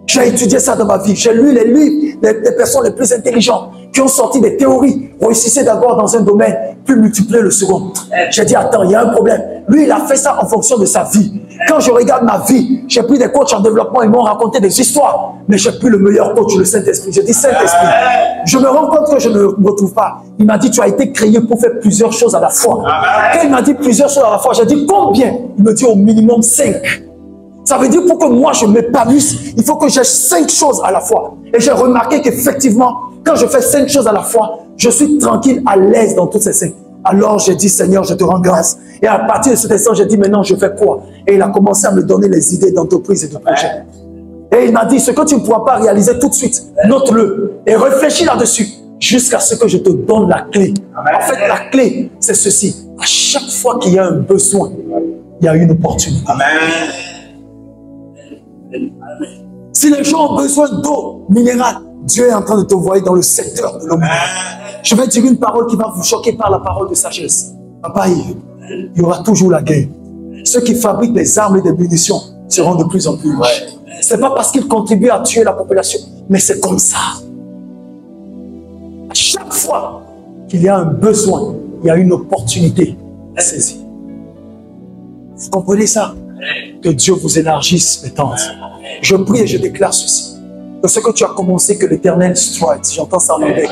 J'ai étudié ça dans ma vie. J'ai lu les livres des personnes les plus intelligentes qui ont sorti des théories. Réussissaient d'abord dans un domaine, puis multiplier le second. J'ai dit, attends, il y a un problème. Lui, il a fait ça en fonction de sa vie. Quand je regarde ma vie, j'ai pris des coachs en développement, ils m'ont raconté des histoires. Mais j'ai pris le meilleur coach, le Saint-Esprit. J'ai dit, Saint-Esprit, je me rends compte que je ne me retrouve pas. Il m'a dit, tu as été créé pour faire plusieurs choses à la fois. Quand il m'a dit plusieurs choses à la fois, j'ai dit, combien? Il me dit, au minimum 5. Ça veut dire pour que moi je m'épanouisse, il faut que j'ai 5 choses à la fois. Et j'ai remarqué qu'effectivement, quand je fais 5 choses à la fois, je suis tranquille, à l'aise dans toutes ces 5. Alors j'ai dit, Seigneur, je te rends grâce. Et à partir de cet instant, j'ai dit, maintenant je fais quoi? Et il a commencé à me donner les idées d'entreprise et de projet. Et il m'a dit, ce que tu ne pourras pas réaliser tout de suite, note-le et réfléchis là-dessus jusqu'à ce que je te donne la clé. En fait, la clé, c'est ceci. À chaque fois qu'il y a un besoin, il y a une opportunité. Amen. Si les gens ont besoin d'eau minérale, Dieu est en train de te voir dans le secteur de l'eau minérale. Je vais dire une parole qui va vous choquer par la parole de sagesse. Papa, il y aura toujours la guerre. Ceux qui fabriquent des armes et des munitions seront de plus en plus riches. Ce n'est pas parce qu'ils contribuent à tuer la population, mais c'est comme ça. À chaque fois qu'il y a un besoin, il y a une opportunité à saisir. Vous comprenez ça? Que Dieu vous élargisse mes tentes. Je prie et je déclare ceci. Que ce que tu as commencé, que l'Éternel stride, j'entends ça en anglais,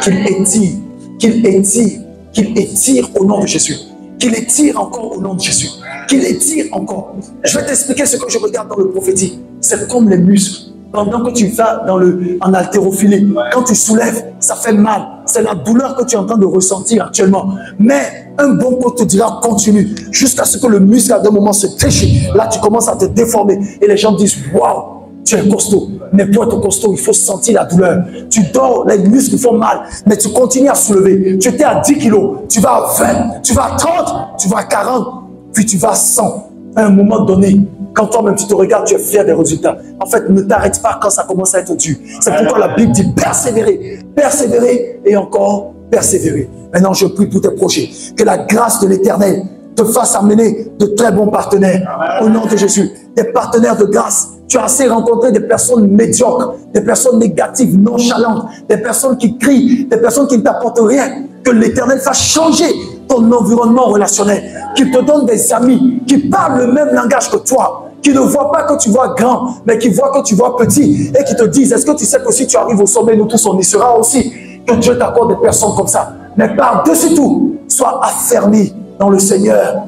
qu'il étire au nom de Jésus. Qu'il étire encore au nom de Jésus. Qu'il étire encore. Je vais t'expliquer ce que je regarde dans le prophétique. C'est comme les muscles. Pendant que tu vas en haltérophilie, quand tu soulèves, ça fait mal. C'est la douleur que tu es en train de ressentir actuellement. Mais un bon coach te dira continue jusqu'à ce que le muscle à un moment se déchire. Là, tu commences à te déformer. Et les gens disent, waouh, tu es costaud. Mais pour être costaud, il faut sentir la douleur. Tu dors, les muscles font mal, mais tu continues à soulever. Tu étais à 10 kilos, tu vas à 20, tu vas à 30, tu vas à 40, puis tu vas à 100. À un moment donné, quand toi-même tu te regardes, tu es fier des résultats. En fait, ne t'arrête pas quand ça commence à être dur. C'est pourquoi la Bible dit persévérer, persévérer et encore persévérer. Maintenant, je prie pour tes projets. Que la grâce de l'Éternel te fasse amener de très bons partenaires. Au nom de Jésus, des partenaires de grâce. Tu as assez rencontré des personnes médiocres, des personnes négatives, nonchalantes, des personnes qui crient, des personnes qui ne t'apportent rien. Que l'Éternel fasse changer ton environnement relationnel, qu'il te donne des amis qui parlent le même langage que toi, qui ne voient pas que tu vois grand, mais qui voient que tu vois petit, et qui te disent, est-ce que tu sais que si tu arrives au sommet, nous tous on y sera aussi. Que Dieu t'accorde des personnes comme ça. Mais par-dessus tout, sois affermi dans le Seigneur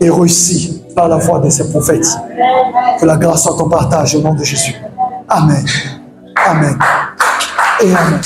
et réussis par la voix de ses prophètes. Que la grâce soit ton partage au nom de Jésus. Amen. Amen. Et amen.